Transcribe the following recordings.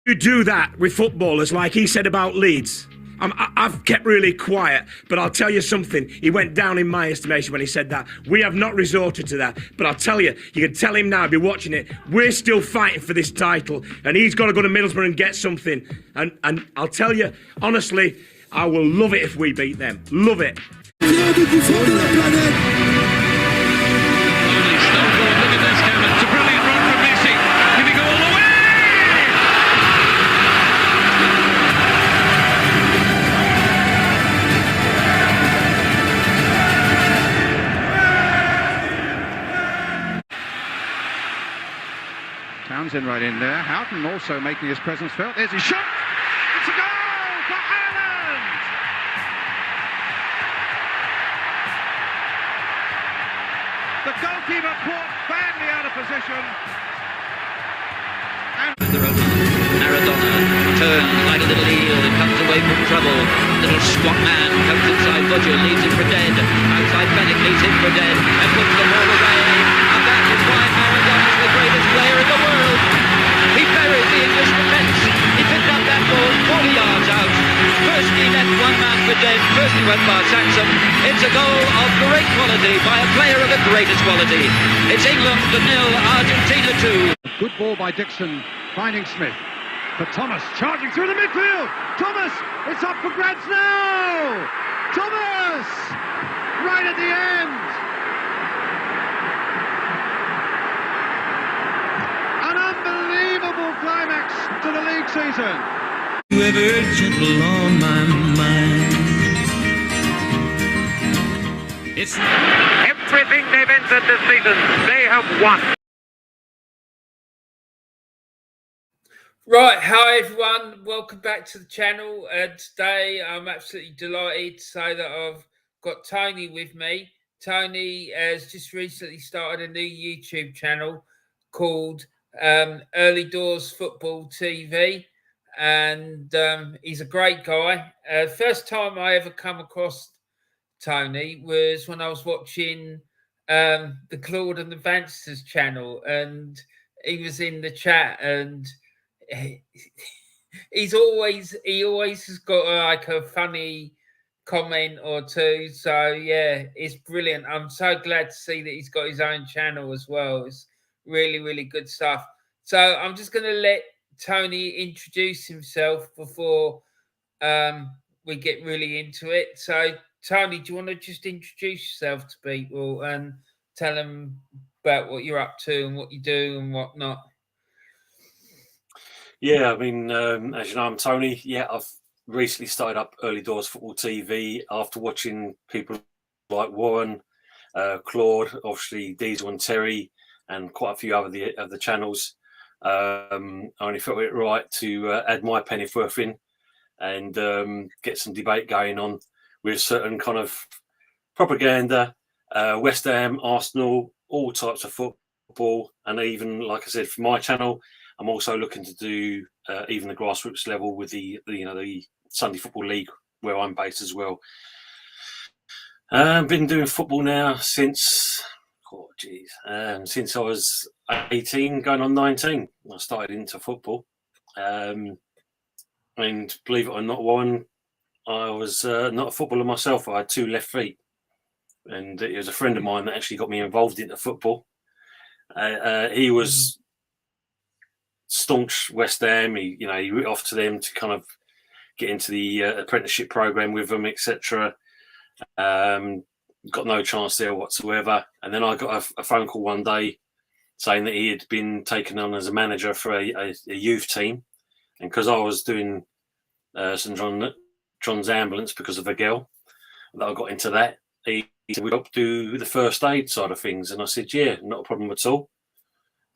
You do that with footballers, like he said about Leeds. I've kept really quiet, but I'll tell you something. He went down in my estimation when he said that. We have not resorted to that, but I'll tell you, you can tell him now, be watching it, we're still fighting for this title, and he's got to go to Middlesbrough and get something. And I'll tell you, honestly, I will love it if we beat them. Love it. Townsend right in there. Houghton also making his presence felt. There's his shot. It's a goal for Ireland. The goalkeeper caught badly out of position. And Maradona turns like a little eel and comes away from trouble. Little squat man comes inside Budger, leaves him for dead. Outside Fennick leaves him for dead and puts the ball away. And that is why Maradona is the greatest player in the world. He buried the English defence. He picked up that ball 40 yards out. First he left one man for dead. First he went past Saxon. It's a goal of great quality by a player of the greatest quality. It's England 0, Argentina 2. good ball by Dixon, finding Smith. For Thomas, charging through the midfield. Thomas, it's up for grabs now. Thomas, right at the end. An unbelievable climax to the league season. You ever gentle on my mind. It's everything they've entered this season, they have won. Right, hi everyone, welcome back to the channel. Today I'm absolutely delighted to say that I've got Tony with me. Tony has just recently started a new YouTube channel called Early Doors Football TV, and he's a great guy. First time I ever come across Tony was when I was watching the Claude and the Vansters channel, and he was in the chat, and he always has got like a funny comment or two. So yeah, it's brilliant. I'm so glad to see that he's got his own channel as well. It's really, really good stuff. So I'm just going to let Tony introduce himself before we get really into it. So Tony, do you want to just introduce yourself to people and tell them about what you're up to and what you do and what not? Yeah, I mean, as you know, I'm Tony. Yeah, I've recently started up Early Doors Football TV after watching people like Warren, Claude, obviously Diesel and Terry, and quite a few other of the channels. I only felt it right to add my penny worth in and get some debate going on with certain kind of propaganda, West Ham, Arsenal, all types of football, and even, like I said, for my channel, I'm also looking to do even the grassroots level with the Sunday Football League where I'm based as well. I've been doing football now since I was 18, going on 19. I started into football, and believe it or not, Warren, I was not a footballer myself. I had two left feet, and it was a friend of mine that actually got me involved into football. He was staunch West Ham. He went off to them to kind of get into the apprenticeship program with them, etc. Got no chance there whatsoever. And then I got a phone call one day saying that he had been taken on as a manager for a youth team, and because I was doing St John's Ambulance because of a girl, that I got into that. He said we'd do the first aid side of things, and I said, yeah, not a problem at all.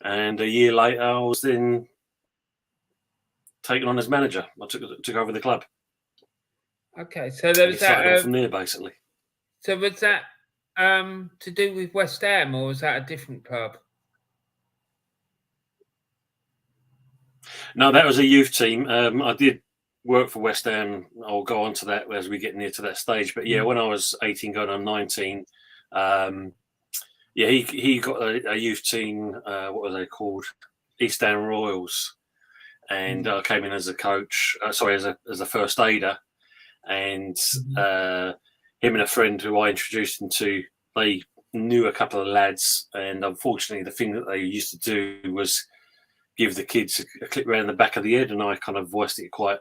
And a year later, I was then taken on as manager. I took over the club. Okay, so there was that from there, basically. So was that to do with West Ham, or was that a different club? No, that was a youth team. I did work for West Ham. I'll go on to that as we get near to that stage. But yeah, when I was 18 going on 19, he got a youth team. What were they called? East Ham Royals. and I came in as a coach. As a first aider, and him and a friend who I introduced him to, they knew a couple of lads, and unfortunately, the thing that they used to do was give the kids a clip around the back of the head, and I kind of voiced it quite,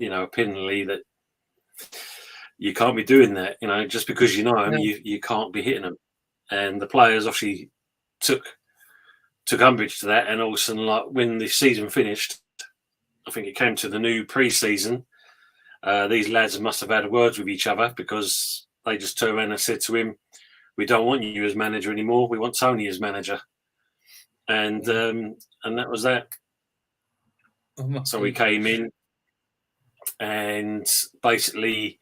opinionally that you can't be doing that. Just because you know them, you can't be hitting them. And the players obviously took umbrage to that, and all of a sudden, like when the season finished, I think it came to the new pre-season. These lads must have had words with each other, because they just turned around and said to him, "We don't want you as manager anymore. We want Tony as manager." And that was that. So we came in, and basically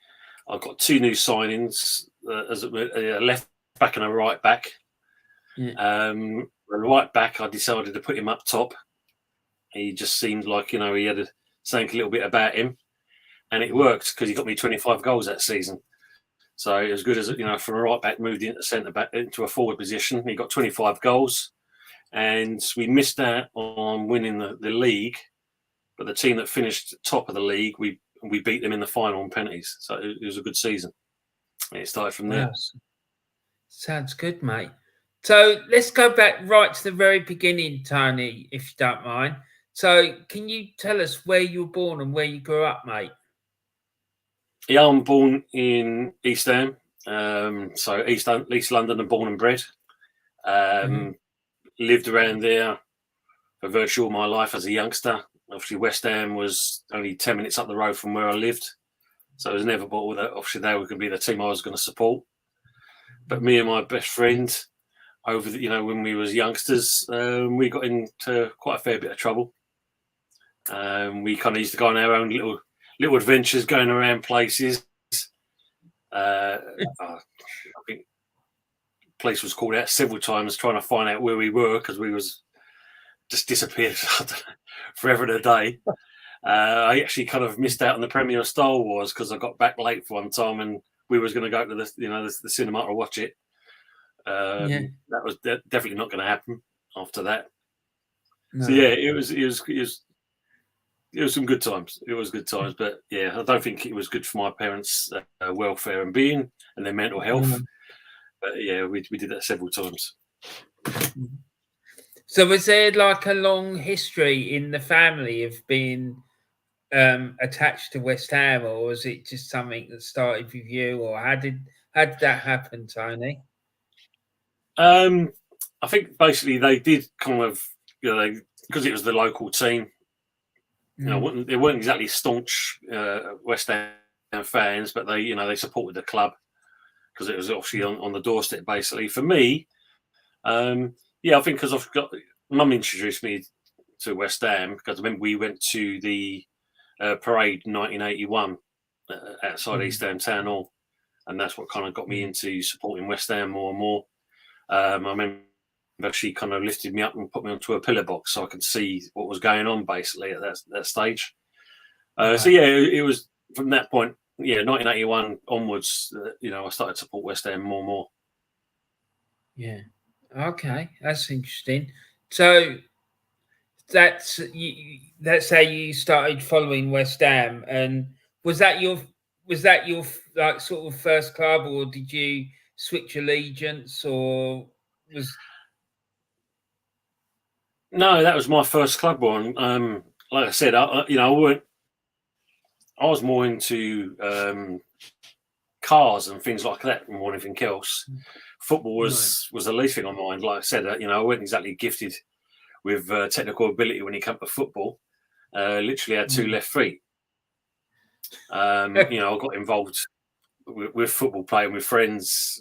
I got 2 new signings, as a left back and a right back. The right back, I decided to put him up top. He just seemed like, he had something a little bit about him, and it worked because he got me 25 goals that season. So as good as, from a right back, moved into centre back, into a forward position. He got 25 goals, and we missed out on winning the league. But the team that finished top of the league, we beat them in the final on penalties. So it was a good season. And it started from there. Sounds good, mate. So let's go back right to the very beginning, Tony, if you don't mind. So can you tell us where you were born and where you grew up, mate? Yeah, I'm born in East Ham. So East London, and born and bred. Lived around there for virtually all my life as a youngster. Obviously, West Ham was only 10 minutes up the road from where I lived. So it was inevitable that obviously they were going to be the team I was going to support. But me and my best friend, when we was youngsters, we got into quite a fair bit of trouble. We kind of used to go on our own little adventures, going around places. I think the place was called out several times trying to find out where we were, because we was just disappeared forever and a day. I actually kind of missed out on the premiere of Star Wars because I got back late for one time, and we was going to go to the cinema to watch it. That was definitely not going to happen after that. No. So yeah, it was some good times. It was good times, but yeah, I don't think it was good for my parents' welfare and being and their mental health. But yeah, we did that several times. So was there like a long history in the family of being attached to West Ham, or was it just something that started with you, or how did that happen, Tony? I think basically they did kind of, because it was the local team. They weren't exactly staunch West Ham fans, but they supported the club because it was obviously on the doorstep. Basically, for me, I think because I've got Mum introduced me to West Ham, because I remember we went to the parade in 1981 outside East Ham Town Hall, and that's what kind of got me into supporting West Ham more and more. I remember she kind of lifted me up and put me onto a pillar box so I could see what was going on basically at that stage. So yeah, it was from that point, 1981 onwards, I started to support West Ham more and more. Yeah. Okay, that's interesting. So that's how you started following West Ham, and was that your like sort of first club, or did you switch allegiance, or was? No, that was my first club one. Like I said, I was more into cars and things like that more than anything else. Football was the least thing on my mind. Like I said, I wasn't exactly gifted with technical ability when it came to football. Literally had 2 left feet. I got involved with football, playing with friends.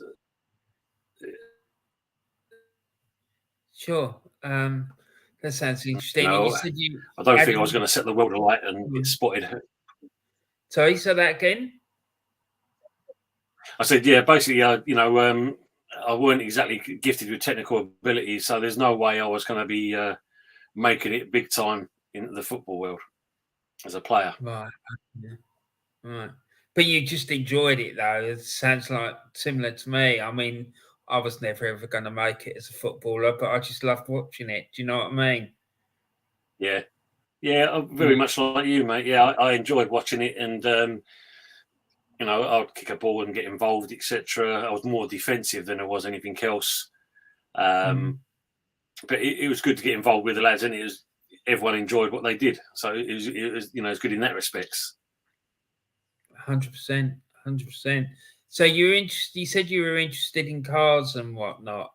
Sure. That sounds interesting. I don't think I was going to set the world alight and get spotted. Sorry, say that again? I said, yeah, basically, I weren't exactly gifted with technical ability, so there's no way I was going to be making it big time in the football world as a player. Right. Right. But you just enjoyed it, though. It sounds like similar to me. I mean, I was never ever going to make it as a footballer, but I just loved watching it. Do you know what I mean? Yeah, Yeah, very much like you, mate. Yeah, I enjoyed watching it, and I'd kick a ball and get involved, etc. I was more defensive than I was anything else. But it was good to get involved with the lads, and everyone enjoyed what they did. So it was it's good in that respects. 100%, 100%. So you're interested. You said you were interested in cars and whatnot,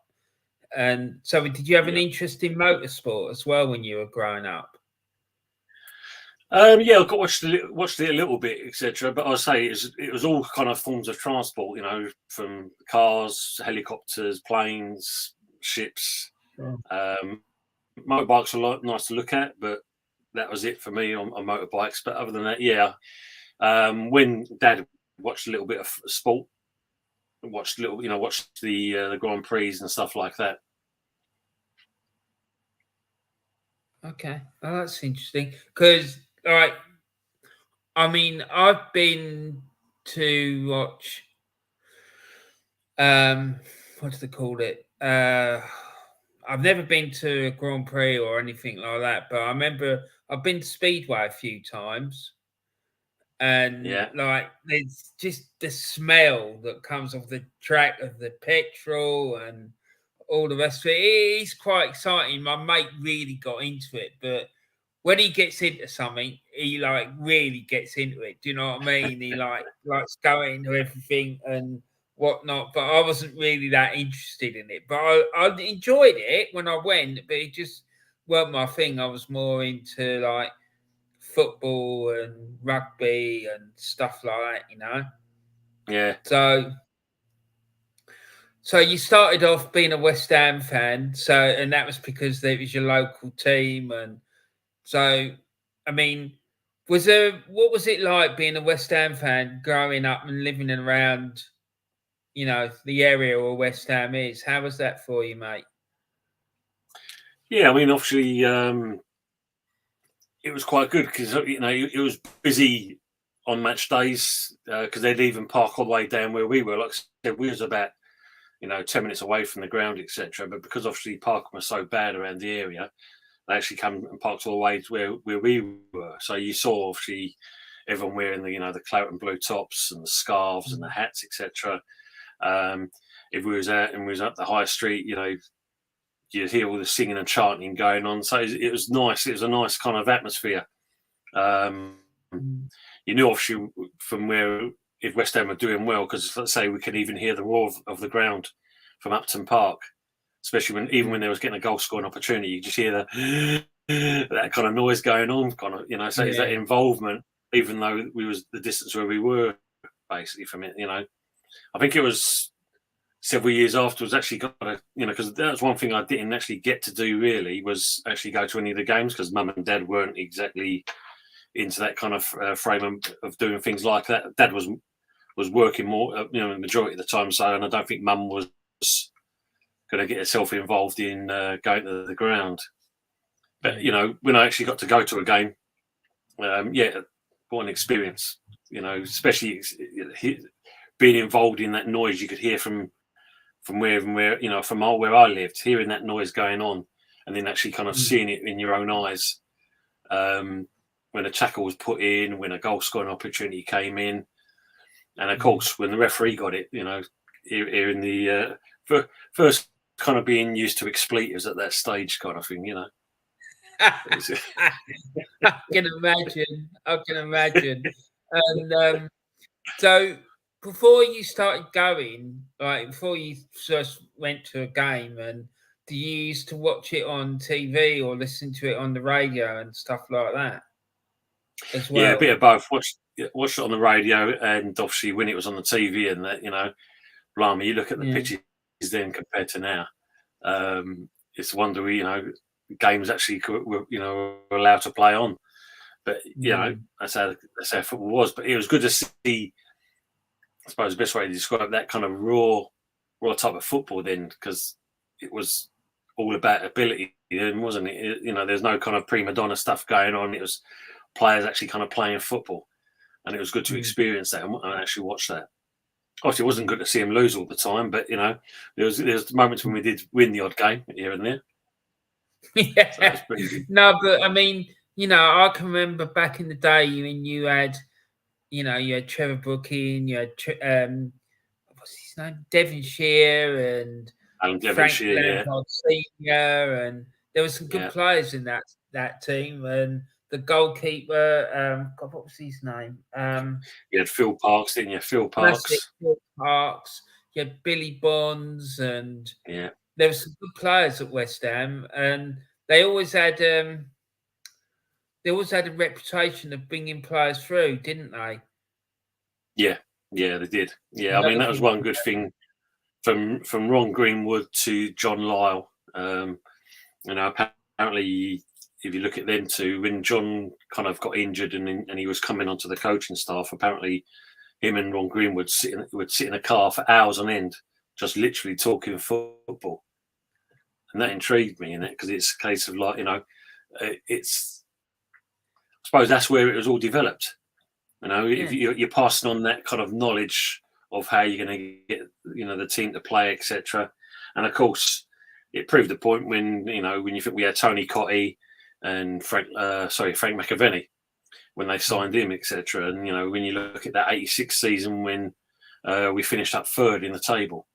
and so did you have an interest in motorsport as well when you were growing up? I watched it a little bit, etc. But I'll say it was all kind of forms of transport, from cars, helicopters, planes, ships. Motorbikes are nice to look at, but that was it for me on motorbikes. But other than that, when Dad watched a little bit of sport, watched the Grand Prix and stuff like that. Okay, that's interesting. Because, all right, I mean, I've been to watch, what do they call it? I've never been to a Grand Prix or anything like that, but I remember I've been to Speedway a few times. And there's just the smell that comes off the track of the petrol and all the rest of it. It's quite exciting. My mate really got into it, but when he gets into something, he really gets into it. Do you know what I mean? He likes going into everything and whatnot. But I wasn't really that interested in it. But I enjoyed it when I went, but it just weren't my thing. I was more into football and rugby and stuff like that, Yeah. So you started off being a West Ham fan, and that was because it was your local team, and so I mean, what was it like being a West Ham fan growing up and living around, the area where West Ham is? How was that for you, mate? Yeah, I mean, obviously, it was quite good because it was busy on match days because they'd even park all the way down where we were. Like I said, we was about 10 minutes away from the ground, etc. But because obviously parking was so bad around the area, they actually come and parked all the way to where we were. So you saw obviously everyone wearing the claret and blue tops and the scarves and the hats, etc. If we was out and we was up the high street, you'd hear all the singing and chanting going on. So it was nice. It was a nice kind of atmosphere. You knew obviously from where if West Ham were doing well, because let's say we could even hear the roar of the ground from Upton Park, especially even when there was getting a goal scoring opportunity, you just hear that kind of noise going on, so it's that involvement, even though we was the distance where we were basically from it, I think it was several years afterwards actually got because that was one thing I didn't actually get to do really was actually go to any of the games because Mum and Dad weren't exactly into that kind of frame of doing things like that. Dad was working more, the majority of the time. So, and I don't think Mum was going to get herself involved in going to the ground. But when I actually got to go to a game, what an experience! Especially being involved in that noise you could hear from where where I lived, hearing that noise going on, and then actually kind of seeing it in your own eyes. When a tackle was put in, when a goal scoring opportunity came in, and of course when the referee got it, hearing the first kind of being used to expletives at that stage kind of thing, I can imagine. And so before you started going, before you first went to a game, and do you used to watch it on TV or listen to it on the radio and stuff like that as well? Yeah, a bit of both. Watched it on the radio, and obviously when it was on the TV, and that blimey, you look at the pitches then compared to now. It's a wonder games actually were allowed to play on, but that's how football was. But it was good to see. I suppose the best way to describe that kind of raw type of football then, because it was all about ability, then, wasn't it? There's no kind of prima donna stuff going on. It was players actually kind of playing football, and it was good to experience that and actually watch that. Obviously, it wasn't good to see him lose all the time, but there was moments when we did win the odd game here and there. Yeah. So no, but I mean, I can remember back in the day when you had Trevor Brooking, you had what's his name, Devonshire, and Alan Frank Devonshire, yeah. Lampard Senior, and there were some good players in that team. And the goalkeeper, God, what was his name? You had Phil Parks, didn't you? Phil Parks. Phil Parks. You had Billy Bonds, and Yeah. there were some good players at West Ham, and they always had a reputation of bringing players through, didn't they? Yeah, they did. Yeah, I mean, that was one good thing from Ron Greenwood to John Lyle. Apparently, if you look at them two, when John kind of got injured and he was coming onto the coaching staff, apparently him and Ron Greenwood would sit in a car for hours on end, just literally talking football. And that intrigued me in it, because it's a case of I suppose that's where it was all developed. If you're passing on that kind of knowledge of how you're going to get, the team to play, etc. And of course, it proved the point when you think we had Tony Cottee and Frank McAvenny when they signed him, etc. And when you look at that '86 season when we finished up third in the table,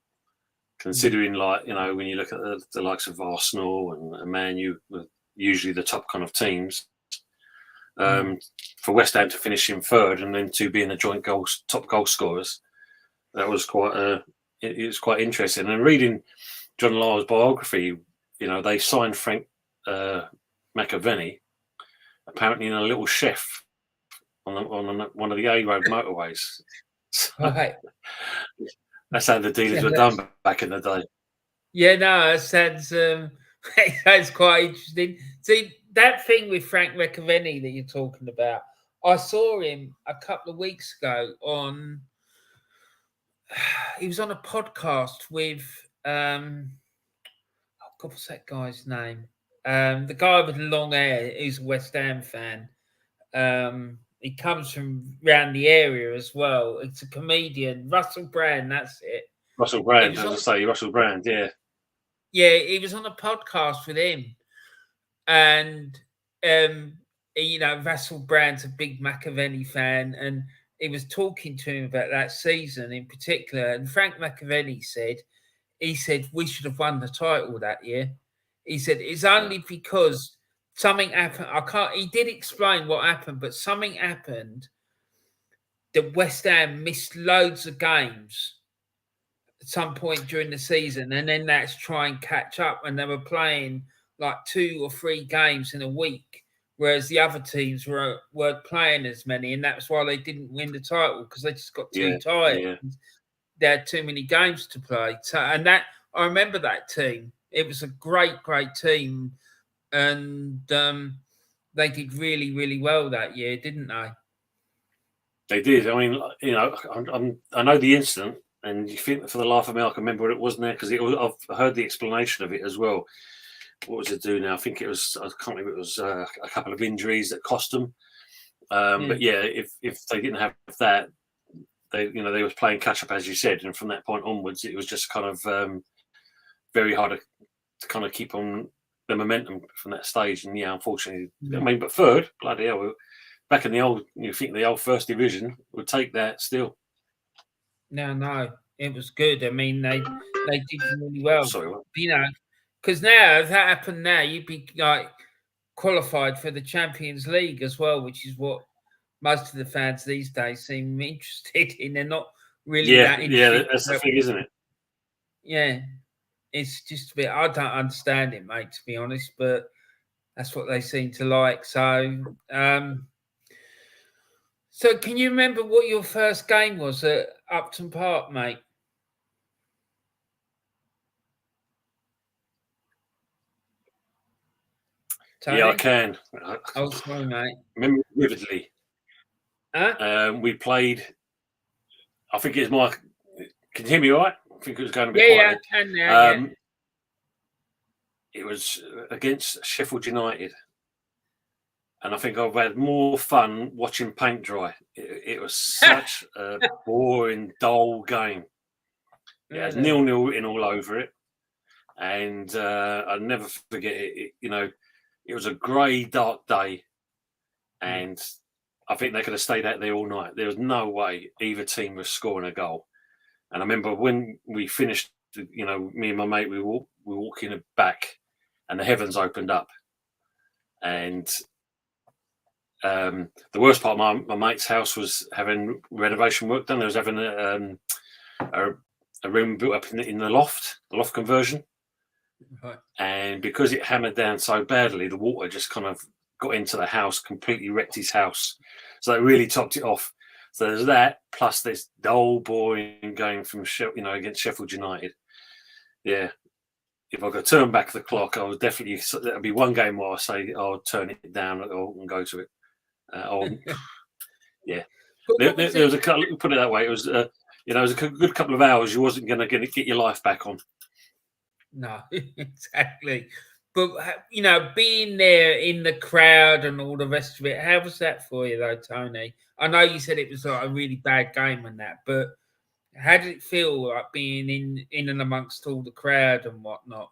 considering when you look at the likes of Arsenal and Man U, usually the top kind of teams. For West Ham to finish in third and then to be in the joint top goal scorers, that was quite interesting. And reading John Lyle's biography, they signed Frank McAvenny apparently in a little chef on one of the A road motorways. Right. That's how the dealers were done back in the day. Yeah, no, it sounds quite interesting. See, that thing with Frank McAvenny that you're talking about, I saw him a couple of weeks ago he was on a podcast with what's that guy's name? The guy with long hair, who's a West Ham fan. He comes from around the area as well. It's a comedian, Russell Brand, that's it. Russell Brand, Russell Brand, yeah. Yeah, he was on a podcast with him. And, Russell Brand's a big McAvenny fan, and he was talking to him about that season in particular. And Frank McAvenny said, we should have won the title that year. He said, it's only because something happened. He did explain what happened, but something happened that West Ham missed loads of games at some point during the season. And then that's try and catch up. And they were playing like 2 or 3 games in a week, whereas the other teams weren't playing as many, and that's why they didn't win the title, because they just got too tired. Yeah. They had too many games to play. So, and that I remember that team. It was a great team, and they did really, really well that year, didn't they? They did. I mean, I know the incident, and you think for the life of me I can remember what it was now, because I've heard the explanation of it as well. What was it do now? I think it was, I can't remember, it was a couple of injuries that cost them. But yeah, if they didn't have that, they was playing catch up, as you said, and from that point onwards, it was just kind of very hard to kind of keep on the momentum from that stage. And yeah, unfortunately, I mean, but third, bloody hell, back in the old, you think the old first division would take that still. No, it was good. I mean, they did really well. Sorry, what? Because now, if that happened now, you'd be like qualified for the Champions League as well, which is what most of the fans these days seem interested in. They're not really that interested. Yeah, that's the thing, isn't it? Yeah, it's just a bit. I don't understand it, mate, to be honest, but that's what they seem to like. So, so can you remember what your first game was at Upton Park, mate? Tony? Yeah, I can. Oh, sorry, mate. Remember vividly. We played. I think it's my. Can you hear me all right? I think it was going to be quiet. Yeah, I can now. It was against Sheffield United, and I think I've had more fun watching paint dry. It was such a boring, dull game. It had 0-0 written all over it, and I'll never forget it. It was a grey, dark day, and I think they could have stayed out there all night. There was no way either team was scoring a goal. And I remember when we finished, me and my mate, we were walking back, and the heavens opened up. And the worst part of my mate's house was having renovation work done. There was having a room built up in the loft conversion. Right. And because it hammered down so badly, the water just kind of got into the house, completely wrecked his house. So it really topped it off. So there's that, plus there's the old boy going from against Sheffield United. Yeah. If I could turn back the clock, I would definitely, that'd be one game where I say I'll turn it down and go to it. Yeah. There was a couple, put it that way. It was, it was a good couple of hours. You wasn't going to get your life back on. No, exactly. But, being there in the crowd and all the rest of it, how was that for you, though, Tony? I know you said it was like a really bad game and that, but how did it feel like being in and amongst all the crowd and whatnot?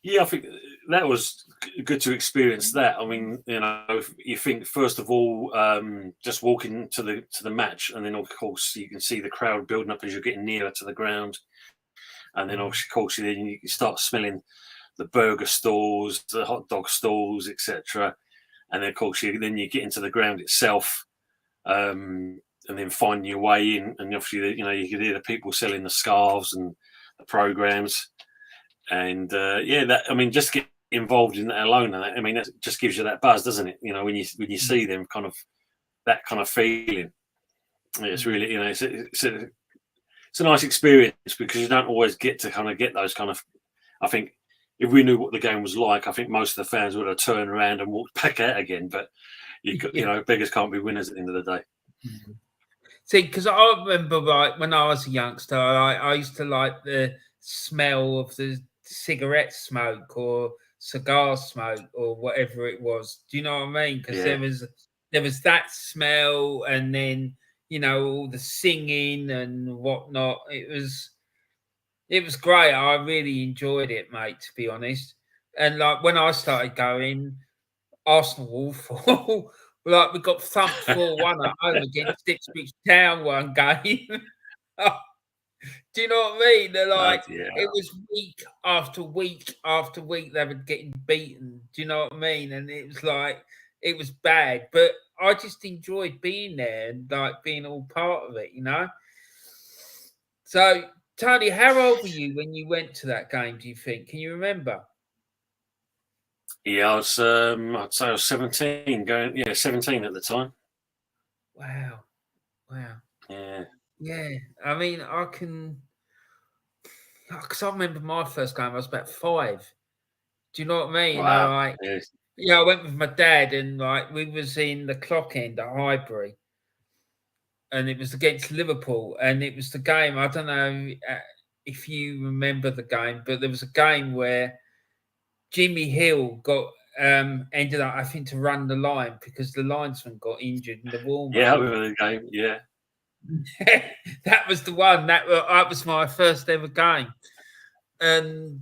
Yeah, I think that was good to experience that. I mean, you think, first of all, just walking to the match, and then, of course, you can see the crowd building up as you're getting nearer to the ground. And then, of course, then you start smelling the burger stalls, the hot dog stalls, etc. And then, of course, you get into the ground itself, and then finding your way in. And obviously, you could hear the people selling the scarves and the programs. And just get involved in that alone. And that just gives you that buzz, doesn't it? When you see them, kind of that kind of feeling. It's really, it's a nice experience, because you don't always get to kind of get those kind of. I think if we knew what the game was like, I think most of the fans would have turned around and walked back out again. But beggars can't be winners at the end of the day. Mm-hmm. See, because I remember, like, when I was a youngster, I used to like the smell of the cigarette smoke or cigar smoke or whatever it was. Do you know what I mean? Because there was that smell, and then all the singing and whatnot. It was great. I really enjoyed it, mate, to be honest. And like when I started going, Arsenal fall. Like we got thumped 4-1 at home against Ipswich Town one game. Do you know what I mean? They're like, It was week after week after week they were getting beaten. Do you know what I mean? And it was like, it was bad. But I just enjoyed being there and like being all part of it, So, Tony, how old were you when you went to that game, do you think? Can you remember? Yeah, I'd say I was 17, 17 at the time. Wow. Yeah. Yeah, I mean, I can, because I remember my first game, I was about 5. Do you know what I mean? Wow. I went with my dad, and like we was in the Clock End at Highbury, and it was against Liverpool, and it was the game. I don't know if you remember the game, but there was a game where Jimmy Hill got ended up having to run the line because the linesman got injured in the warm-up. Yeah, I remember the game. Yeah. That was the one. That was my first ever game, and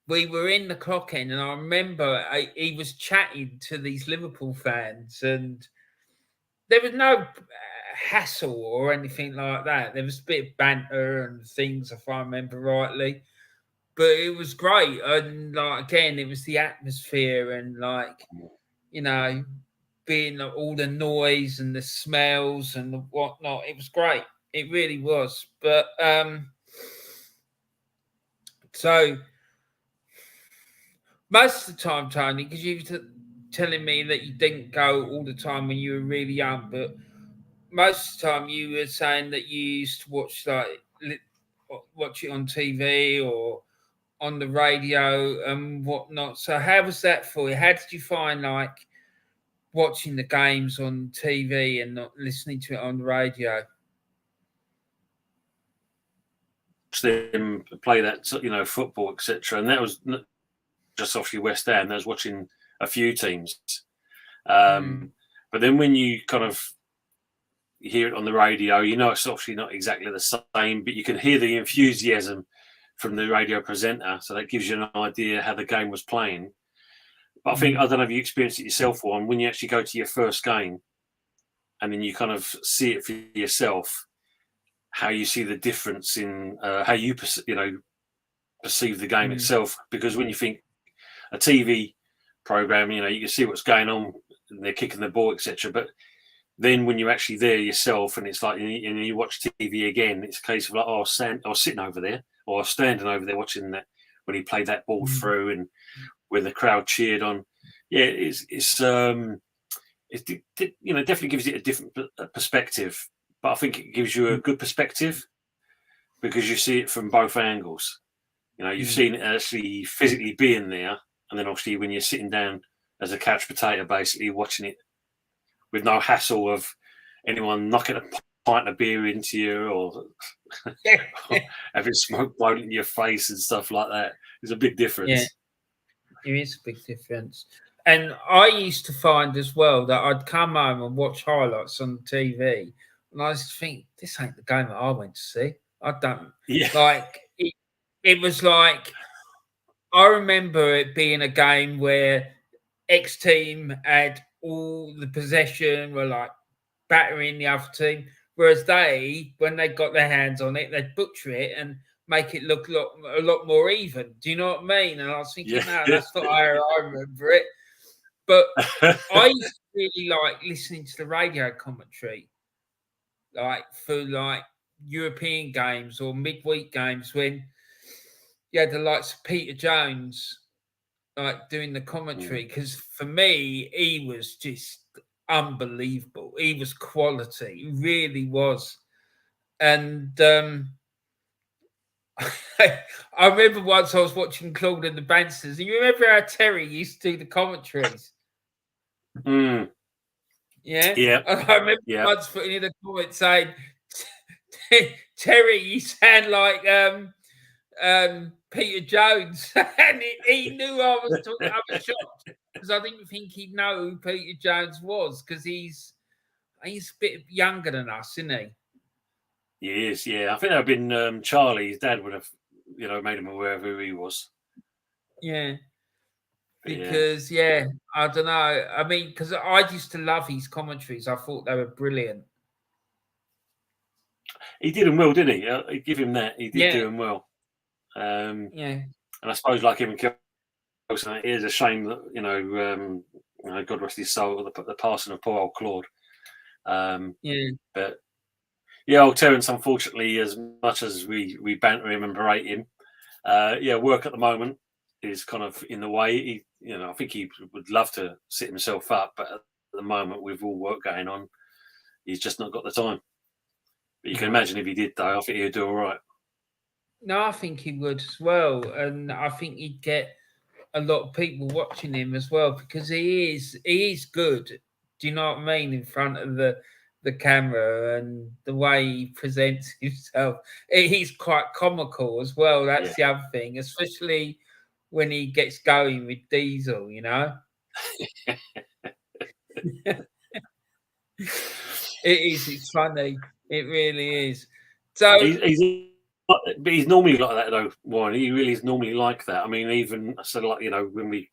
we were in the Clock End, and I remember he was chatting to these Liverpool fans, and there was no hassle or anything like that. There was a bit of banter and things, if I remember rightly, but it was great. And like again, it was the atmosphere and like being all the noise and the smells and the whatnot. It was great. It really was. But so most of the time, Tony, because you were telling me that you didn't go all the time when you were really young, but most of the time you were saying that you used to watch it on TV or on the radio and whatnot. So how was that for you? How did you find like watching the games on TV and not listening to it on the radio? Them play that, football, etc. And that was just obviously West Ham. I was watching a few teams. But then when you kind of hear it on the radio, it's obviously not exactly the same, but you can hear the enthusiasm from the radio presenter. So that gives you an idea how the game was playing. But I think, I don't know if you experienced it yourself, or when you actually go to your first game and then you kind of see it for yourself, how you see the difference in how you perceive the game itself. Because when you think a TV program, you can see what's going on and they're kicking the ball, etc. But then when you're actually there yourself, and it's like, and you watch TV again, it's a case of like, I was sitting over there, or I was standing over there watching that when he played that ball through, and when the crowd cheered on. Yeah, it definitely gives it a different perspective. But I think it gives you a good perspective because you see it from both angles. You've seen it actually physically being there, and then obviously when you're sitting down as a couch potato, basically watching it with no hassle of anyone knocking a pint of beer into you or having smoke blown in your face and stuff like that. There's a big difference. Yeah, there is a big difference. And I used to find as well that I'd come home and watch highlights on TV, and I used to think, this ain't the game that I went to see. I don't like it. It was like, I remember it being a game where X team had all the possession, were like battering the other team, whereas they, when they got their hands on it, they'd butcher it and make it look a lot more even. Do you know what I mean? And I was thinking, no, that's not how I remember it. But I used to really like listening to the radio commentary, like for like European games or midweek games, when you had the likes of Peter Jones like doing the commentary, because for me he was just unbelievable. He was quality, he really was. And I remember once I was watching Claude and the Bansters, and you remember how Terry used to do the commentaries? Yeah. I remember once putting in a comment saying, Terry, you sound like Peter Jones. And he knew I was talking. I was shocked because I didn't think he'd know who Peter Jones was, because he's a bit younger than us, isn't he? He is, yeah. I think that would have been Charlie. His dad would have, made him aware of who he was. Yeah. Because, I don't know. I mean, because I used to love his commentaries. I thought they were brilliant. He did them well, didn't he? I give him that. He did do them well. And I suppose, like him and Kelson, it is a shame that, God rest his soul, the passing of poor old Claude. But old Terence, unfortunately, as much as we banter him and berate him, work at the moment is kind of in the way. I think he would love to sit himself up, but at the moment, with all work going on, he's just not got the time. But you can imagine if he did, though, I think he'd do all right. No, I think he would as well, and I think he'd get a lot of people watching him as well, because he is good. Do you know what I mean? In front of the camera, and the way he presents himself, he's quite comical as well. That's the other thing, especially when he gets going with Diesel, It is. It's funny. It really is. So he's normally like that, though, Warren. He really is normally like that. I mean, even when we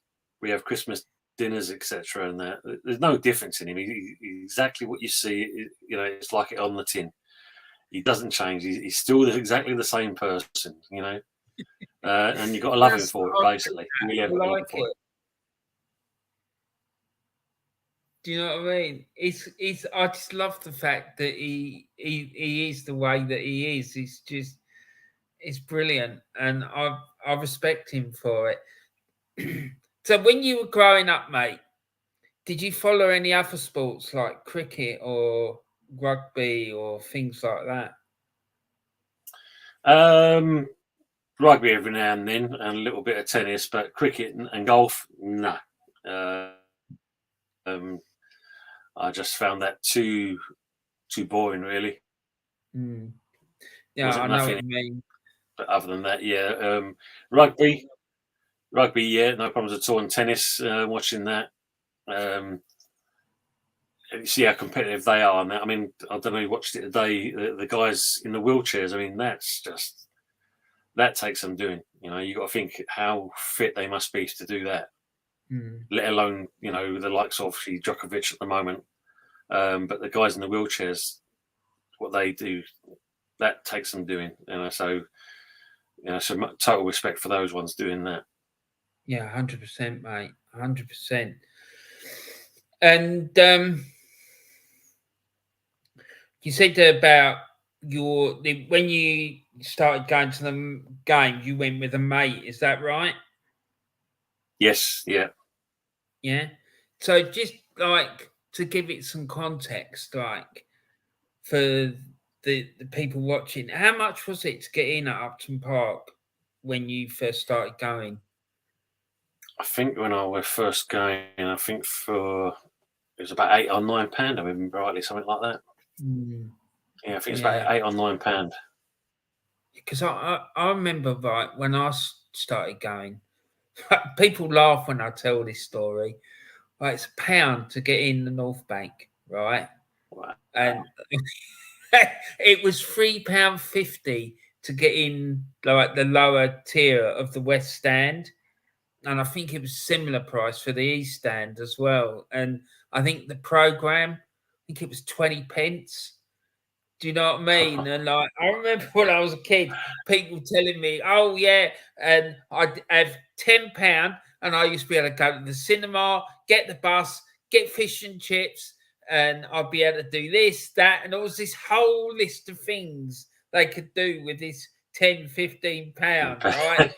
have Christmas dinners, etc., and that, there's no difference in him. He's exactly what you see. It's like it on the tin. He doesn't change. He's still exactly the same person. And you've got to love him for it, basically. I like it. Do you know what I mean? I just love the fact that he is the way that he is. It's brilliant, and I respect him for it. So when you were growing up, mate, did you follow any other sports like cricket or rugby or things like that? Rugby every now and then, and a little bit of tennis, but cricket and golf, no. I just found that too boring, really. Yeah, I know what you mean. But other than that, rugby, no problems at all. And tennis, watching that, you see how competitive they are. And that, I mean, I don't know, you watched it today. The guys in the wheelchairs. I mean, that takes some doing. You got to think how fit they must be to do that. let alone, the likes of Djokovic at the moment. But the guys in the wheelchairs, what they do, that takes some doing. So total respect for those ones doing that. Yeah, 100%, mate. 100%. And you said about when you started going to the games, you went with a mate. Is that right? Yes. Yeah. Yeah. So just like to give it some context, like for the people watching, how much was it to get in at Upton Park when you first started going? I think when I was first going, it was about £8 or £9. I remember rightly, something like that. Yeah, I think it's about £8 or £9. Because I remember, right, when I started going, people laugh when I tell this story. Right, it's £1 to get in the North Bank, right? Wow. And it was £3.50 to get in like the lower tier of the West Stand. And I think it was similar price for the East Stand as well. And I think the programme, I think it was 20 pence. Do you know what I mean? And like, I remember when I was a kid, people telling me, "Oh yeah," and I'd have £10, and I used to be able to go to the cinema, get the bus, get fish and chips, and I'd be able to do this, that, and there was this whole list of things they could do with this £10, £15, right?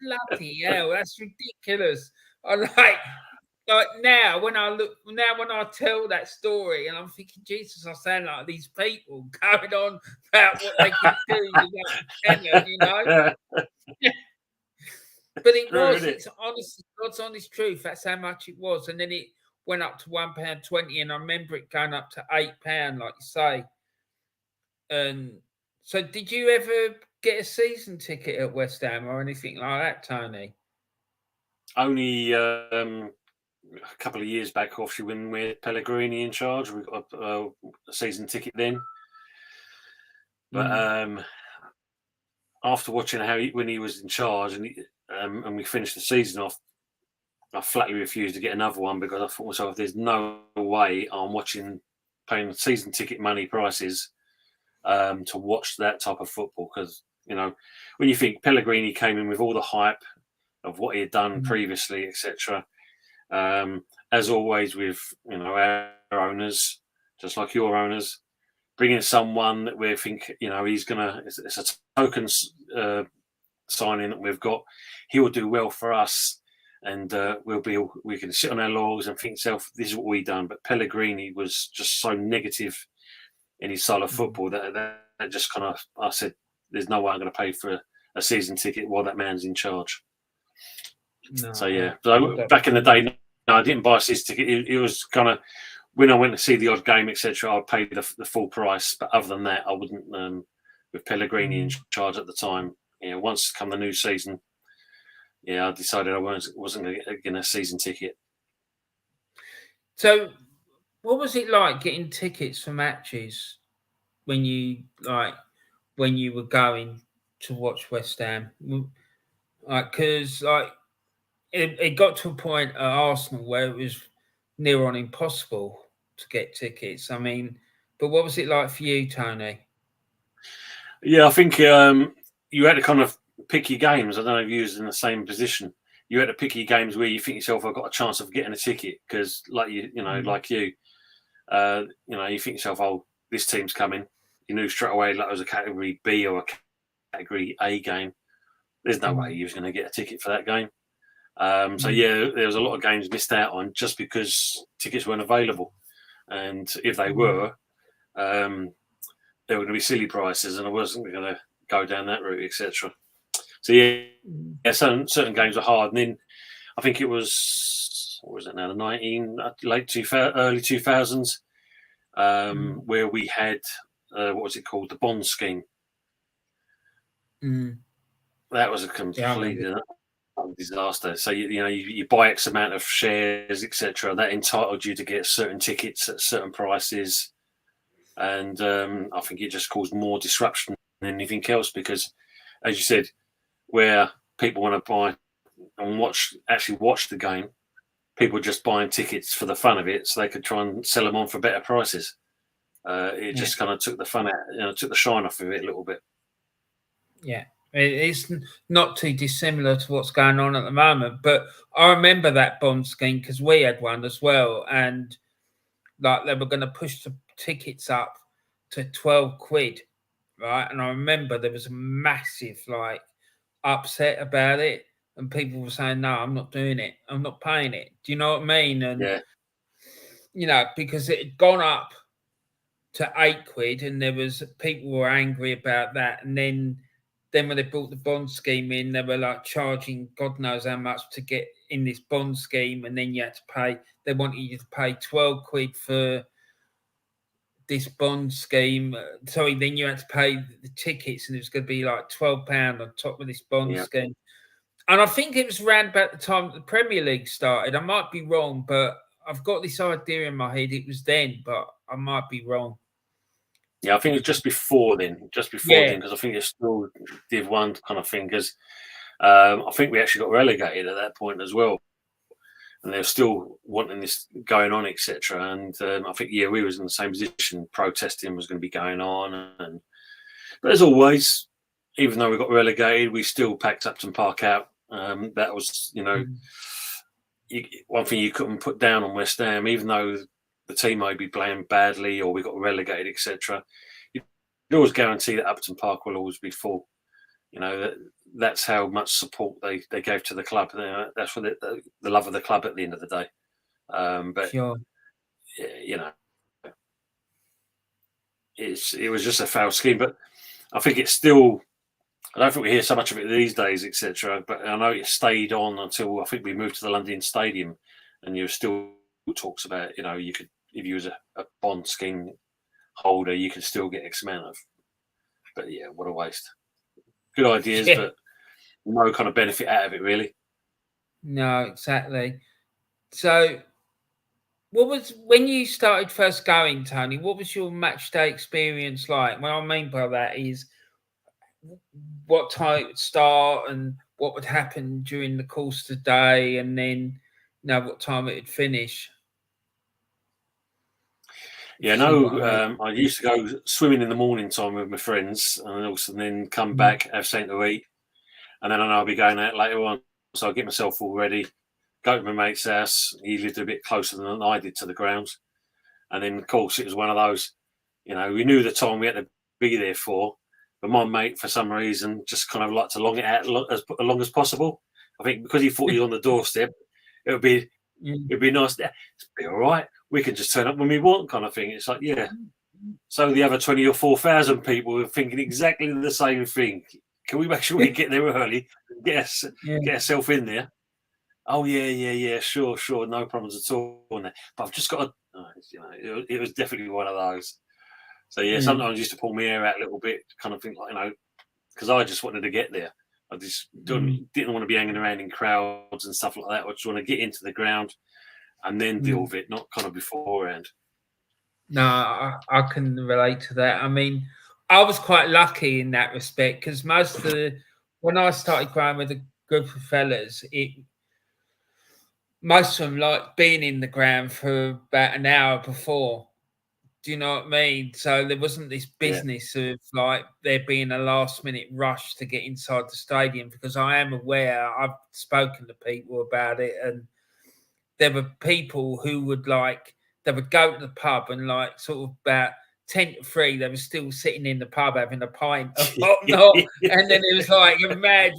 Bloody hell, that's ridiculous. I like now when I tell that story, and I'm thinking, Jesus, I sound like these people going on about what they can do with that tenner, But it's honest, God's honest truth. That's how much it was, and then it went up to £1.20, and I remember it going up to £8, like you say. And so, did you ever get a season ticket at West Ham or anything like that, Tony? Only a couple of years back, obviously, when we had Pellegrini in charge, we got a season ticket then. But after watching when he was in charge and we finished the season off, I flatly refused to get another one because I thought to myself, there's no way I'm paying season ticket money prices to watch that type of football. Because, when you think Pellegrini came in with all the hype of what he had done previously, etc., as always with our owners, just like your owners, bringing someone that we think he's gonna, it's a token signing that we've got. He will do well for us, and we can sit on our laurels and think self, this is what we done. But Pellegrini was just so negative in his style of football that just kind of, I said, there's no way I'm going to pay for a season ticket while that man's in charge. No, so yeah, back in the day, no, I didn't buy a season ticket. It was kind of, when I went to see the odd game, etc., I'd pay the full price. But other than that, I wouldn't. With Pellegrini in charge at the time, once come the new season, I decided I wasn't going to get a season ticket. So, what was it like getting tickets for matches when you were going to watch West Ham? Because it got to a point at Arsenal where it was near on impossible to get tickets. I mean, but what was it like for you, Tony? Yeah, I think you had to kind of pick your games. I don't know if you was in the same position. You had to pick your games where you think yourself, I've got a chance of getting a ticket, because like you think yourself, oh, this team's coming. You knew straight away like it was a category B or a category A game. There's no way you was going to get a ticket for that game. So yeah, there was a lot of games missed out on just because tickets weren't available, and if they were, they were going to be silly prices, and I wasn't going to go down that route, etc. So yeah, certain games were hard, and then I think it was, what was it now, the early 2000s, where we had what was it called, the bond scheme. That was a complete disaster. So you buy X amount of shares, etc. That entitled you to get certain tickets at certain prices, and I think it just caused more disruption than anything else, because, as you said, where people want to buy and actually watch the game. People just buying tickets for the fun of it, so they could try and sell them on for better prices. It just kind of took the fun out, took the shine off of it a little bit. Yeah, it's not too dissimilar to what's going on at the moment. But I remember that bond scheme because we had one as well, and like they were going to push the tickets up to 12 quid, right? And I remember there was a massive like upset about it, and people were saying, "No, I'm not doing it. I'm not paying it." Do you know what I mean? And because it had gone up to 8 quid, and there was people were angry about that, and then when they brought the bond scheme in, they were like charging God knows how much to get in this bond scheme, and then you had to pay. They wanted you to pay 12 quid for this bond scheme. Sorry, then you had to pay the tickets, and it was going to be like £12 on top of this bond scheme. And I think it was around about the time that the Premier League started. I might be wrong, but I've got this idea in my head it was then, but I might be wrong. Yeah, I think it was just before then, because I think it's still Div 1 kind of thing, because I think we actually got relegated at that point as well. And they're still wanting this going on, etc. And I think, we was in the same position. Protesting was going to be going on. But as always, even though we got relegated, we still packed Upton Park out. That was, one thing you couldn't put down on West Ham, even though the team may be playing badly or we got relegated, etc. You always guarantee that Upton Park will always be full. That's how much support they gave to the club. That's for the love of the club at the end of the day. But sure. It was just a foul scheme. But I think it's still. I don't think we hear so much of it these days, etc. But I know it stayed on until I think we moved to the London Stadium, and you still talks about you could, if you was a bond scheme holder, you could still get X amount of. But what a waste. Good ideas, but no kind of benefit out of it, really. No, exactly. So, when you started first going, Tony? What was your match day experience like? What I mean by that is, what time it would start and what would happen during the course of the day, and then what time it would finish. I used to go swimming in the morning time with my friends, and also then come back, have something to eat, and then I'll be going out later on. So I'll get myself all ready, go to my mate's house. He lived a bit closer than I did to the grounds, and then of course it was one of those, we knew the time we had to be there for. But my mate, for some reason, just kind of liked to long it out as long as possible. I think because he thought he was on the doorstep, it'd be nice. It'd be all right. We can just turn up when we want, kind of thing. It's like, So the other 20 or 4,000 people were thinking exactly the same thing. Can we make sure we get there early, get ourselves in there? Oh yeah, sure, no problems at all. But I've just got to, it was definitely one of those. So sometimes I used to pull my hair out a little bit, kind of think like, because I just wanted to get there. I just didn't want to be hanging around in crowds and stuff like that. I just want to get into the ground and then deal with it, not kind of beforehand. No, I can relate to that. I mean, I was quite lucky in that respect because when I started going with a group of fellas, most of them liked being in the ground for about an hour before. Do you know what I mean? So there wasn't this business of like there being a last minute rush to get inside the stadium, because I am aware, I've spoken to people about it, and there were people who would they would go to the pub and like sort of about 10 to 3, they were still sitting in the pub having a pint or whatnot. And then it was like a mad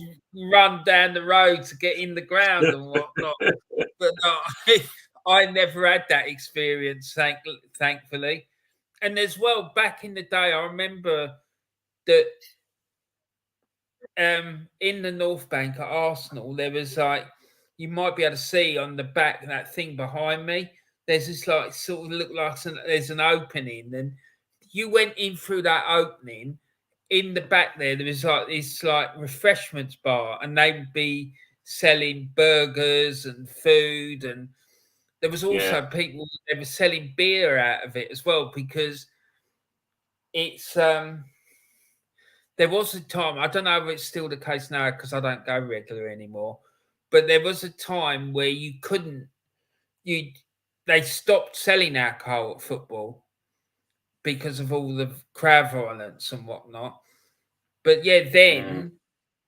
run down the road to get in the ground and whatnot. But no, I never had that experience, thankfully. And as well, back in the day, I remember that in the North Bank at Arsenal, there was like, you might be able to see on the back, that thing behind me, there's this like sort of look like there's an opening, and you went in through that opening. In the back there was like this like refreshments bar, and they would be selling burgers and food, and there was also people, they were selling beer out of it as well, because it's there was a time, I don't know if it's still the case now because I don't go regular anymore, but there was a time where you couldn't. They stopped selling alcohol at football because of all the crowd violence and whatnot. But yeah, then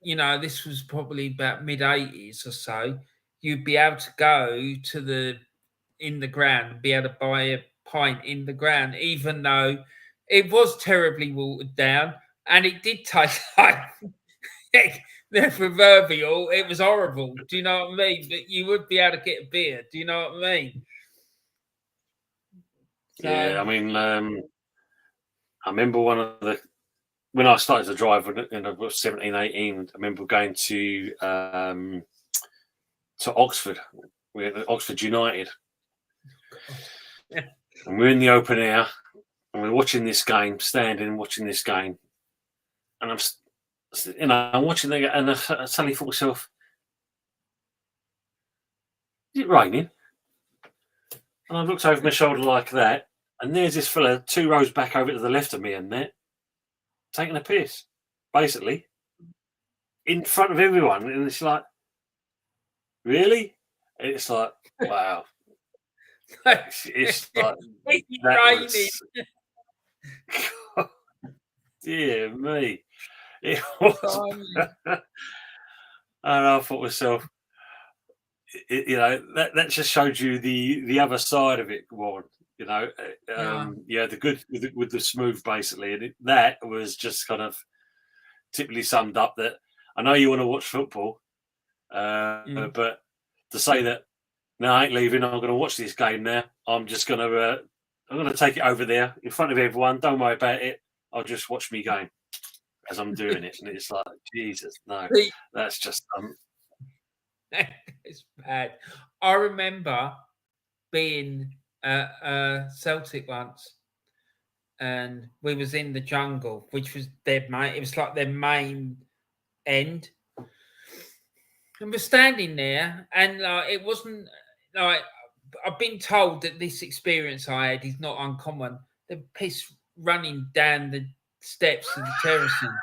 this was probably about mid-80s or so. You'd be able to go to in the ground, be able to buy a pint in the ground, even though it was terribly watered down and it did taste like the proverbial. It was horrible. Do you know what I mean? But you would be able to get a beer. Do you know what I mean? So, yeah, I mean, I remember when I started to drive when I was 17, 18, I remember going to Oxford. We had Oxford United. And we're in the open air and we're watching this game, standing and watching this game. And I'm watching it and I suddenly thought to myself, is it raining? And I looked over my shoulder like that, and there's this fella 2 rows back over to the left of me and there, taking a piss, basically, in front of everyone. And it's like, really? And it's like, wow. It's like, God, dear me. It was. And I thought to myself, that just showed you the other side of it, Warren. The good with the smooth, basically, and that was just kind of typically summed up that I know you want to watch football, but to say that no, I ain't leaving. I'm going to watch this game now. I'm going to take it over there in front of everyone. Don't worry about it. I'll just watch me game as I'm doing it, and it's like, Jesus, no, that's just it's bad. I remember being Celtic once, and we was in the jungle, which was their main. It was like their main end, and we're standing there, and it wasn't like I've been told that this experience I had is not uncommon. The piss running down the steps of the terracing.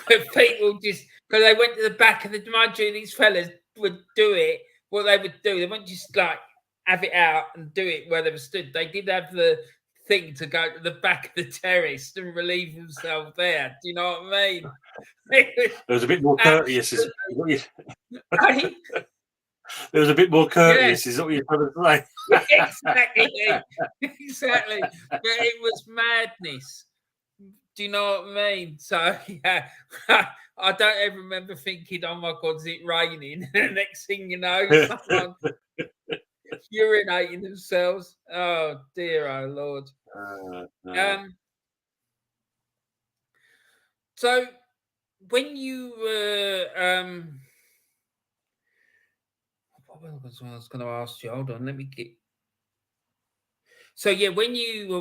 But people just, because they went to the back of the, mind you, these fellas would do it. What they would do, they wouldn't just like have it out and do it where they were stood. They did have the thing to go to the back of the terrace and relieve themselves there. Do you know what I mean? There was a bit more courteous. There was a bit more courteous, is what you're trying to say. Exactly. But it was madness. Do you know what I mean? So, yeah, I don't ever remember thinking, oh my God, is it raining? And the next thing you know, someone urinating themselves. Oh, dear, oh Lord. No. So, when you were... what was I was going to ask you? Hold on, let me get... So, yeah, when you were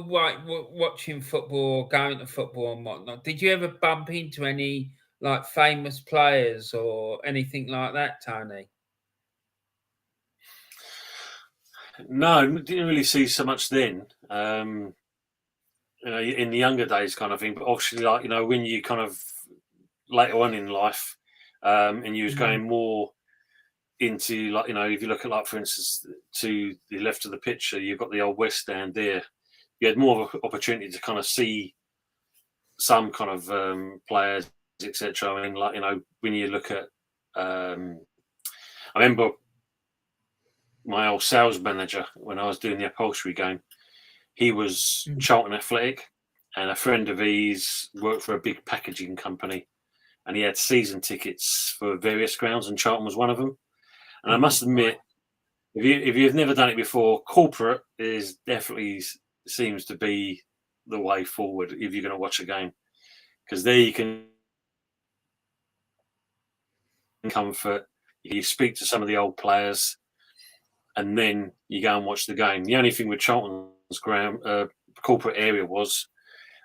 watching football, going to football and whatnot, did you ever bump into any, like, famous players or anything like that, Tony? No, didn't really see so much then. In the younger days kind of thing. But obviously, like, when you kind of later on in life and you was going more into, like, if you look at, like, for instance, to the left of the picture, you've got the Old West Stand there. You had more of an opportunity to kind of see some kind of players, etc. I mean, like, when you look at, I remember my old sales manager when I was doing the upholstery game. He was Charlton Athletic, and a friend of his worked for a big packaging company, and he had season tickets for various grounds, and Charlton was one of them. And I must admit, if you've never done it before, corporate is definitely seems to be the way forward if you're going to watch a game, because there you can comfort, you speak to some of the old players, and then you go and watch the game. The only thing with Charlton's corporate area was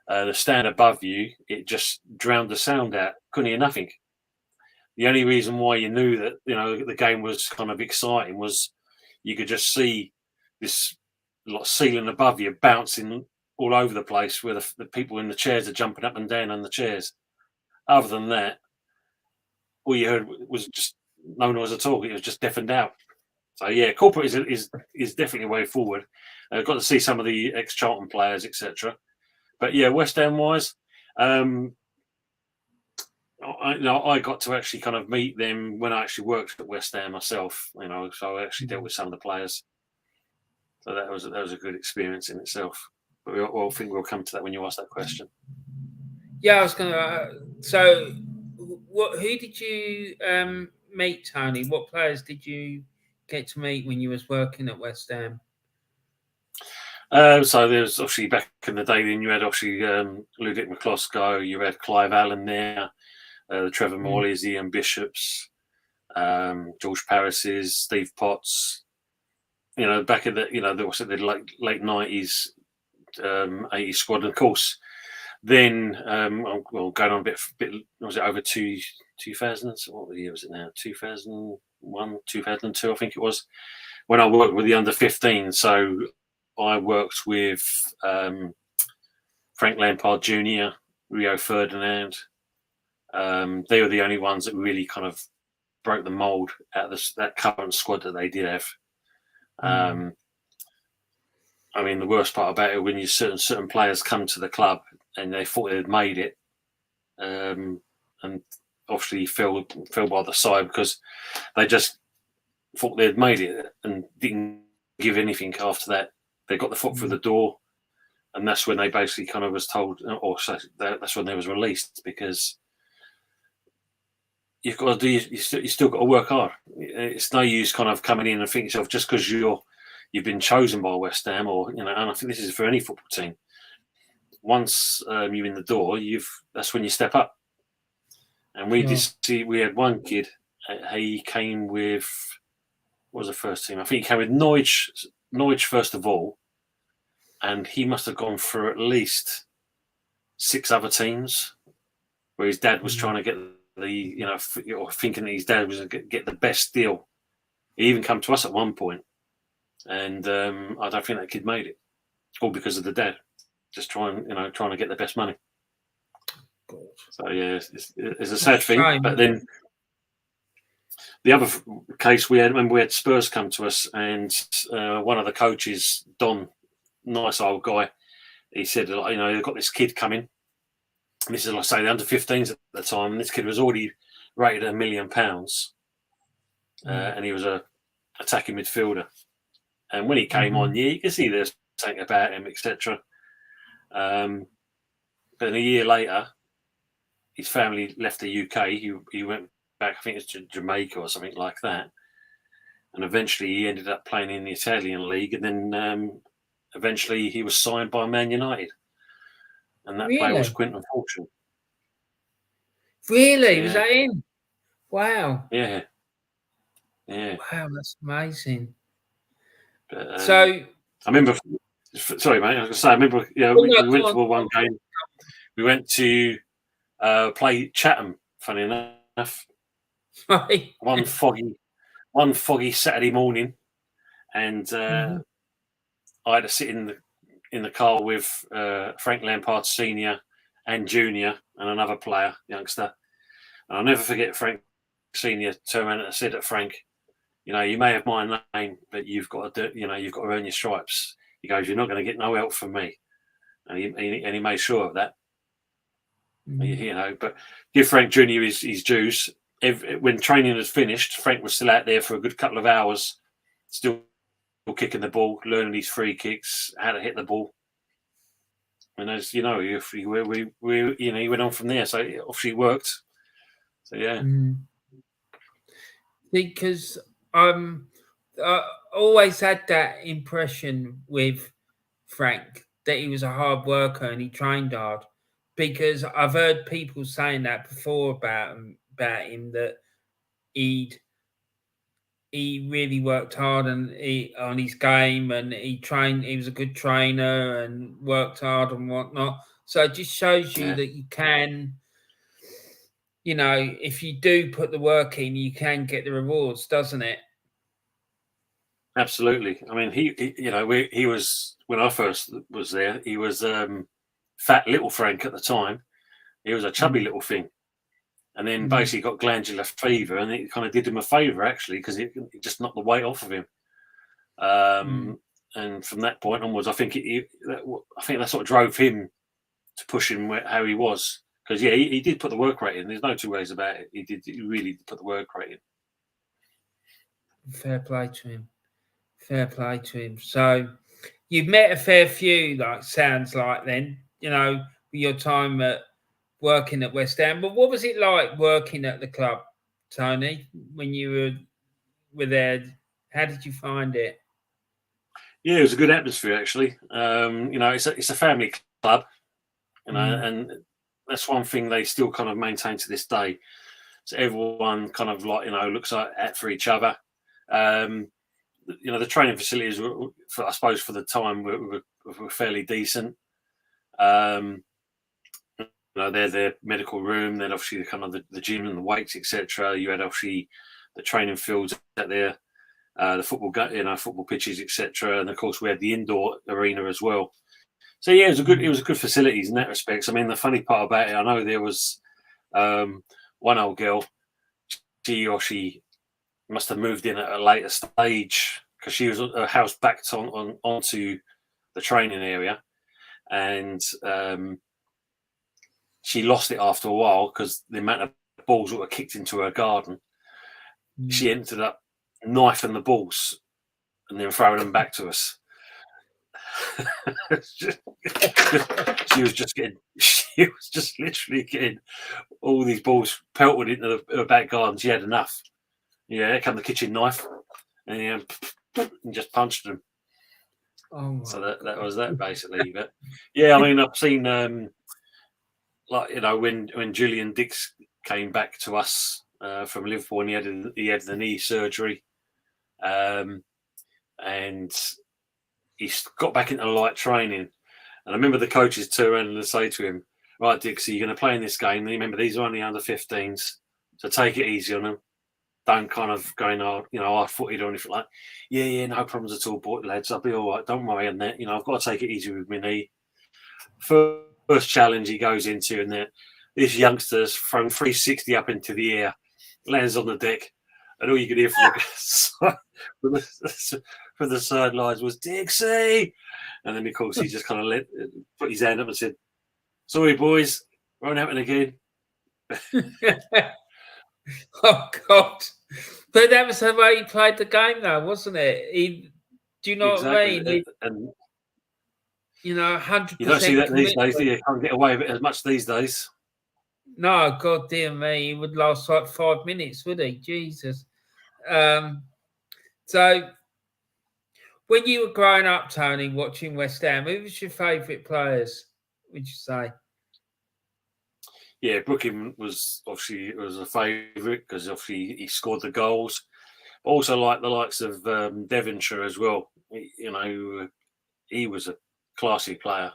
the stand above you, it just drowned the sound out. Couldn't hear nothing. The only reason why you knew that, the game was kind of exciting was you could just see this ceiling above you bouncing all over the place where the people in the chairs are jumping up and down on the chairs. Other than that, all you heard was just no noise at all. It was just deafened out. So yeah, corporate is definitely a way forward. Got to see some of the ex-Charlton players, etc. But yeah, West Ham wise, I got to actually kind of meet them when I actually worked at West Ham myself. So I actually dealt with some of the players. So that was a good experience in itself. But I think we'll come to that when you ask that question. Yeah, I was going to. So, who did you meet, Tony? What players did you get to meet when you was working at West Ham? So there's obviously back in the day, then you had obviously Ludic McCloskey, you had Clive Allen there, the Trevor Morleys, Ian Bishops, George Paris's, Steve Potts. Back in the late 90s, 80s squad, and of course. Then, going on a bit. Was it over 2000? What year was it now? 2001, 2002, I think it was. When I worked with the under-15, so I worked with Frank Lampard Jr., Rio Ferdinand. They were the only ones that really kind of broke the mould out of that current squad that they did have. I mean, the worst part about it, when you certain players come to the club and they thought they'd made it, and obviously fell by the side because they just thought they'd made it and didn't give anything after that. They got the foot through the door, and that's when they basically kind of was told, or that's when they was released, because you've got to do. You still got to work hard. It's no use kind of coming in and thinking yourself just because you've been chosen by West Ham, or and I think this is for any football team. Once you're in the door, that's when you step up. And we had one kid. He came with, what was the first team? I think he came with Norwich first of all, and he must have gone through at least 6 other teams, where his dad was trying to get or thinking that his dad was going to get the best deal. He even come to us at one point. And I don't think that kid made it, all because of the dad, just trying to get the best money. So yeah, it's a sad thing. But then the other case we had Spurs come to us, and one of the coaches, Don, nice old guy, he said, they've got this kid coming. And this is, like I say, the under-15s at the time, and this kid was already rated £1 million, and he was a attacking midfielder. And when he came on, you can see there's something about him, etc. But a year later, his family left the UK. He went back, I think it's to Jamaica or something like that. And eventually he ended up playing in the Italian league. And then eventually he was signed by Man United. And that player was Quinton Fortune. Really? Yeah. Was that him? Wow. Yeah. Wow, that's amazing. But, so I remember. Sorry, mate. I was going to say. I remember. We went to one game. We went to play Chatham. Funny enough, one foggy Saturday morning, and I had to sit in the car with Frank Lampard Senior and Junior and another player, youngster. And I'll never forget Frank Senior turned around and said to Frank, you may have my name, but you've got to you've got to earn your stripes. He goes, you're not going to get no help from me. And he made sure of that. But give Frank Jr. his dues. When training was finished, Frank was still out there for a good couple of hours, still kicking the ball, learning his free kicks, how to hit the ball. And as you know, he went on from there. So it obviously worked. So yeah. Because I always had that impression with Frank that he was a hard worker and he trained hard. Because I've heard people saying that before about him that he really worked hard on his game, and he trained. He was a good trainer and worked hard and whatnot. So it just shows you that you can, if you do put the work in, you can get the rewards, doesn't it? Absolutely. I mean, he was, when I first was there, he was fat little Frank at the time. He was a chubby little thing, and then basically got glandular fever, and it kind of did him a favour actually, because it just knocked the weight off of him. And from that point onwards, I think that sort of drove him to push him how he was. Because he did put the work rate in. There's no two ways about it. He really put the work rate in. Fair play to him. Fair play to him. So you've met a fair few, sounds like then, with your time working at West Ham. But what was it like working at the club, Tony, when you were there? How did you find it? Yeah, it was a good atmosphere actually. It's a family club, and that's one thing they still kind of maintain to this day. So everyone kind of looks out for each other. The training facilities were, I suppose, for the time were fairly decent. Their medical room, then obviously the gym and the weights, etc. You had obviously the training fields out there, the football pitches, etc. And of course we had the indoor arena as well. So yeah, it was a good facilities in that respect. I mean, the funny part about it, I know there was one old girl. She must have moved in at a later stage because she was her house backed onto the training area, and she lost it after a while because the amount of balls that were kicked into her garden. She ended up knifing the balls and then throwing them back to us. She was just literally getting all these balls pelted into her back garden. She had enough. Yeah, there come the kitchen knife and just punched them. So that was that basically. But yeah, I mean, I've seen when Julian Dix came back to us from Liverpool, and he had the knee surgery, and he got back into light training. And I remember the coaches turn around and say to him, "Right, Dixie, you're going to play in this game. And remember, these are only under 15s, so take it easy on them. Don't kind of going hard-footed or anything like that. Yeah, no problems at all, boy, lads. I'll be all right. Don't worry on that. I've got to take it easy with my knee." First challenge he goes into, and this youngster's thrown 360 up into the air, lands on the deck, and all you could hear from the sidelines was "Dixie," and then of course he just kind of put his hand up and said, "Sorry, boys, won't happen again." Oh God! But that was the way he played the game, though, wasn't it? Do you know what I mean? 100%. You don't see that these days, do you? Can't get away with it as much these days. No, God dear me, he would last like 5 minutes, would he? Jesus. So, when you were growing up, Tony, watching West Ham, who was your favourite players? Would you say? Yeah, Brooklyn was a favourite because obviously he scored the goals. Also, like the likes of Devonshire as well. He was a classy player.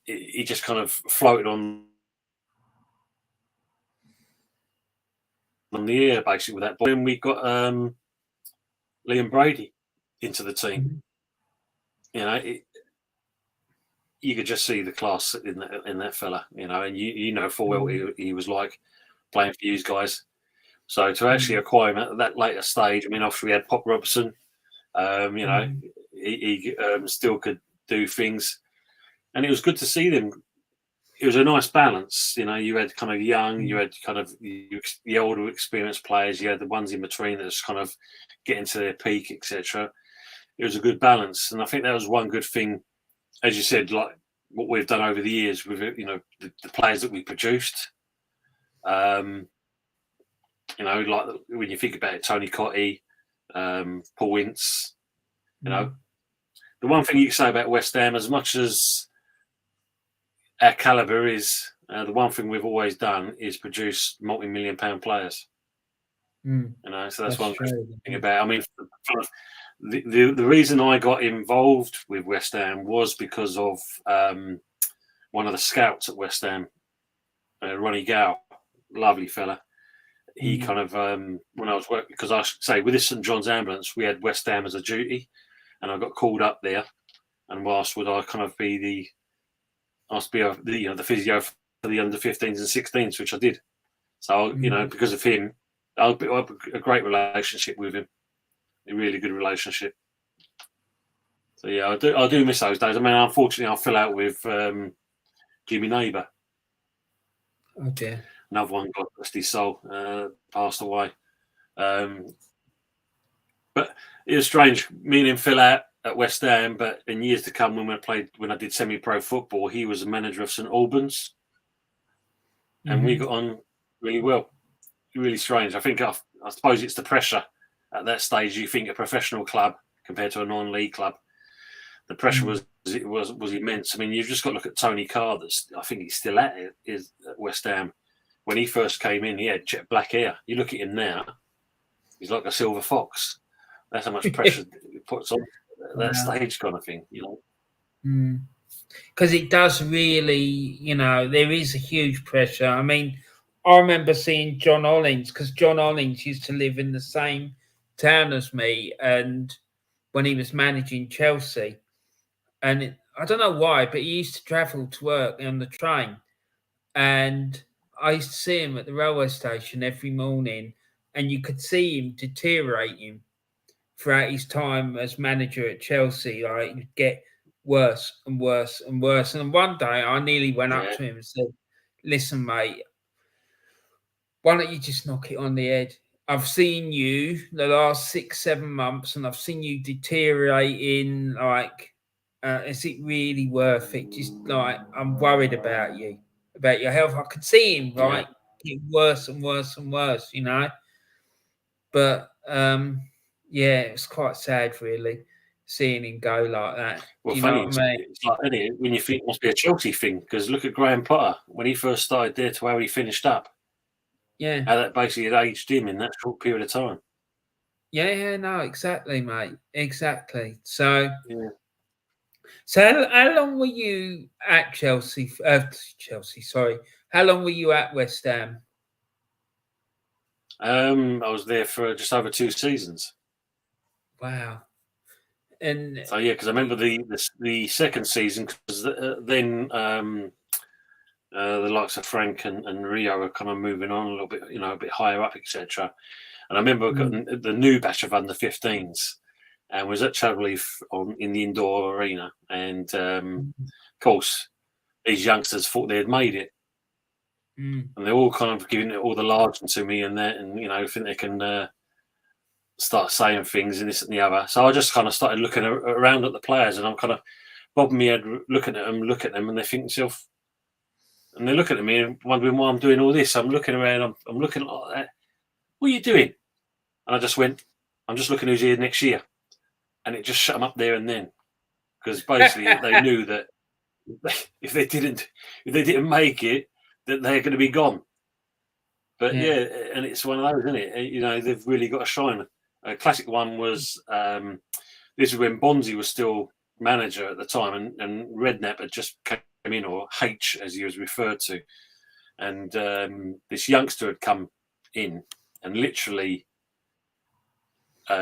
He just kind of floated on the air basically with that ball. And we got Liam Brady into the team. You could just see the class in that fella, and full well he was like playing for you guys. So to actually acquire him at that later stage, I mean, obviously we had Pop Robertson. He still could do things, and it was good to see them. It was a nice balance, You had kind of young, you had kind of the older, experienced players. You had the ones in between that was kind of getting to their peak, etc. It was a good balance, and I think that was one good thing. As you said, like what we've done over the years with the players that we produced. Like when you think about it, Tony Cottee, Paul Ince. The one thing you can say about West Ham, as much as our calibre is, the one thing we've always done is produce multi-million-pound players. So that's one thing about. I mean, the reason I got involved with West Ham was because of one of the scouts at West Ham, Ronnie Gow, lovely fella. He kind of when I was working, because I should say with this St John's ambulance, we had West Ham as a duty, and I got called up there and asked would I kind of be the physio for for the under 15s and 16s, which I did. So, you know, because of him, I have a great relationship with him, a really good relationship. So, yeah, I do miss those days. I mean, unfortunately, I fell out with Jimmy Neighbour. Oh, dear. Another one, God rest his soul, passed away. But it was strange. Me and him fell out at West Ham, but in years to come, when I did semi-pro football, he was the manager of St Albans, and we got on really well. Really strange. I think I suppose it's the pressure at that stage. You think a professional club compared to a non-league club, the pressure was immense. I mean, you've just got to look at Tony Carr. I think he's still at West Ham. When he first came in, he had jet black hair. You look at him now, he's like a silver fox. That's how much pressure it puts on that stage kind of thing, you know. Because it does really, you know, there is a huge pressure. I mean, I remember seeing John Hollins, because John Hollins used to live in the same town as me, and when he was managing Chelsea, and I don't know why, but he used to travel to work on the train, and I used to see him at the railway station every morning, and you could see him deteriorating throughout his time as manager at Chelsea. Like, he'd get worse and worse and worse. And one day I nearly went up to him and said, "Listen, mate, why don't you just knock it on the head? I've seen you the last 6-7 months, and I've seen you deteriorating. Like, is it really worth it? Just like, I'm worried about you, about your health." I could see him getting worse and worse and worse, you know. But yeah, it was quite sad, really, seeing him go like that. Well, you funny, know what I mean? it's like, isn't it, when you think it must be a Chelsea thing, because look at Graham Potter when he first started there to how he finished up. Yeah. How that basically had aged him in that short period of time. Yeah, no, exactly, mate. Exactly. So, so how long were you at Chelsea? Sorry. How long were you at West Ham? I was there for just over 2 seasons. Wow. And so yeah, because I remember the second season, because then the likes of Frank and Rio are kind of moving on a little bit, you know, a bit higher up, etc. And I remember the new batch of under 15s, and was at Chadleaf in the indoor arena, and of course these youngsters thought they had made it, and they're all kind of giving it all the large to me and that, and you know, think they can start saying things and this and the other. So I just kind of started looking around at the players, and I'm kind of bobbing my head, looking at them, and they think to themselves, and they're looking at me and wondering why I'm doing all this. I'm looking around, I'm looking like that. What are you doing? And I just went, I'm just looking who's here next year. And it just shut them up there and then. Because basically they knew that if they didn't make it, that they're going to be gone. But yeah, and it's one of those, isn't it? You know, they've really got to shine. A classic one was, this is when Bonzi was still manager at the time, and Redknapp had just came in, or H as he was referred to. And this youngster had come in, and literally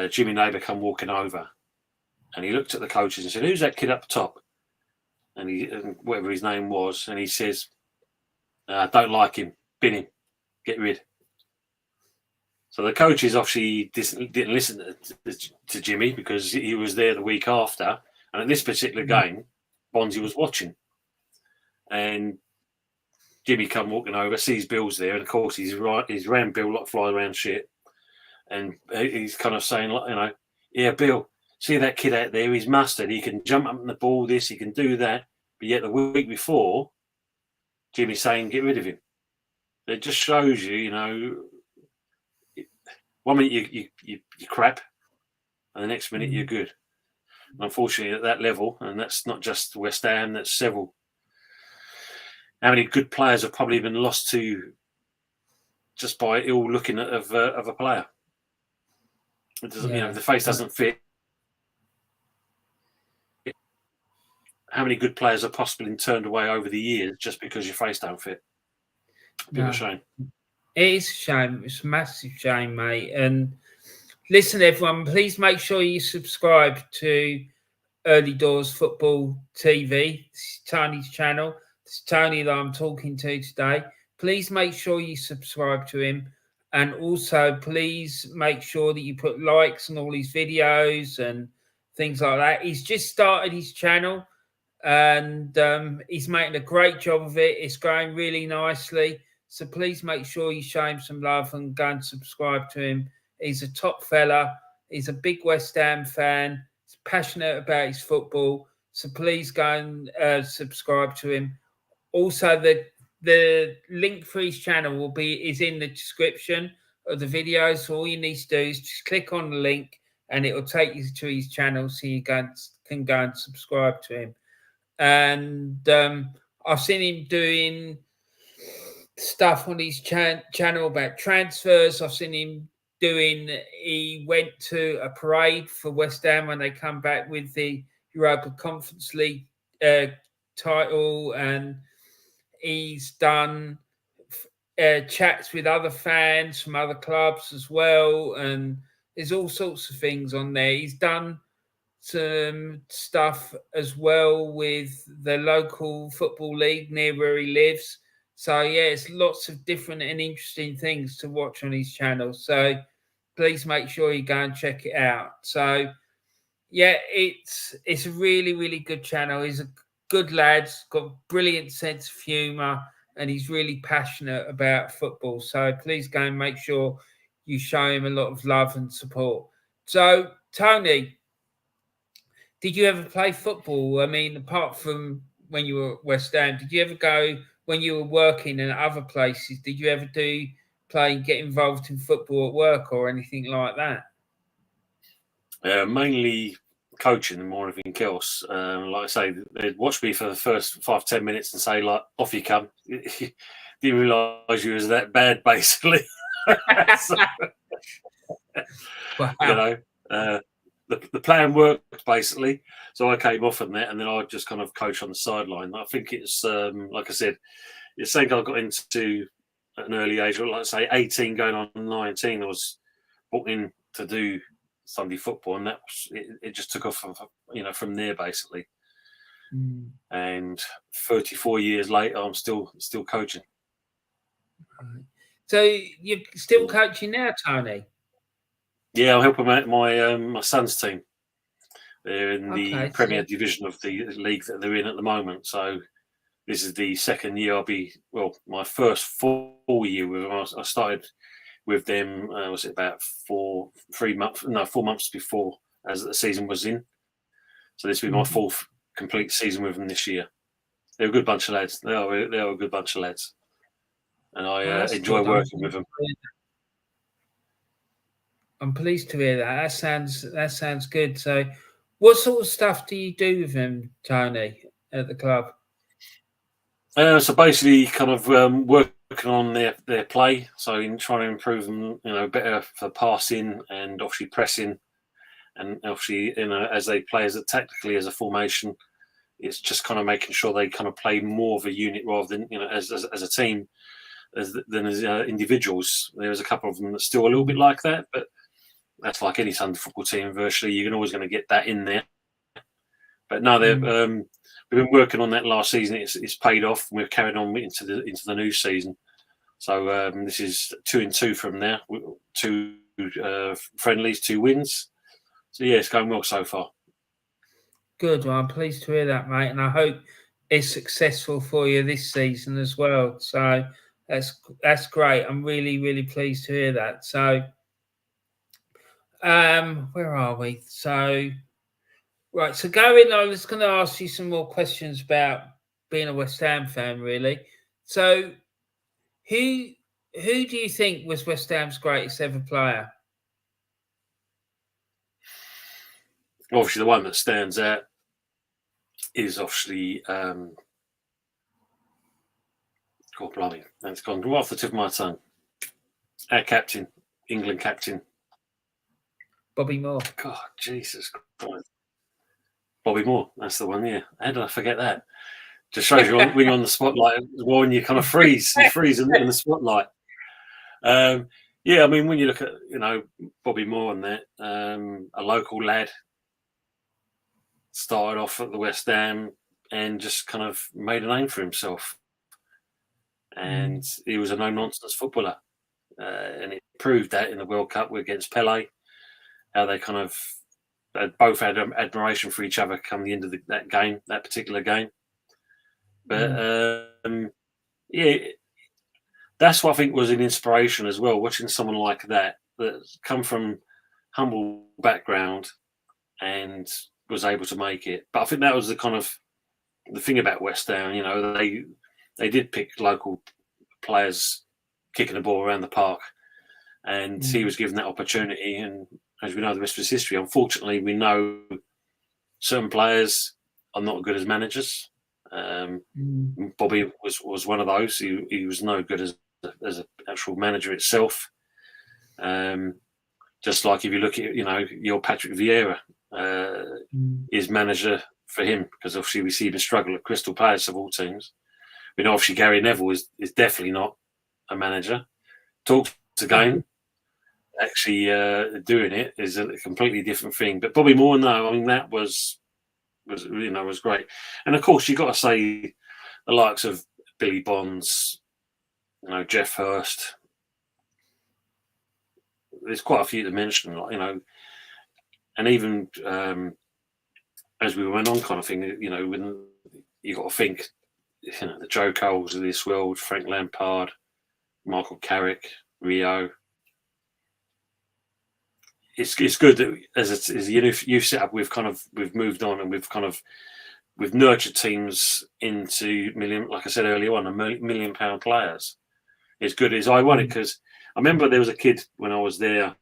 Jimmy Neighbour come walking over, and he looked at the coaches and said, "Who's that kid up top?" And whatever his name was, and he says, "Don't like him, bin him, get rid." So the coaches obviously didn't listen to Jimmy, because he was there the week after, and at this particular game, Bonzi was watching, and Jimmy come walking over, sees Bill's there, and of course he's around Bill like fly around shit. And he's kind of saying, like, you know, "Yeah, Bill, see that kid out there? He's mustard. He can jump up in the ball, this, he can do that." But yet the week before, Jimmy's saying, "Get rid of him." It just shows you, you know, 1 minute you crap, and the next minute you're good. And unfortunately, at that level, and that's not just West Ham, that's several. How many good players have probably been lost to just by ill looking of a player? It doesn't, you know, the face doesn't fit. How many good players have possibly been turned away over the years just because your face don't fit? A bit of a shame. It is a shame. It's a massive shame, mate. And listen, everyone, please make sure you subscribe to Early Doors Football TV. This is Tony's channel. It's Tony that I'm talking to today. Please make sure you subscribe to him. And also, please make sure that you put likes on all his videos and things like that. He's just started his channel and he's making a great job of it. It's going really nicely. So please make sure you show him some love and go and subscribe to him. He's a top fella. He's a big West Ham fan. He's passionate about his football. So please go and subscribe to him. Also, the link for his channel is in the description of the video. So all you need to do is just click on the link and it will take you to his channel so you can go and subscribe to him. And I've seen him doing stuff on his channel about transfers. I've seen him he went to a parade for West Ham when they come back with the Europa Conference League title, and he's done chats with other fans from other clubs as well, and there's all sorts of things on there. He's done some stuff as well with the local football league near where he lives. So yeah, it's lots of different and interesting things to watch on his channel. So please make sure you go and check it out. So yeah, it's a really, really good channel. He's a good lad, he's got a brilliant sense of humour, and he's really passionate about football. So please go and make sure you show him a lot of love and support. So Tony, did you ever play football? I mean, apart from when you were at West Ham, did you ever go when you were working in other places? Did you ever get involved in football at work or anything like that? Mainly coaching and more anything else. Like I say, they'd watch me for the first 5-10 minutes and say, like, off you come. Didn't realise you was that bad, basically. So, Wow. You know, the plan worked, basically. So I came off on that, and then I just kind of coach on the sideline. I think it's, like I said, it's something I got into at an early age, like I say, 18 going on 19. I was brought in to do Sunday football, and that was, it just took off, from there, basically. And 34 years later, I'm still coaching. So you're still coaching now, Tony? Yeah, I'm helping out my son's team. They're in the Premier Division of the league that they're in at the moment. So this is the second year my first full year with them. I started with them, was it about 4 months before as the season was in. So this will be my fourth complete season with them this year. They're a good bunch of lads. They are a good bunch of lads. And I enjoy working with them. I'm pleased to hear that. That sounds good. So what sort of stuff do you do with them, Tony, at the club? So basically kind of working on their play. So in trying to improve them, better for passing and obviously pressing. And obviously, as they play tactically as a formation, it's just kind of making sure they kind of play more of a unit rather than, as a team than as individuals. There's a couple of them that's still a little bit like that, but that's like any Sunday football team. Virtually, you're always going to get that in there. But no, we've been working on that last season. It's paid off. And we've carried on into the new season. So this is 2-2 from there. 2 friendlies, 2 wins. So yeah, it's going well so far. Good. Well, I'm pleased to hear that, mate, and I hope it's successful for you this season as well. So that's great. I'm really, really pleased to hear that. So. Where are we? So, right. So going on, I'm just going to ask you some more questions about being a West Ham fan, really. So, who do you think was West Ham's greatest ever player? Obviously, the one that stands out is obviously, God blimey, that's gone right off the tip of my tongue. Our captain, England captain. Bobby Moore. God, Jesus Christ. Bobby Moore, that's the one, yeah. How did I forget that? Just shows you when you're on the spotlight, when you kind of freeze. You freeze in the spotlight. Yeah, I mean, when you look at, Bobby Moore and that, a local lad, started off at the West Ham and just kind of made a name for himself. And he was a no-nonsense footballer. And it proved that in the World Cup against Pele, how they kind of both had admiration for each other come the end of that particular game. But yeah, that's what I think was an inspiration as well, watching someone like that come from humble background and was able to make it. But I think that was the thing about West Ham. You know, they did pick local players kicking the ball around the park, and he was given that opportunity. And as we know, the rest was history. Unfortunately, we know certain players are not good as managers. Bobby was one of those. He was no good as an actual manager itself. Just like if you look at, you know, your Patrick Vieira, is manager for him, because obviously we see him struggle at Crystal Palace of all teams. We know obviously Gary Neville is definitely not a manager. Talks again, actually doing it is a completely different thing. But Bobby Moore, no, I mean that was great. And of course you got to say the likes of Billy Bonds, you know, Jeff Hurst. There's quite a few to mention, you know, and even as we went on, kind of thing, you know, when you got to think, you know, the Joe Coles of this world, Frank Lampard, Michael Carrick, Rio. It's good that as you set up, we've moved on and we've nurtured teams into like I said earlier on, £1 million players. It's good. It's ironic because I remember there was a kid when I was there,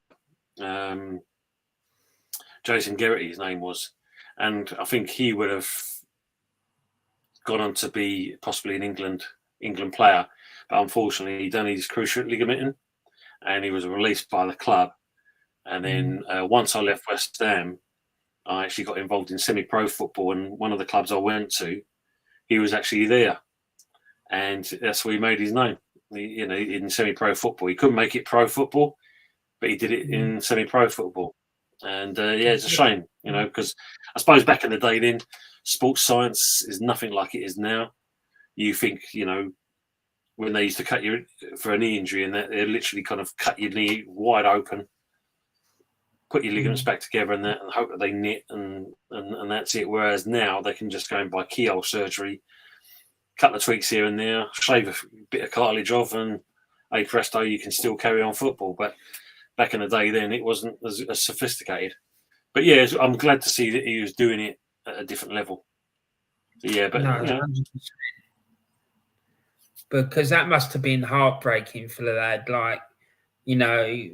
Jason Gerrity, his name was, and I think he would have gone on to be possibly an England player, but unfortunately he done his cruciate ligament and he was released by the club. And then once I left West Ham, I actually got involved in semi-pro football, and one of the clubs I went to, he was actually there, and that's where he made his name. You know, in semi-pro football, he couldn't make it pro football, but he did it in semi-pro football. And yeah, it's a shame, you know, because I suppose back in the day, then sports science is nothing like it is now. You think, you know, when they used to cut you for a knee injury, and they literally kind of cut your knee wide open, put your ligaments back together, and hope that they knit, and that's it. Whereas now they can just go and buy keyhole surgery, couple of tweaks here and there, shave a bit of cartilage off, and hey presto, you can still carry on football. But back in the day, then it wasn't as sophisticated. But yeah, I'm glad to see that he was doing it at a different level. Yeah, but no, 100%. Because that must have been heartbreaking for the lad. Like, you know,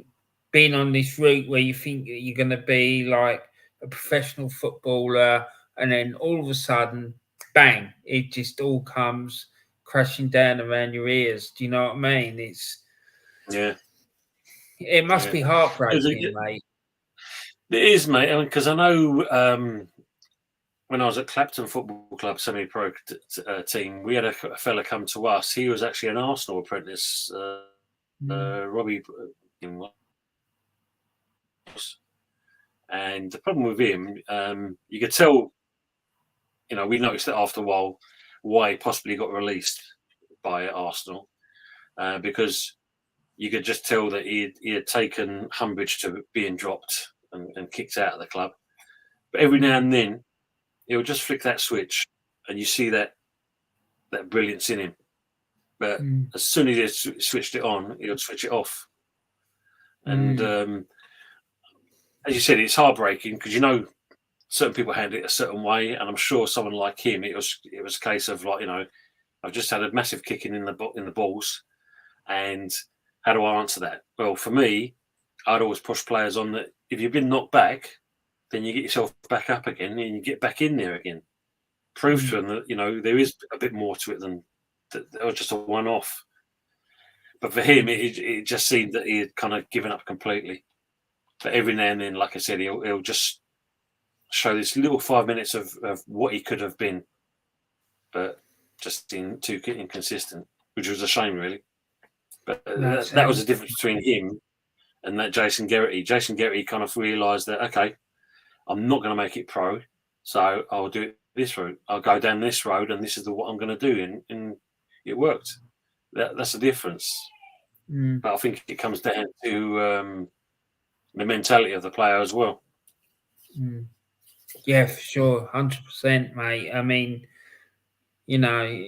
being on this route where you think that you're going to be like a professional footballer, and then all of a sudden, bang, it just all comes crashing down around your ears. Do you know what I mean? It must be heartbreaking, mate. It is, mate, because I know when I was at Clapton Football Club semi-pro team, we had a fella come to us. He was actually an Arsenal apprentice, Robbie. And the problem with him, you could tell, you know, we noticed that after a while why he possibly got released by Arsenal, because you could just tell that he had taken umbrage to being dropped and kicked out of the club. But every now and then, he'll just flick that switch, and you see that brilliance in him. But as soon as he switched it on, he'll switch it off. And as you said, it's heartbreaking because, you know, certain people handle it a certain way, and I'm sure someone like him, it was a case of like, you know, I've just had a massive kicking in the balls, and how do I answer that? Well, for me, I'd always push players on that. If you've been knocked back, then you get yourself back up again and you get back in there again. Prove to them that, you know, there is a bit more to it than that was just a one-off. But for him, it just seemed that he had kind of given up completely. But every now and then, like I said, he'll just show this little 5 minutes of what he could have been, but just too inconsistent, which was a shame, really. But that was the difference between him and that Jason Gerrity. Jason Gerrity kind of realised that, okay, I'm not going to make it pro, so I'll do it this route. I'll go down this road, and this is what I'm going to do, and it worked. That's the difference. But I think it comes down to the mentality of the player as well. Yeah, for sure, 100%, mate. I mean, you know,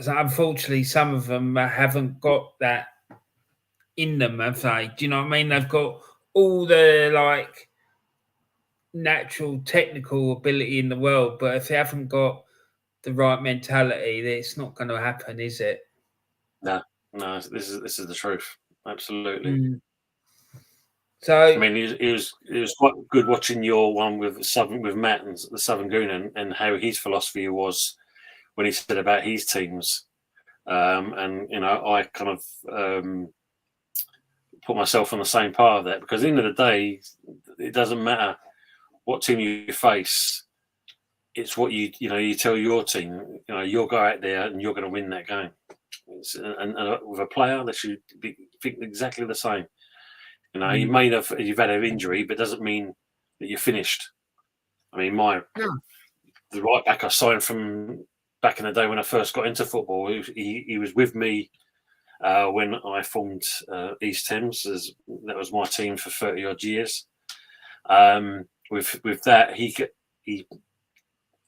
unfortunately, some of them haven't got that in them, have they? Do you know what I mean? They've got all the like natural technical ability in the world, but if they haven't got the right mentality, then it's not going to happen, is it? No, this is the truth. Absolutely. So I mean, it was quite good watching your one with Matt and the Southern Goon, and how his philosophy was when he said about his teams. And you know, I kind of put myself on the same part of that, because at the end of the day, it doesn't matter what team you face. It's what you tell your team. You know, you'll go out there and you're going to win that game. And with a player, they should think exactly the same. You know, you've had an injury, but doesn't mean that you're finished. I mean, the right back I signed from back in the day when I first got into football, he was with me when I formed East Thames. That was my team for 30 odd years. With that,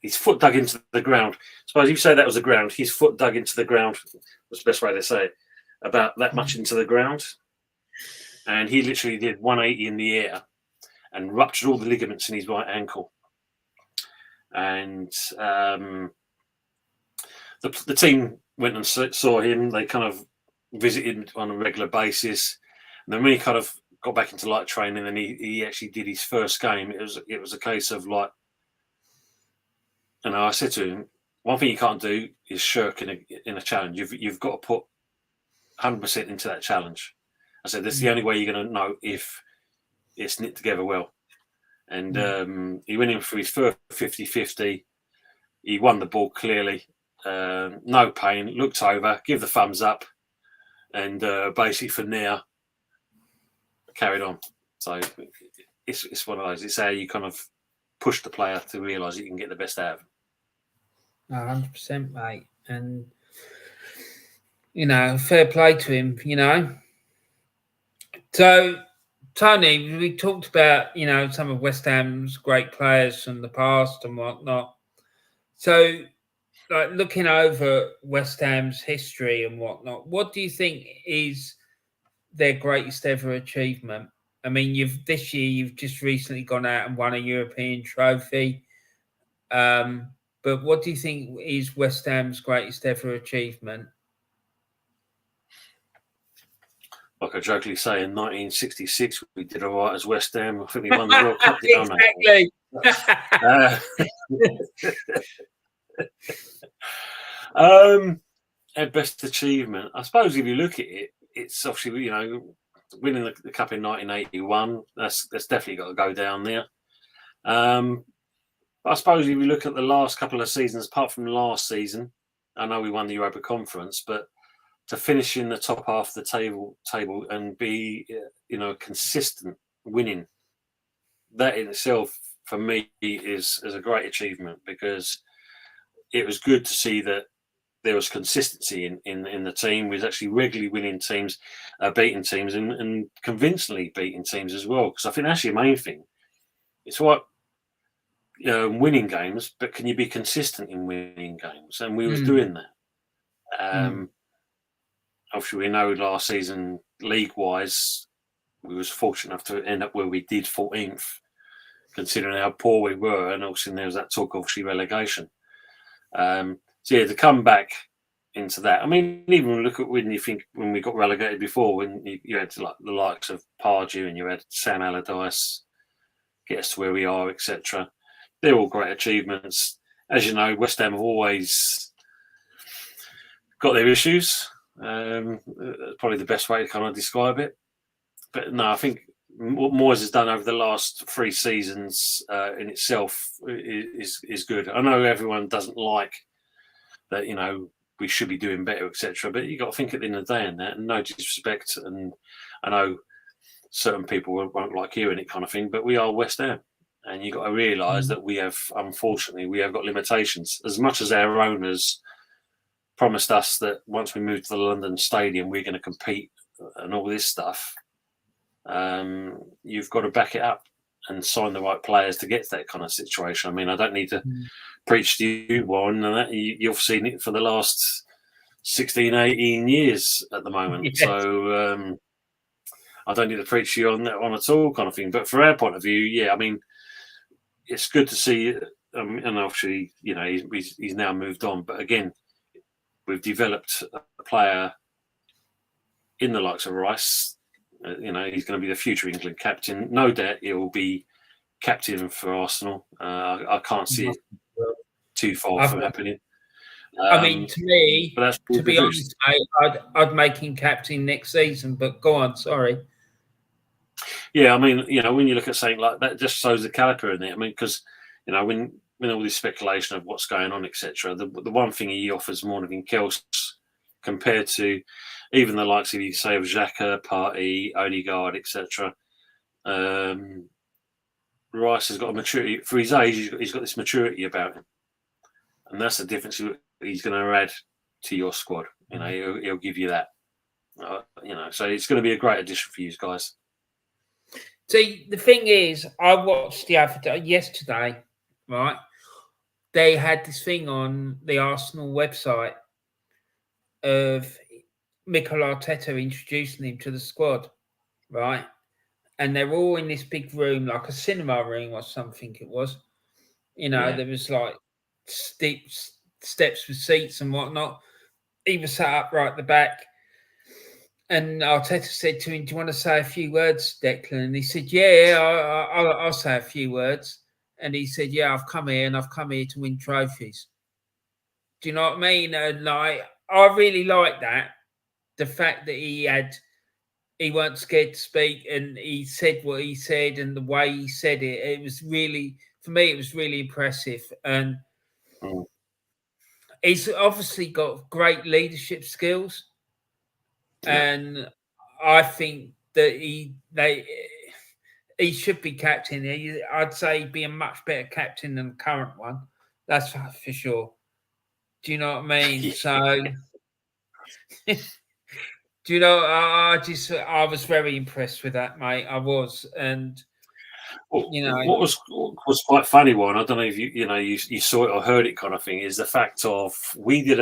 his foot dug into the ground. Suppose you say that was the ground. His foot dug into the ground. Was the best way to say it. About that much into the ground, and he literally did 180 in the air and ruptured all the ligaments in his right ankle. And the team went and saw him. They kind of visited on a regular basis, and then when he kind of got back into light training, and he actually did his first game, it was a case of like, and I said to him, one thing you can't do is shirk in a challenge. You've got to put 100% into that challenge. I said, that's the only way you're going to know if it's knit together well. And he went in for his first 50-50. He won the ball clearly. No pain. Looked over, give the thumbs up. And basically from there, carried on. So it's one of those. It's how you kind of push the player to realise you can get the best out of him. 100%, mate. And, you know, fair play to him, you know. So, Tony, we talked about, you know, some of West Ham's great players from the past and whatnot. So, like, looking over West Ham's history and whatnot, what do you think is their greatest ever achievement? I mean, this year you've just recently gone out and won a European trophy. But what do you think is West Ham's greatest ever achievement? Like I jokingly say, in 1966, we did all right as West Ham. I think we won the World Cup. Exactly. Our best achievement, I suppose, if you look at it, it's obviously, you know, winning the cup in 1981. That's definitely got to go down there. I suppose if you look at the last couple of seasons, apart from last season, I know we won the Europa Conference, but to finish in the top half of the table and be, you know, consistent winning, that in itself for me is a great achievement, because it was good to see that there was consistency in the team. We was actually regularly winning teams, beating teams, and convincingly beating teams as well. Because I think that's the main thing. It's what winning games, but can you be consistent in winning games? And we was doing that. Obviously, we know last season, league-wise, we was fortunate enough to end up where we did, 14th, considering how poor we were, and obviously there was that talk of obviously relegation. So yeah, to come back into that. I mean, even look at when we got relegated before, when you had like the likes of Pardew and you had Sam Allardyce get us to where we are, etc. They're all great achievements. As you know, West Ham have always got their issues. Probably the best way to kind of describe it. But no, I think what Moyes has done over the last 3 seasons in itself is good. I know everyone doesn't like that, you know, we should be doing better, etc. But you got to think at the end of the day in that, and no disrespect, and I know certain people won't like hearing it kind of thing, but we are West Ham, And you've got to realise that unfortunately, we have got limitations. As much as our owners promised us that once we move to the London Stadium, we're going to compete and all this stuff, you've got to back it up and sign the right players to get to that kind of situation. I mean, I don't need to preach to you, Warren, and that you've seen it for the last 16, 18 years at the moment. Yes. So I don't need to preach to you on that one at all, kind of thing. But from our point of view, yeah, I mean, it's good to see, and obviously, you know, he's now moved on. But again, we've developed a player in the likes of Rice. You know, he's going to be the future England captain. No doubt he will be captain for Arsenal. I can't see it too far from happening. I mean, to me, to be honest, mate, I'd make him captain next season. But go on, sorry. Yeah, I mean, you know, when you look at something like that, it just shows the caliber in it. I mean, because, you know, when all this speculation of what's going on, etc., the one thing he offers more than anything else compared to even the likes of, you say, of Xhaka, Partey, Odegaard, etc. Rice has got a maturity for his age. He's got this maturity about him, and that's the difference he's going to add to your squad. You know, he'll give you that. You know, so it's going to be a great addition for you guys. See, the thing is, I watched yesterday, right? They had this thing on the Arsenal website of Mikel Arteta introducing him to the squad, right? And they're all in this big room, like a cinema room or something it was. You know, there was like steep steps with seats and whatnot. He was sat up right at the back. And Arteta said to him, "Do you want to say a few words, Declan?" And he said, "Yeah, I'll say a few words." And he said, "Yeah, I've come here to win trophies." Do you know what I mean? And like, I really like that. The fact that he weren't scared to speak and he said what he said and the way he said it. It was really, for me, it was really impressive. And he's obviously got great leadership skills. And I think that he should be captain. I'd say he'd be a much better captain than the current one. That's for sure. Do you know what I mean? So, do you know? I was very impressed with that, mate. I was, and you know, what was quite funny. One, I don't know if you saw it or heard it, kind of thing, is the fact of we did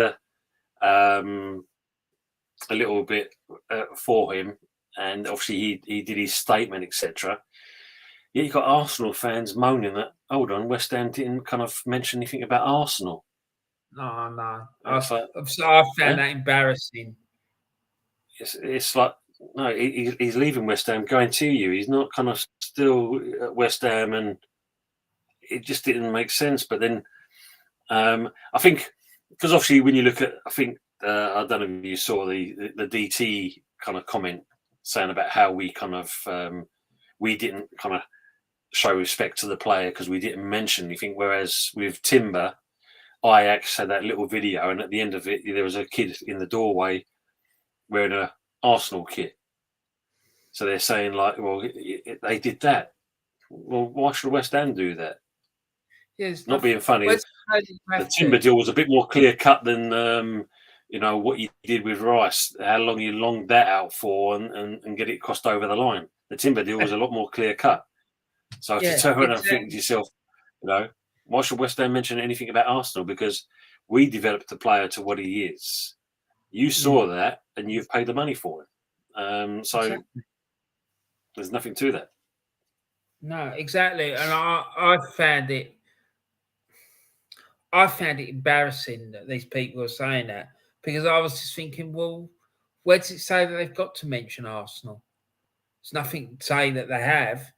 a little bit for him, and obviously he did his statement, etc. Yeah, you got Arsenal fans moaning that, hold on, West Ham didn't kind of mention anything about Arsenal. No. I found that embarrassing. It's like, no, he's leaving West Ham, going to you. He's not kind of still at West Ham, and it just didn't make sense. But then I think, because obviously when you look at, I think, I don't know if you saw the DT kind of comment saying about how we kind of we didn't kind of show respect to the player because we didn't mention anything. Whereas with Timber, Ajax had that little video, and at the end of it, there was a kid in the doorway wearing an Arsenal kit. So they're saying like, well, they did that. Well, why should West Ham do that? Yes, not being funny. The Timber deal was a bit more clear cut than what you did with Rice, how long you longed that out for and get it crossed over the line. The Timber deal was a lot more clear cut. So to turn around and think to yourself, why should West Ham mention anything about Arsenal? Because we developed the player to what he is. You saw that and you've paid the money for it. So there's nothing to that. No, exactly. And I found it embarrassing that these people are saying that, because I was just thinking, well, where does it say that they've got to mention Arsenal? There's nothing to say that they have.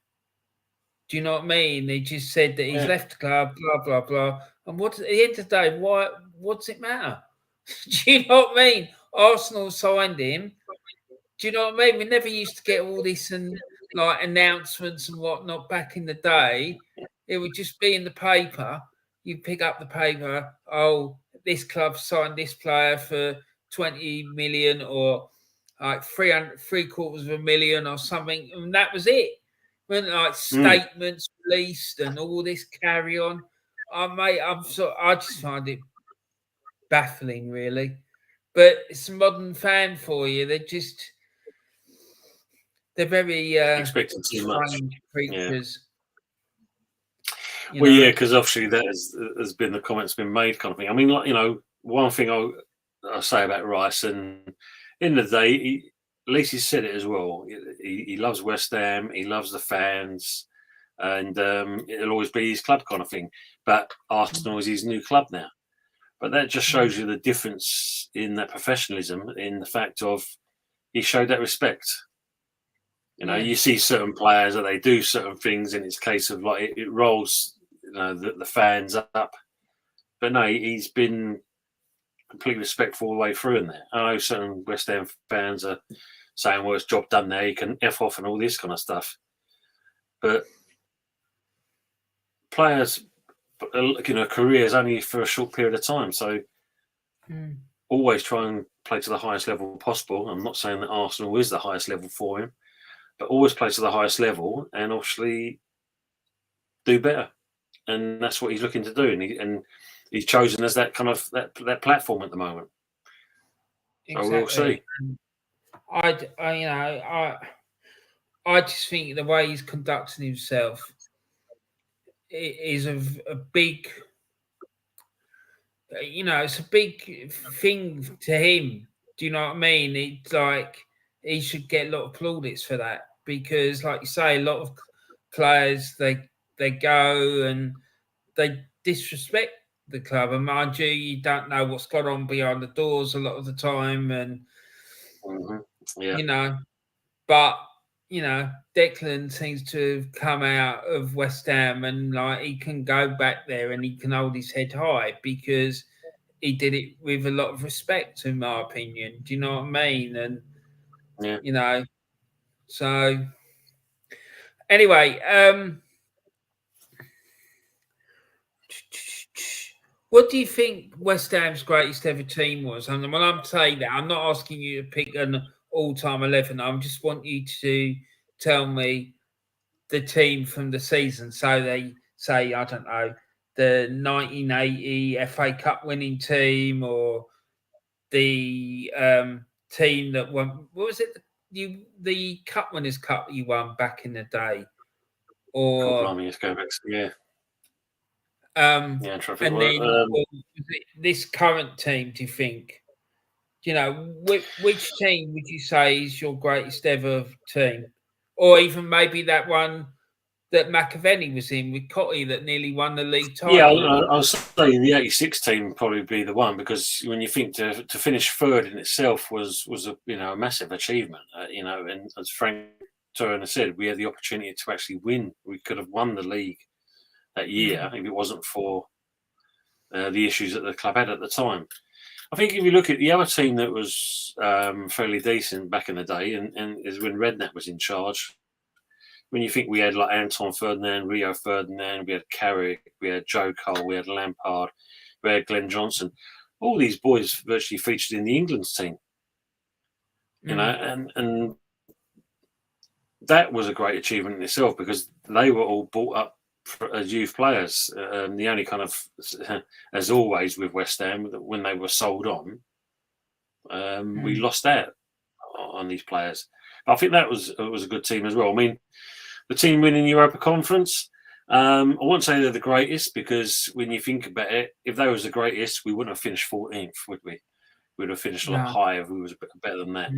Do you know what I mean? They just said that he's left the club, blah, blah, blah. And at the end of the day, what does it matter? Do you know what I mean? Arsenal signed him. Do you know what I mean? We never used to get all this and like announcements and whatnot back in the day. It would just be in the paper. You pick up the paper, oh, this club signed this player for 20 million or like $375,000 or something, and that was it. when like statements released and all this carry on. Mate, I just find it baffling, really. But it's a modern fan for you. They're very expecting too much. strange creatures. Yeah. Well, yeah, because obviously that has been the comments been made, kind of thing. I mean, like, one thing I'll say about Rice, and in the day, at least he said it as well. He loves West Ham. He loves the fans, and it'll always be his club, kind of thing. But Arsenal is his new club now. But that just shows you the difference in that professionalism, in the fact of he showed that respect. You see certain players that they do certain things, and it's a case of like it rolls, the fans up. But no, he's been completely respectful all the way through in there. I know certain West Ham fans are saying, well, it's job done there, you can F off and all this kind of stuff. But players, career is only for a short period of time. So always try and play to the highest level possible. I'm not saying that Arsenal is the highest level for him, but always play to the highest level and obviously do better. And that's what he's looking to do. And he's chosen as that kind of that platform at the moment. Exactly. So we'll see. I just think the way he's conducting himself is a big, it's a big thing to him. Do you know what I mean? It's like he should get a lot of plaudits for that because, like you say, a lot of players they go and they disrespect the club, and mind you don't know what's gone on behind the doors a lot of the time, and but Declan seems to have come out of West Ham and like he can go back there and he can hold his head high because he did it with a lot of respect, in my opinion. Do you know what I mean? And so anyway, what do you think West Ham's greatest ever team was? And when I'm saying that, I'm not asking you to pick an all-time 11. I just want you to tell me the team from the season. So they say, I don't know, the 1980 FA Cup winning team or the team that won. What was it? The Cup Winners' Cup you won back in the day? Or let's go back. Yeah. And then this current team, do you think? Which team would you say is your greatest ever team? Or even maybe that one that McAvenny was in with Cotty that nearly won the league title? Yeah, I was saying the 86 team would probably be the one because when you think to finish third in itself was a massive achievement. And as Frank Turner said, we had the opportunity to actually win. We could have won the league that year if it wasn't for the issues that the club had at the time. I think if you look at the other team that was fairly decent back in the day, and is when Redknapp was in charge. When you think we had like Anton Ferdinand, Rio Ferdinand, we had Carrick, we had Joe Cole, we had Lampard, we had Glenn Johnson. All these boys virtually featured in the England's team. And that was a great achievement in itself because they were all brought up as youth players. The only kind of, as always with West Ham, when they were sold on, we lost out on these players. But I think that was a good team as well. I mean, the team winning Europa Conference, I won't say they're the greatest because when you think about it, if they was the greatest, we wouldn't have finished 14th, would we? We would have finished a lot higher if we was better than that.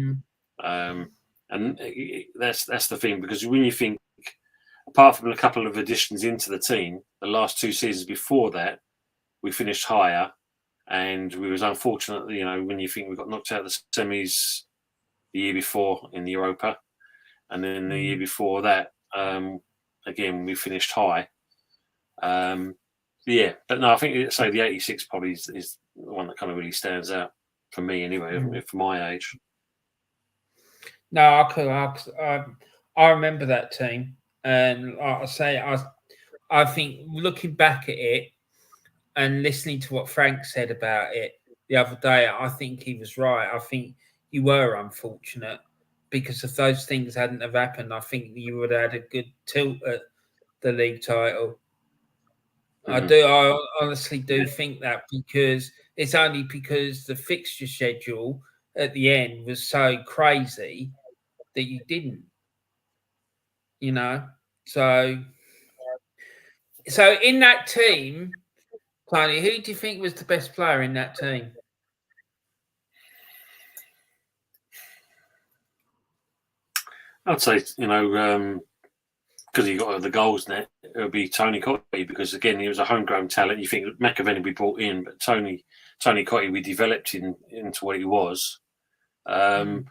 And that's the thing, because when you think, apart from a couple of additions into the team, the last 2 seasons before that, we finished higher, and we was unfortunate. When you think we got knocked out of the semis the year before in the Europa, and then the year before that, again we finished high. But no, I think the 86 probably is the one that kind of really stands out for me anyway, for my age. No, I remember that team. And like I say, I think looking back at it and listening to what Frank said about it the other day, I think he was right. I think you were unfortunate because if those things hadn't have happened, I think you would have had a good tilt at the league title. I honestly do think that, because it's only because the fixture schedule at the end was so crazy that you didn't, So in that team, Tony, who do you think was the best player in that team? I'd say, because he got the goals net, it would be Tony Cottee, because again he was a homegrown talent. You think McAvenny would be brought in, but Tony Cottee we developed into what he was. It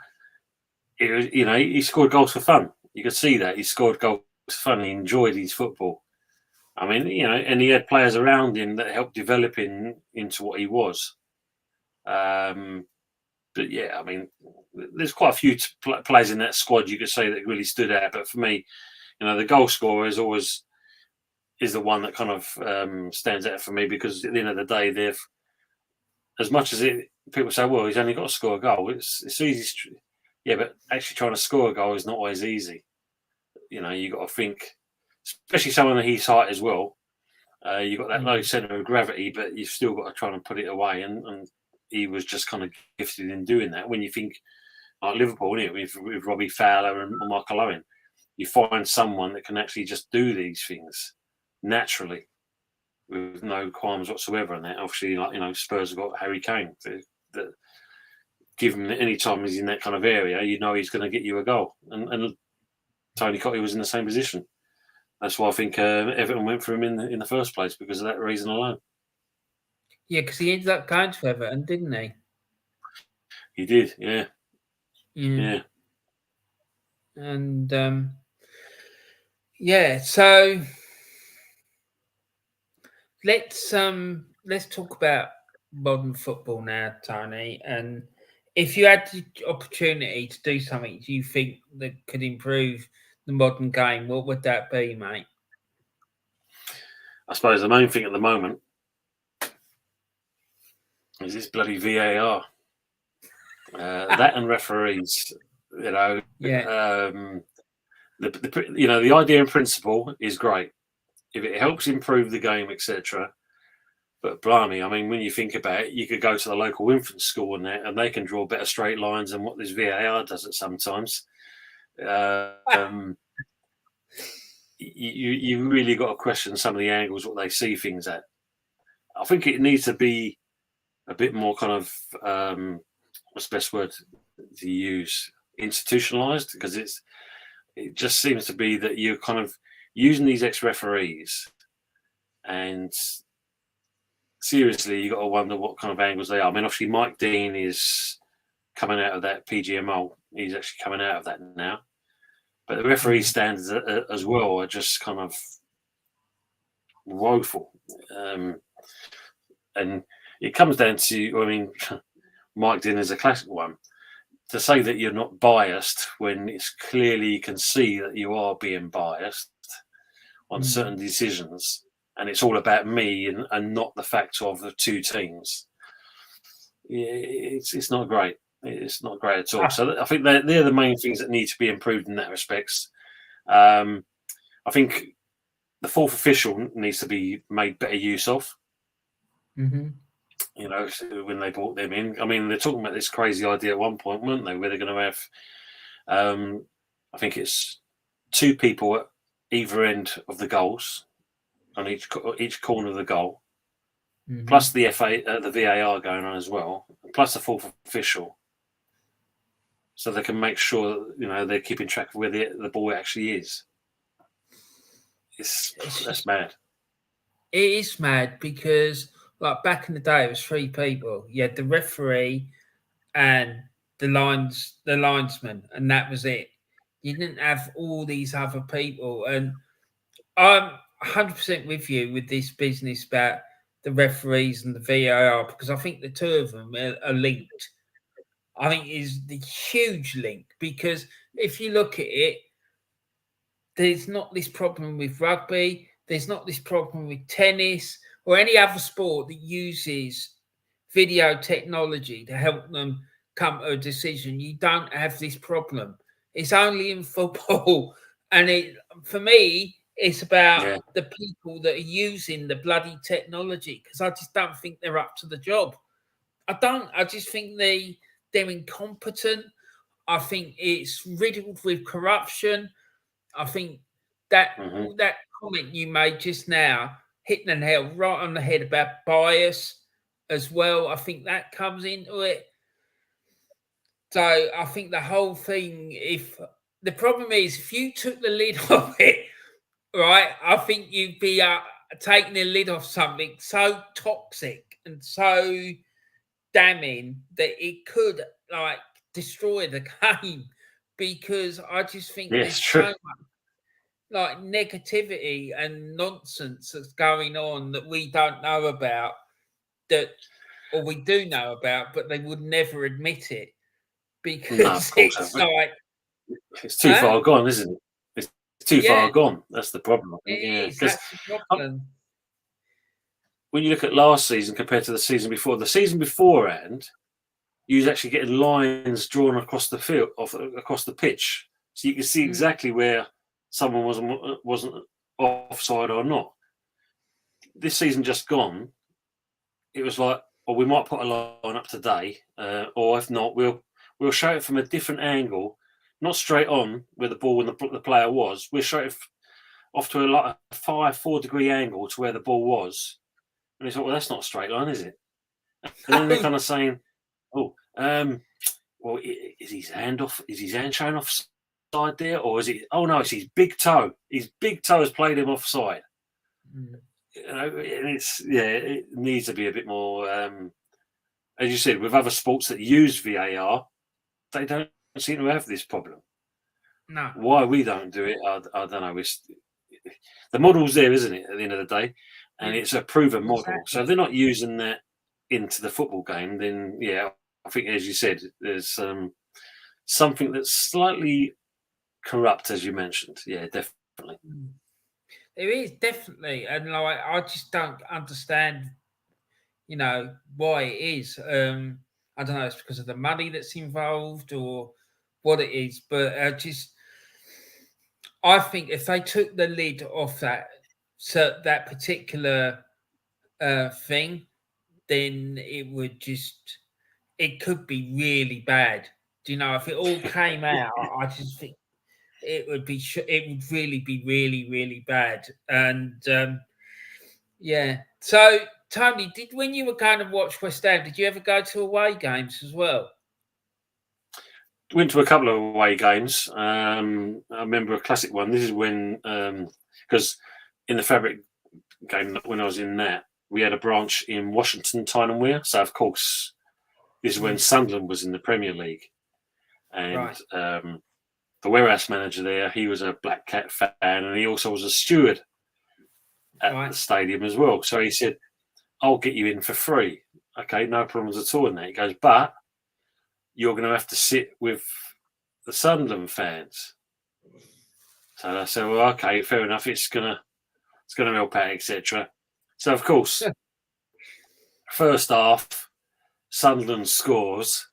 was, he scored goals for fun. You could see that he scored goals for fun. He enjoyed his football. I mean, and he had players around him that helped develop him into what he was. But yeah, I mean, there's quite a few players in that squad you could say that really stood out. But for me, the goal scorer is the one that kind of stands out for me, because at the end of the day, they've, as much as people say, well, he's only got to score a goal. It's easy. Yeah, but actually trying to score a goal is not always easy. You got to think, especially someone of his height as well. You've got that low centre of gravity, but you've still got to try and put it away. And he was just kind of gifted in doing that. When you think like Liverpool, with Robbie Fowler and Michael Owen, you find someone that can actually just do these things naturally with no qualms whatsoever. And that, obviously, Spurs have got Harry Kane. That give him any time he's in that kind of area, he's going to get you a goal. And Tony Cottee was in the same position. That's why I think Everton went for him in the first place, because of that reason alone. Yeah, because he ended up going to Everton, didn't he? He did, yeah. Yeah. And so let's talk about modern football now, Tony. And if you had the opportunity to do something you think that could improve the modern game, what would that be, mate? I suppose the main thing at the moment is this bloody VAR. That and referees, Yeah. The idea and principle is great if it helps improve the game, etc. But blimey, I mean, when you think about it, you could go to the local infant school and they can draw better straight lines than what this VAR does it sometimes. You really got to question some of the angles, what they see things at. I think it needs to be a bit more kind of, what's the best word to use? Institutionalized, because it just seems to be that you're kind of using these ex-referees, and seriously, you got to wonder what kind of angles they are. I mean, obviously, Mike Dean is coming out of that PGMO. He's actually coming out of that now. But the referee standards as well are just kind of woeful. And it comes down to, I mean, Mike Dean is a classic one. To say that you're not biased when it's clearly you can see that you are being biased on certain decisions, and it's all about me and not the fact of the two teams. It's not great. It's not great at all. So I think they're the main things that need to be improved in that respect. I think the fourth official needs to be made better use of. Mm-hmm. When they brought them in. I mean, they're talking about this crazy idea at one point, weren't they? Where they're going to have, I think it's two people at either end of the goals, on each corner of the goal, plus the VAR going on as well, plus the fourth official, so they can make sure that, they're keeping track of where the ball actually is. That's mad. It is mad because, like, back in the day, it was three people. You had the referee and the linesman, and that was it. You didn't have all these other people. And I'm 100% with you with this business about the referees and the VAR, because I think the two of them are linked. I think is the huge link, because if you look at it, there's not this problem with rugby. There's not this problem with tennis or any other sport that uses video technology to help them come to a decision. You don't have this problem. It's only in football. And for me, it's about the people that are using the bloody technology, because I just don't think they're up to the job. I just think they're incompetent. I think it's riddled with corruption. I think that that comment you made just now hit the nail right on the head about bias as well. I think that comes into it. So I think the whole thing, if the problem is, if you took the lid off it, right, I think you'd be taking the lid off something so toxic and so damning that it could like destroy the game, because I just think there's so much like negativity and nonsense that's going on that we don't know about, or we do know about, but they would never admit it, because it's too far gone, isn't it? It's too far gone. That's the problem. That's the problem. When you look at last season compared to the season beforehand, you was actually getting lines drawn across the field, across the pitch, so you can see exactly where someone wasn't offside or not. This season just gone, it was like, well, we might put a line up today, or if not, we'll show it from a different angle, not straight on where the ball and the player was. We'll show it off to a 4 degree angle to where the ball was. And he thought, well, that's not a straight line, is it? And then they're kind of saying, well, is his hand off? Is his hand showing offside there, or is it? Oh no, it's his big toe. His big toe has played him offside. You know, and it needs to be a bit more. As you said, with other sports that use VAR, they don't seem to have this problem. No. Why we don't do it, I don't know. The model's there, isn't it? At the end of the day. And it's a proven model. Exactly. So if they're not using that into the football game, then, I think, as you said, there's something that's slightly corrupt, as you mentioned. Yeah, definitely. There is, definitely. And I just don't understand, why it is. I don't know, it's because of the money that's involved or what it is. But I think if they took the lid off that particular thing, then it could be really bad. Do you know, if it all came out, I just think it would really be really, really bad. And so Tony, when you were going to watch West Ham, did you ever go to away games as well? Went to a couple of away games. I remember a classic one. This is when, because in the Fabric game, when I was in that, we had a branch in Washington, Tyne and Wear. So, of course, this is when Sunderland was in the Premier League. And the warehouse manager there, he was a Black Cat fan, and he also was a steward at the stadium as well. So he said, I'll get you in for free. Okay, no problems at all in that. He goes, but you're going to have to sit with the Sunderland fans. So I said, well, okay, fair enough. It's gonna help out, etc. So of course, first half, Sunderland scores,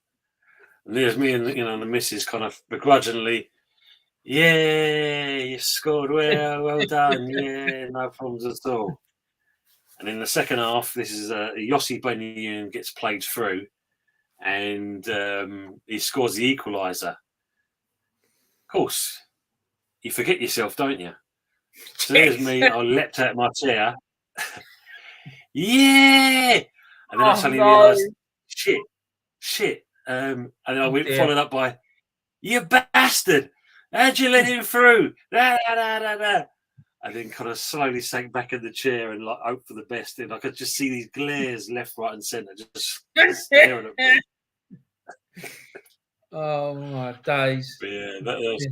and there's me and the missus kind of begrudgingly, yeah, you scored well done, yeah, no problems at all. And in the second half, this is Yossi Benayoun gets played through, and he scores the equaliser. Of course, you forget yourself, don't you? So there's me. I leapt out of my chair. Yeah, and then I suddenly realised, shit. And then I went followed up by, you bastard! How'd you let him through? Da, da, da, da. And then kind of slowly sank back in the chair and like hope for the best. And I could just see these glares left, right, and centre, just staring at me. Oh my days! But yeah, that was,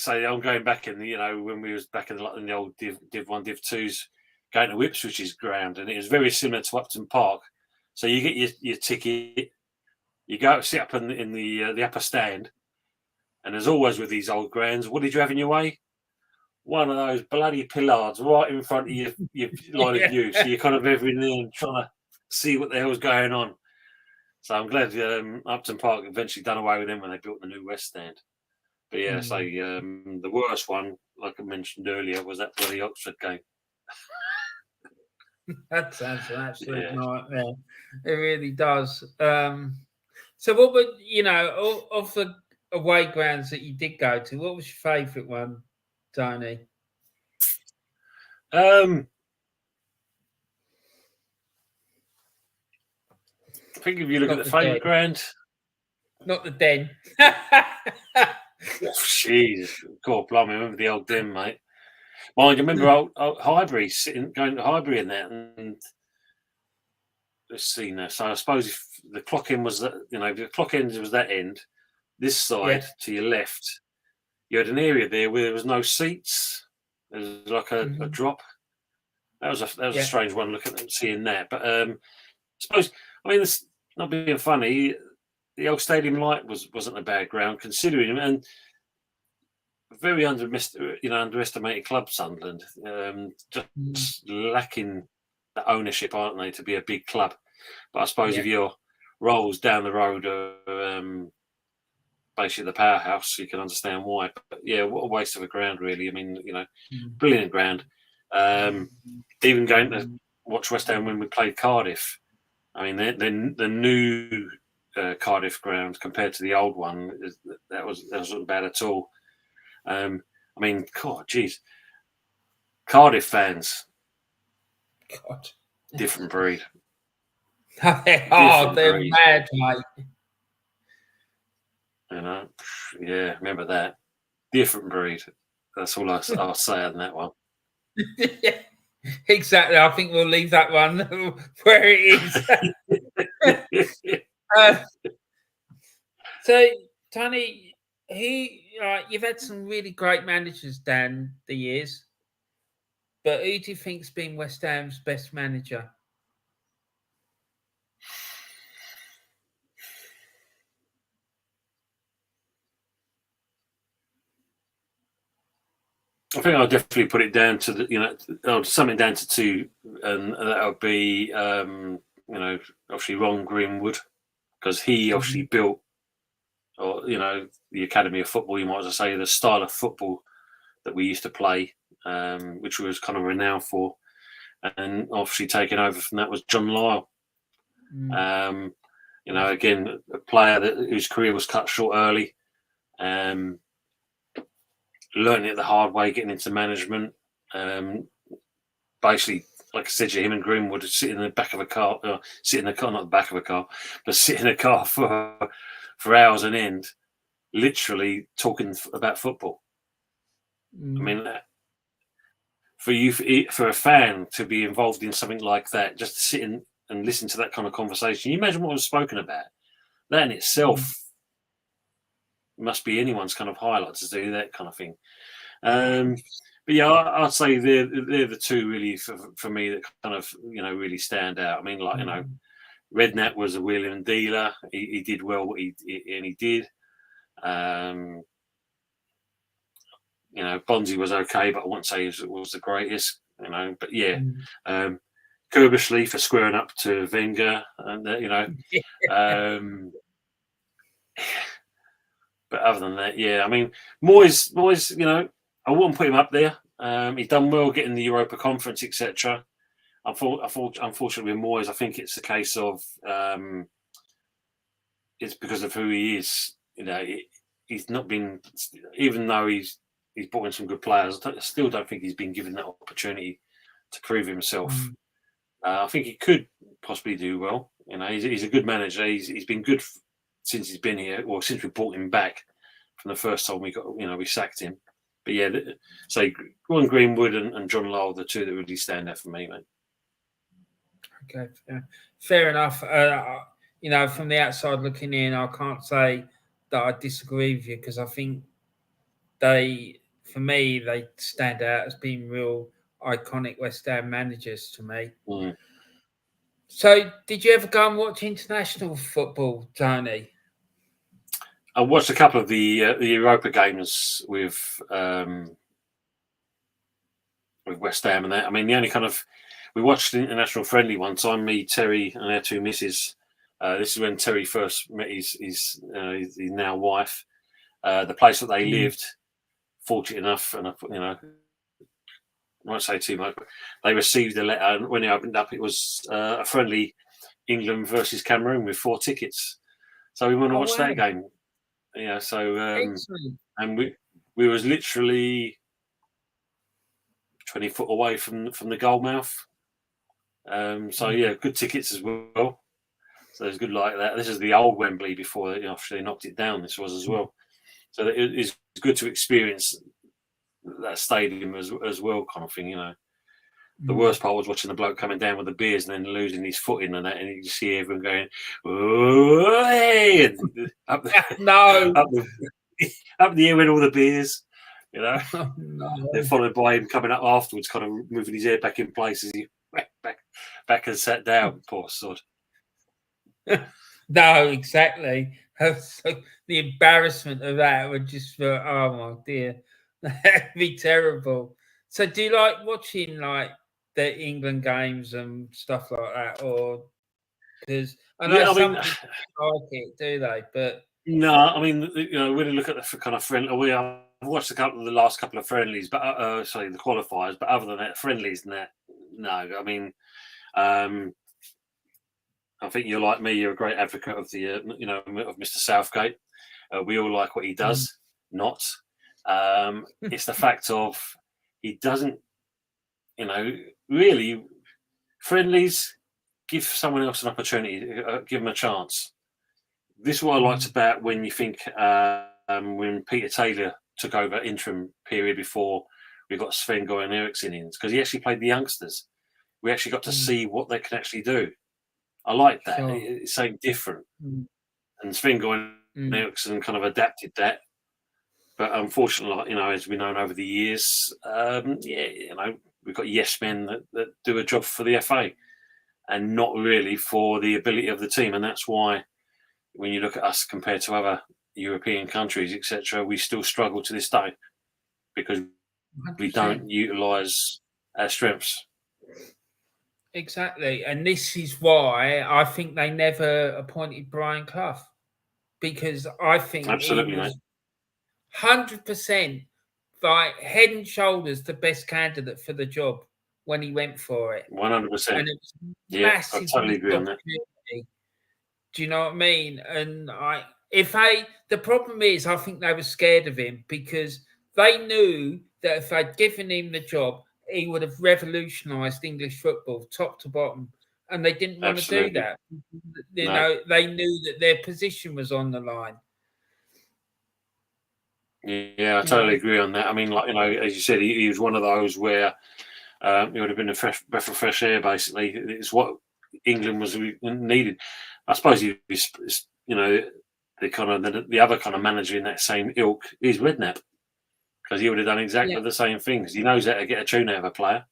I'm going back in when we was back in the old Div 1, Div 2s, going to Ipswich's ground, and it was very similar to Upton Park. So you get your ticket, you go sit up in the upper stand, and as always with these old grounds, what did you have in your way? One of those bloody pillards right in front of your line of view. So you're kind of every now and trying to see what the hell's going on. So I'm glad Upton Park eventually done away with them when they built the new West Stand. But yeah, so the worst one, like I mentioned earlier, was that bloody Oxford game. That sounds an absolute nightmare. It really does. So what would, of the away grounds that you did go to, what was your favourite one, Tony? I think if you look at the favourite ground, not the Den. Jeez, God, blimey, remember the old Den, mate. Mind, you remember old Highbury going to Highbury in that, and let's see now. So I suppose if the clock end was that, if the clock end was that end, this side to your left, you had an area there where there was no seats. There was like a drop. That was a strange one looking at seeing that. But I suppose, it's not being funny. The old Stadium Light wasn't a bad ground considering, and very underestimated club, Sunderland. Just lacking the ownership, aren't they, to be a big club? But I suppose if your roles down the road are basically the powerhouse, you can understand why. But yeah, what a waste of a ground, really. Brilliant ground. Even going to watch West Ham when we played Cardiff. The new Cardiff ground compared to the old one, that wasn't bad at all. God, geez, Cardiff fans, God, different breed. They're mad, mate. Remember that. Different breed. That's all I'll say on that one. Yeah, exactly. I think we'll leave that one where it is. So, Tony, you've had some really great managers down the years, but who do you think's been West Ham's best manager? I think I'll definitely put it down to something down to two, and that would be, obviously Ron Greenwood, because he obviously built, the Academy of Football. You might as well say the style of football that we used to play, which we was kind of renowned for, and obviously taking over from that was John Lyle. Again, a player whose career was cut short early. Learning it the hard way, getting into management. Basically, like I said, him and Greenwood would sit in the back of a car, not the back of a car, but sit in a car for hours on end, literally talking about football. For a fan to be involved in something like that, just to sit in and listen to that kind of conversation, you imagine what was spoken about. That in itself must be anyone's kind of highlight to do that kind of thing. But yeah, I'd say they're the two really for me that kind of really stand out. Redknapp was a wheeler and dealer. He did well what he did. Bonzi was okay, but I wouldn't say he was the greatest. But yeah, Kerbishley for squaring up to Wenger, and but other than that, Moyes, I wouldn't put him up there. He's done well getting the Europa Conference, etc. Unfortunately, with Moyes, I think it's a case of it's because of who he is. He's not been, even though he's brought in some good players, I still don't think he's been given that opportunity to prove himself. I think he could possibly do well. He's a good manager. He's been good since he's been here, or since we brought him back from the first time we sacked him. But yeah, so Ron Greenwood and John Lyle, the two that really stand out for me, mate. Okay, fair enough. From the outside looking in, I can't say that I disagree with you, because I think they stand out as being real iconic West Ham managers to me. So, did you ever go and watch international football, Tony? I watched a couple of the Europa games with West Ham and that. The only we watched the international friendly one time, me, Terry, and our two misses. This is when Terry first met his now wife. The place that they lived, fortunate enough, and I won't say too much, but they received a letter, and when they opened up, it was a friendly England versus Cameroon with 4 tickets. So we went to watch that game. Yeah, so and we was literally 20 foot away from the goal mouth. So yeah, good tickets as well. So it's good like that. This is the old Wembley before they knocked it down. This was as well. So it's good to experience that stadium as well, kind of thing. The worst part was watching the bloke coming down with the beers and then losing his footing and that, and you just see everyone going, "Hey!" up the air with all the beers. Oh, no. They're followed by him coming up afterwards, kind of moving his hair back in place as he back and sat down. Poor sod. No, exactly. So the embarrassment of that would just feel, oh my dear, that'd be terrible. So do you like watching like the England games and stuff like that, or because I know some people like it, do they? But no, I mean, when you look at the kind of friendly, I've watched the last couple of friendlies, but the qualifiers. But other than that, friendlies and that, no. I mean, I think you're like me. You're a great advocate of the, of Mr. Southgate. We all like what he does. Not, it's the fact of he doesn't, really friendlies. Give someone else an opportunity. Give them a chance. This is what I liked about when you think when Peter Taylor took over interim period before we got Sven Goran Eriksson in, because he actually played the youngsters. We actually got to see what they can actually do. I like that. Sure. It's something different. And Sven Goran Eriksson kind of adapted that. But unfortunately, as we've known over the years, we've got yes men that do a job for the FA and not really for the ability of the team. And that's why when you look at us compared to other European countries, etc., we still struggle to this day because 100%. we don't utilise our strengths. Exactly. And this is why I think they never appointed Brian Clough, because I think Absolutely, he was 100% like head and shoulders the best candidate for the job when he went for it. 100%. And it was Yeah, I massive totally agree on that. Do you know what I mean? And the problem is, I think they were scared of him because they knew that if they'd given him the job, he would have revolutionised English football top to bottom. And they didn't want to do that. They knew that their position was on the line. Yeah, I totally agree on that. I mean, as you said, he was one of those where it would have been a breath of fresh air, basically. It's what England was needed. I suppose the other kind of manager in that same ilk is Redknapp, because he would have done exactly the same things. He knows how to get a tune out of a player,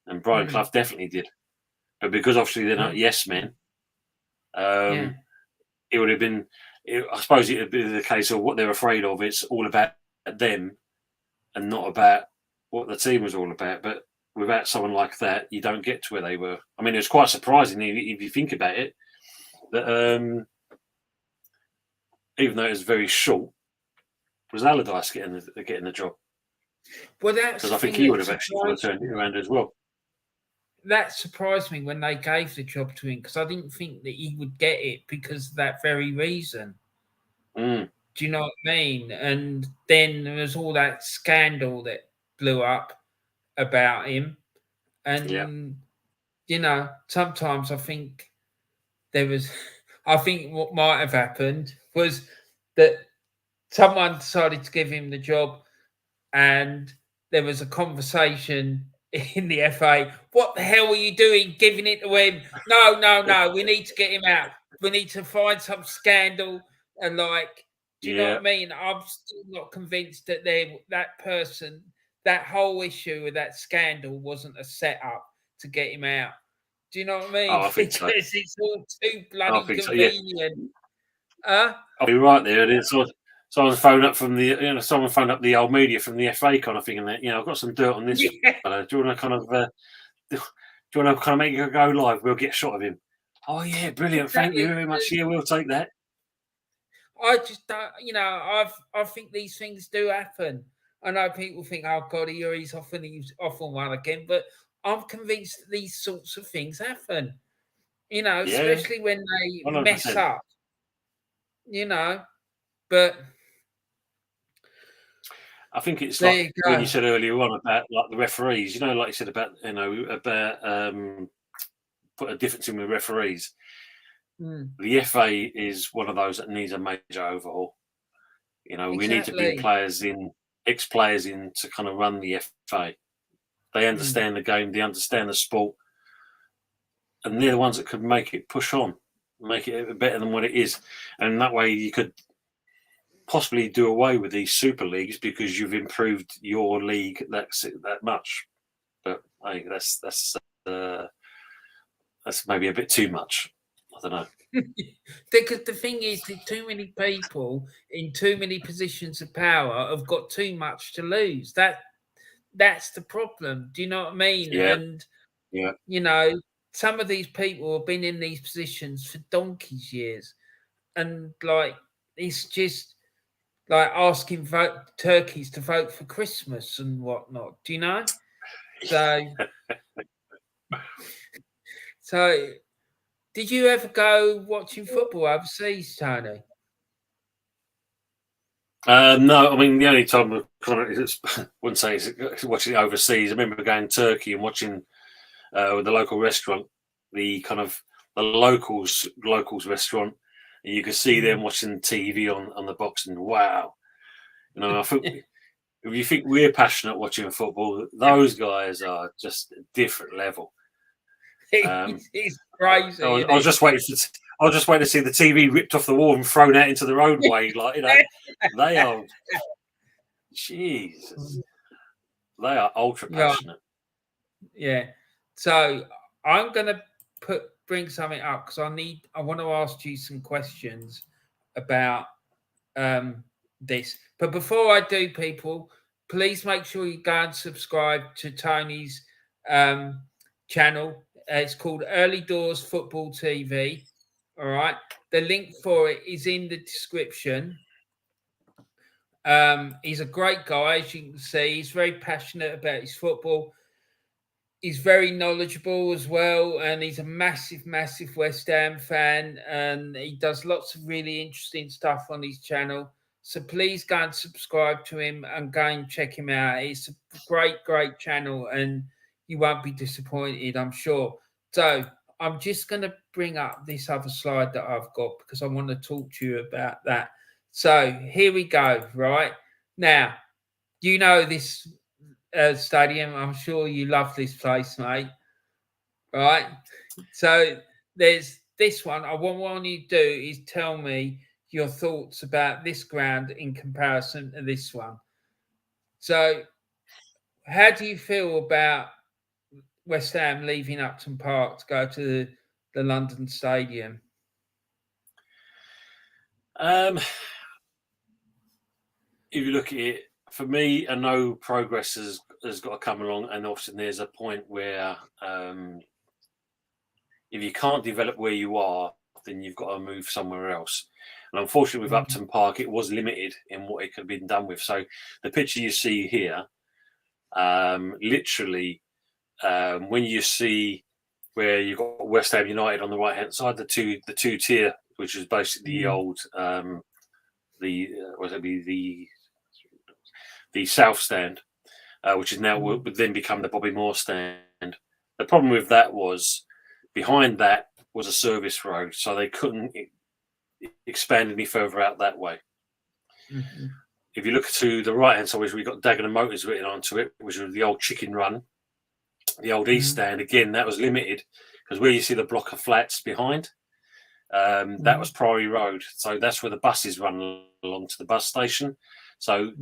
and Brian Clough definitely did. But because obviously they're not yes men, it would have been. I suppose it would be the case of what they're afraid of. It's all about them, and not about what the team was all about. But without someone like that, you don't get to where they were. I mean, it was quite surprising if you think about it. That even though it was very short, was Allardyce getting the job? Well, that's because I think he would have actually turned it around as well. That surprised me when they gave the job to him, because I didn't think that he would get it because of that very reason. Do you know what I mean? And then there was all that scandal that blew up about him. And, sometimes I think what might have happened was that someone decided to give him the job and there was a conversation in the FA. What the hell are you doing giving it to him? No. We need to get him out. We need to find some scandal. And do you know what I mean? I'm still not convinced that that whole issue with that scandal wasn't a setup to get him out. Do you know what I mean? I think so. Because it's all too bloody convenient. I'll be right there. And it's someone phoned up the old media from the FA kind of thing, and that I've got some dirt on this. Do you want to kind of make it go live? We'll get a shot of him. Oh yeah, brilliant! Thank you very much. Yeah, we'll take that. I just don't, I think these things do happen. I know people think, oh God, he's off on one again, but I'm convinced that these sorts of things happen. Especially when they 100%. mess up. But I think it's like when you said earlier on about like the referees. Like you said about put a difference in with referees. The FA is one of those that needs a major overhaul. We need to bring ex-players in to kind of run the FA. They understand the game, they understand the sport, and they're the ones that could make it push on, make it better than what it is. And that way you could possibly do away with these super leagues because you've improved your league that much. But I think that's maybe a bit too much. I don't know. Because the thing is that too many people in too many positions of power have got too much to lose. That's the problem. Do you know what I mean? Yeah. And yeah. Some of these people have been in these positions for donkey's years, and it's just like asking turkeys to vote for Christmas and whatnot. Do you know? So, did you ever go watching football overseas, Tony? No, I mean the only time I wouldn't say it's watching it overseas. I remember going to Turkey and watching with the local restaurant, the locals restaurant, and you could see them watching TV on the box, and wow, I think if you think we're passionate watching football, those guys are just a different level. It's crazy. I was just waiting to see the TV ripped off the wall and thrown out into the roadway. They are, Jesus, they are ultra passionate. Yeah. So I'm gonna bring something up because I want to ask you some questions about this. But before I do, people, please make sure you go and subscribe to Tony's channel. It's called Early Doors Football TV. All right. The link for it is in the description. He's a great guy, as you can see. He's very passionate about his football. He's very knowledgeable as well, and he's a massive, massive West Ham fan, and he does lots of really interesting stuff on his channel. So please go and subscribe to him and go and check him out. It's a great, great channel, and you won't be disappointed, I'm sure. So I'm just going to bring up this other slide that I've got because I want to talk to you about that. So here we go, right? Now, this stadium. I'm sure you love this place, mate. Right? So there's this one. What I want you to do is tell me your thoughts about this ground in comparison to this one. So how do you feel about West Ham leaving Upton Park to go to the London Stadium? If you look at it, for me, I know progress has got to come along, and often there's a point where if you can't develop where you are, then you've got to move somewhere else. And unfortunately, with Upton Park, it was limited in what it could have been done with. So the picture you see here, literally, when you see where you've got West Ham United on the right hand side, the two tier, which is basically the old the South Stand, which is now would then become the Bobby Moore Stand. The problem with that was behind that was a service road, so they couldn't expand any further out that way. Mm-hmm. If you look to the right hand side, we've got Dagenham Motors written onto it, which was the old Chicken Run, the old East Stand. Again, that was limited because where you see the block of flats behind, that was Priory Road. So that's where the buses run along to the bus station. So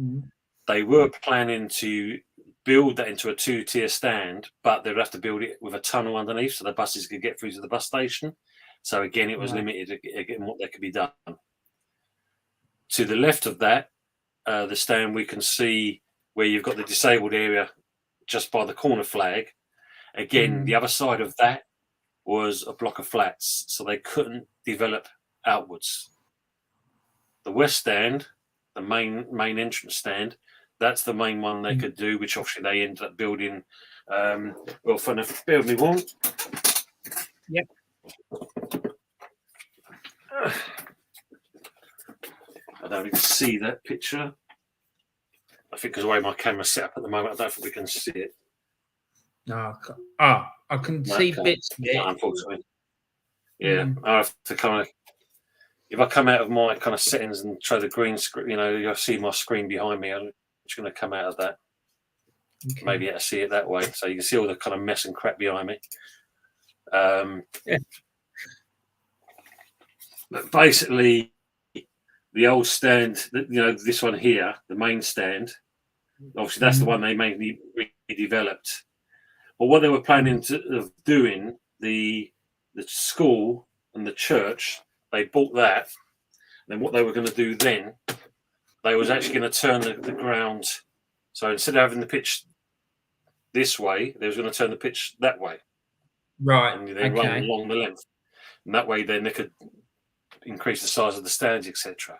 they were planning to build that into a two-tier stand, but they'd have to build it with a tunnel underneath so the buses could get through to the bus station. So again, it was limited again what that could be done. To the left of that, the stand, we can see where you've got the disabled area just by the corner flag. Again, the other side of that was a block of flats, so they couldn't develop outwards. The west stand, the main entrance stand, that's the main one they could do, which obviously they ended up building. Well, for bear with me one. Yep. I don't even see that picture. I think because the way my camera's set up at the moment, I don't think we can see it. No, I can see bits of it. No, unfortunately. Yeah, I have to kind of. If I come out of my kind of settings and try the green screen, you'll see my screen behind me. I'm just going to come out of that. Okay. Maybe I see it that way, so you can see all the kind of mess and crap behind me. But basically, the old stand, this one here, the main stand, obviously that's the one they mainly redeveloped. But what they were planning of doing, the school and the church, they bought that. And then what they were going to do then, they was actually going to turn the ground. So instead of having the pitch this way, they was going to turn the pitch that way. Right. And they run along the length. And that way then they could increase the size of the stands, etc.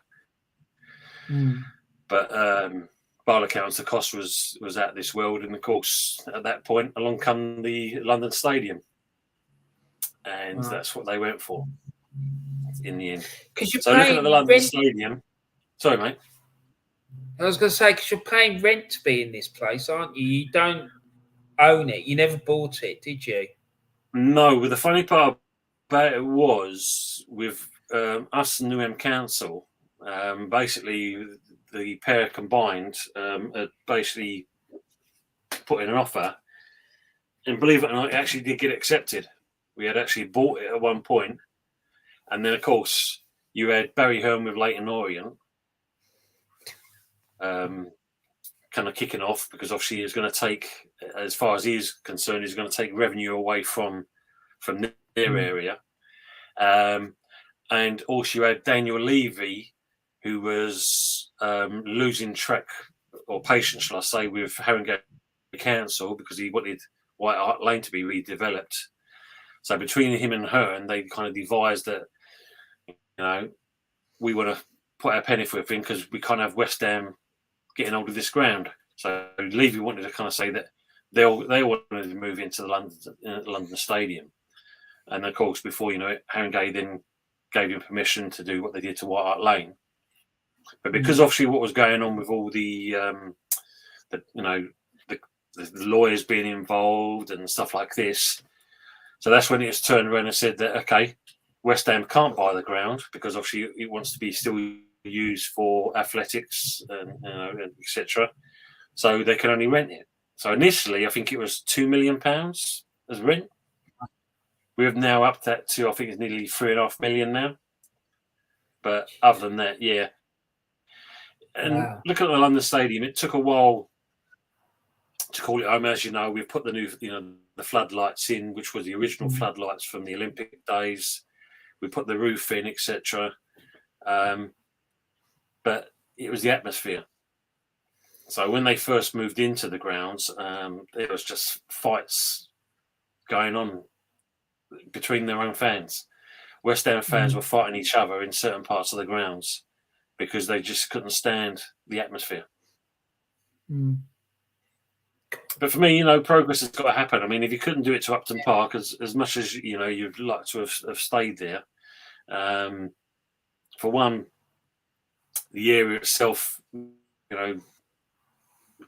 But by all accounts, the cost was out of this world. And of course, at that point, along come the London Stadium. And that's what they went for in the end. So looking at the London Stadium, sorry, mate. I was going to say, because you're paying rent to be in this place, aren't you? You don't own it. You never bought it, did you? No. Well, the funny part about it was with us and Newham Council, basically the pair combined had basically put in an offer, and believe it or not, it actually did get accepted. We had actually bought it at one point, and then of course you had Barry Hearn with Leyton Orient kind of kicking off, because obviously he's going to take, as far as he's concerned, he's going to take revenue away from their area. And also you had Daniel Levy, who was losing track or patience, shall I say, with Haringey Council, because he wanted White Hart Lane to be redeveloped. So between him and Hearn, they kind of devised that, we want to put our penny for everything because we can't have West Ham getting hold of this ground. So Levy wanted to kind of say that they wanted to move into the London Stadium. And of course, before you know it, Haringey then gave him permission to do what they did to White Hart Lane. But because obviously what was going on with all the lawyers being involved and stuff like this, so that's when it's turned around and said that, okay, West Ham can't buy the ground because obviously it wants to be still used for athletics and etc. So they can only rent it. So initially, I think it was £2 million as rent. We have now upped that to, I think it's nearly £3.5 million now. But other than that, yeah. And look at the London Stadium. It took a while to call it home. As you know, we've put the new, the floodlights in, which was the original floodlights from the Olympic days. We put the roof in, etc. But it was the atmosphere. So when they first moved into the grounds, there was just fights going on between their own fans. West Ham fans were fighting each other in certain parts of the grounds because they just couldn't stand the atmosphere. But for me, progress has got to happen. I mean, if you couldn't do it to Upton Park, as much as you'd like to have stayed there, for one, the area itself,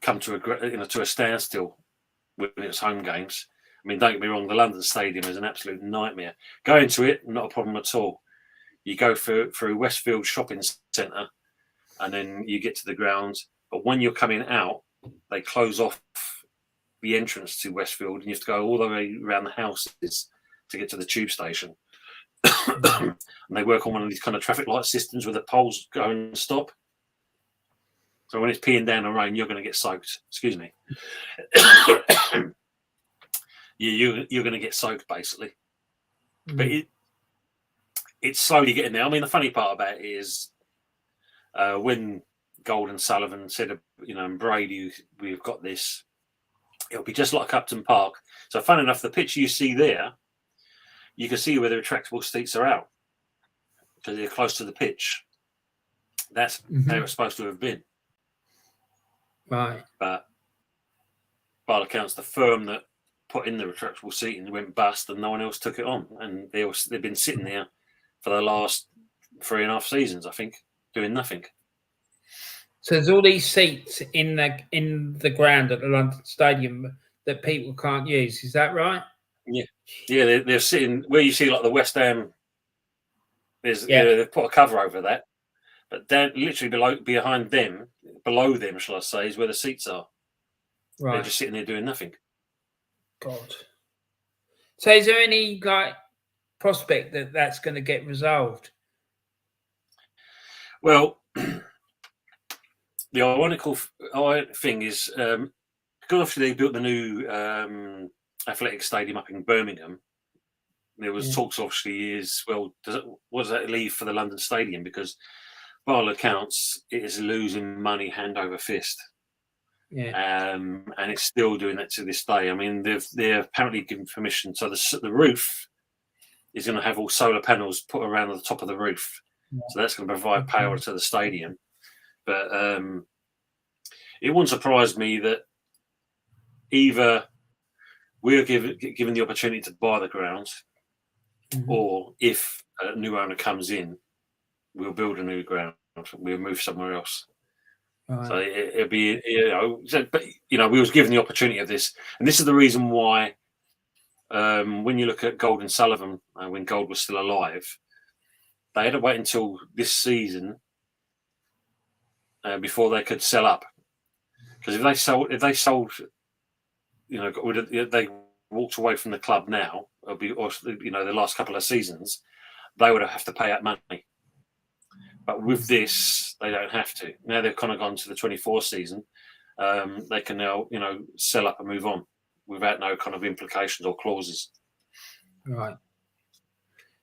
come to a standstill with its home games. I mean, don't get me wrong, the London Stadium is an absolute nightmare. Going to it, not a problem at all. You go through Westfield Shopping Centre, and then you get to the grounds. But when you're coming out, they close off the entrance to Westfield, and you have to go all the way around the houses to get to the tube station. And they work on one of these kind of traffic light systems where the poles go and stop. So when it's peeing down the rain, you're going to get soaked. Excuse me. You're going to get soaked, basically. But it's slowly getting there. I mean, the funny part about it is when Gold and Sullivan said, and Brady, we've got this, it'll be just like Upton Park. So fun enough, the picture you see there you can see where the retractable seats are out because they're close to the pitch. That's how it's supposed to have been. Right. But by all accounts, the firm that put in the retractable seating went bust and no one else took it on. And they've been sitting there for the last 3.5 seasons, I think, doing nothing. So there's all these seats in the ground at the London Stadium that people can't use. Is that right? Yeah, they're sitting where you see like the West Ham. They've put a cover over that, but down literally below them, shall I say, is where the seats are. Right. They're just sitting there doing nothing. God. So is there any prospect that that's going to get resolved? Well, the ironical thing is because obviously they built the new athletic stadium up in Birmingham. There was talks, obviously, what does that leave for the London Stadium? Because by all accounts, it is losing money hand over fist. Yeah. And it's still doing that to this day. I mean, they're apparently given permission. So the roof is going to have all solar panels put around the top of the roof. Yeah. So that's going to provide power to the stadium. But it wouldn't surprise me that either we're given the opportunity to buy the grounds, or if a new owner comes in, we'll build a new ground. We'll move somewhere else. Right. So it'll be, but we was given the opportunity of this, and this is the reason why. When you look at Gold and Sullivan, when Gold was still alive, they had to wait until this season before they could sell up. Because if they sold, they walked away from the club now, the last couple of seasons, they would have to pay out money. But with this, they don't have to. Now they've kind of gone to the 24 season. They can now, sell up and move on without no kind of implications or clauses. Right.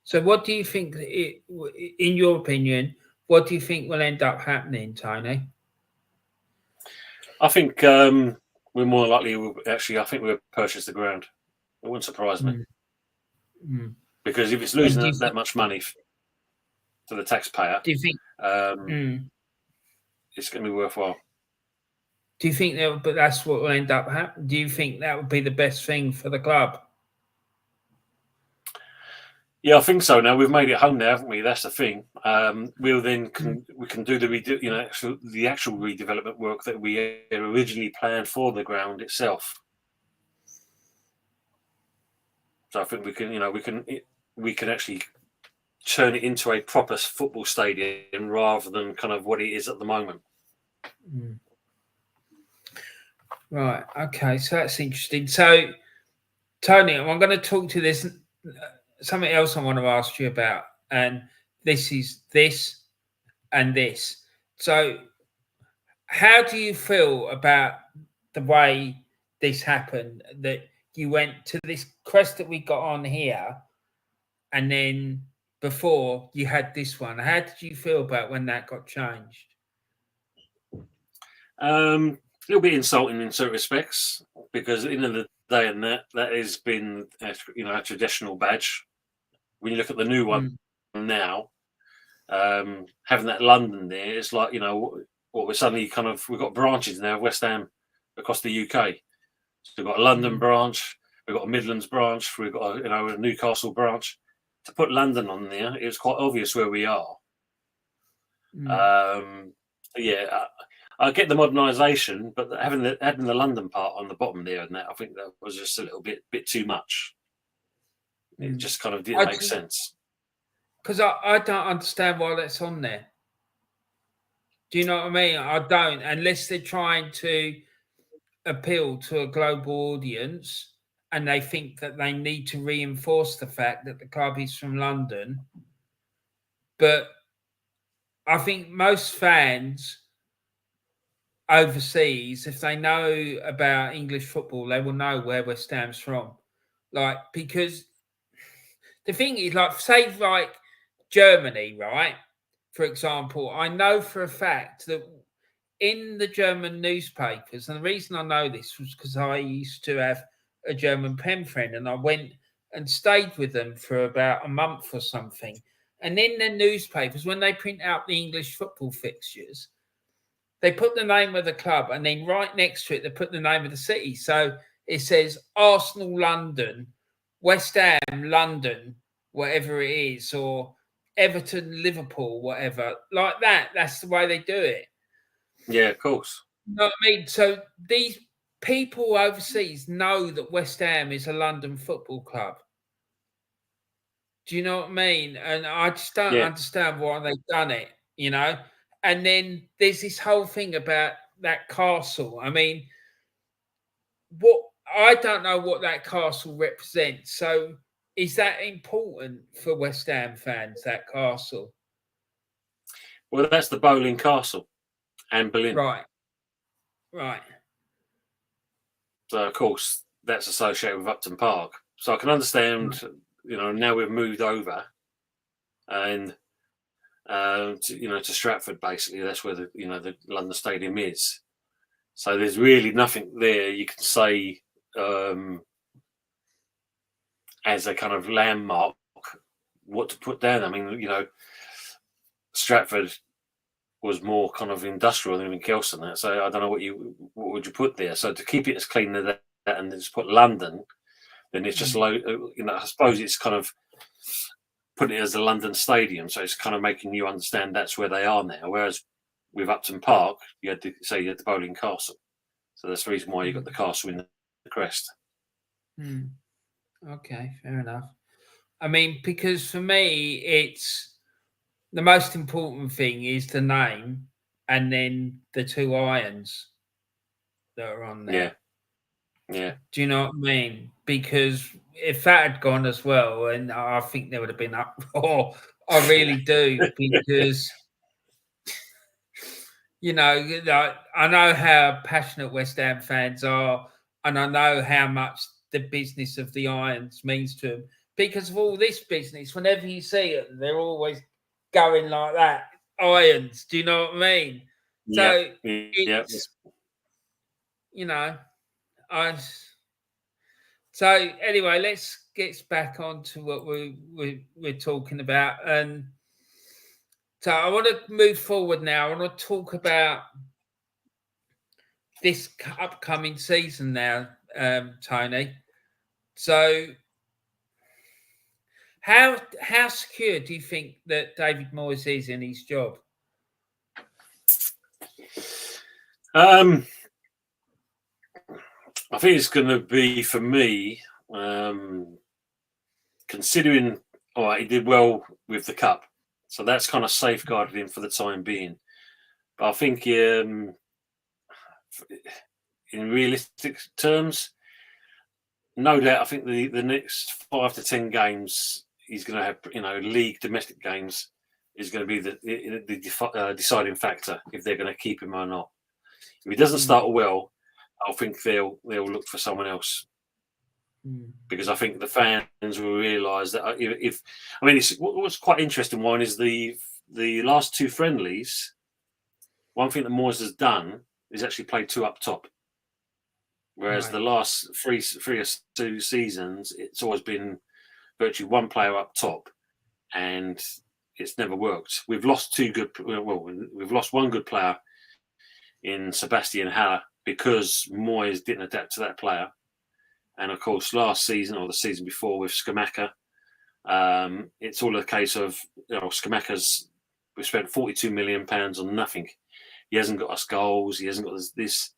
So what do you think, in your opinion, what do you think will end up happening, Tony? I think we're more likely, I think we'll purchase the ground. It wouldn't surprise me. Because if it's losing that much money to the taxpayer, do you think it's going to be worthwhile? Do you think but that's what will end up happening? Do you think that would be the best thing for the club? Yeah, I think so. Now we've made it home now, haven't we? That's the thing. We'll then we can do the actual redevelopment work that we originally planned for the ground itself. So I think we can actually turn it into a proper football stadium rather than kind of what it is at the moment. Right. Okay. So that's interesting. So, Tony, I'm going to talk to this. Something else I want to ask you about, and this is this and this. So, how do you feel about the way this happened? That you went to this crest that we got on here, and then before you had this one. How did you feel about when that got changed? A little bit insulting in certain respects, because at the end of the day, and that has been a traditional badge. When you look at the new one now, having that London there, it's like what we're suddenly we've got branches now of West Ham across the UK. So we've got a London branch, we've got a Midlands branch, we've got a Newcastle branch. To put London on there, it was quite obvious where we are. I get the modernisation, but having the London part on the bottom there, and that I think that was just a little bit too much. It just kind of didn't make sense. Because I don't understand why that's on there. Do you know what I mean? I don't, unless they're trying to appeal to a global audience and they think that they need to reinforce the fact that the club is from London. But I think most fans overseas, if they know about English football, they will know where West Ham's from. Because the thing is, say Germany, right? For example, I know for a fact that in the German newspapers, and the reason I know this was because I used to have a German pen friend, and I went and stayed with them for about a month or something. And in the newspapers, when they print out the English football fixtures, they put the name of the club, and then right next to it, they put the name of the city. So it says Arsenal London, West Ham London, whatever it is, or Everton Liverpool, whatever. Like that. That's the way they do it. Yeah, of course. You know what I mean? So these people overseas know that West Ham is a London football club. Do you know what I mean? And I just don't understand why they've done it, you know? And then there's this whole thing about that castle. I mean, I don't know what that castle represents. So is that important for West Ham fans, that castle? Well, that's the Bowling Castle, Anne Boleyn. Right. So, of course, that's associated with Upton Park. So I can understand, now we've moved over and, to Stratford, basically. That's where the London Stadium is. So there's really nothing there you can say as a kind of landmark what to put down. I mean, Stratford was more kind of industrial than anything else than that. So I don't know what would you put there. So to keep it as clean as that and then just put London, then it's just I suppose it's kind of putting it as the London Stadium. So it's kind of making you understand that's where they are now. Whereas with Upton Park, you had the Bowling Castle. So that's the reason why you got the castle in the crest. Okay, fair enough. I mean, because for me, it's the most important thing is the name and then the two irons that are on there. Yeah. Do you know what I mean? Because if that had gone as well, and I think there would have been uproar. I really do, because I know how passionate West Ham fans are, and I know how much the business of the Irons means to them. Because of all this business, whenever you see it, they're always going like that. Irons, do you know what I mean? So it's, So anyway, let's get back on to what we're talking about. And so I want to move forward now. I want to talk about this upcoming season now, Tony. So how secure do you think that David Moyes is in his job? I think it's going to be, for me, considering he did well with the cup, so that's kind of safeguarded him for the time being. But I think in realistic terms, no doubt, I think the next 5 to 10 games he's going to have, league domestic games is going to be the deciding factor if they're going to keep him or not. If he doesn't start well, I think they'll look for someone else, because I think the fans will realise that what's quite interesting one is the last two friendlies. One thing that Moyes has done is actually play two up top, whereas the last three or two seasons it's always been virtually one player up top, and it's never worked. We've lost we've lost one good player in Sebastian Haller because Moyes didn't adapt to that player. And of course, last season or the season before with Skamaka, it's all a case of Skamaka's. We've spent £42 million on nothing. He hasn't got us goals. He hasn't got this.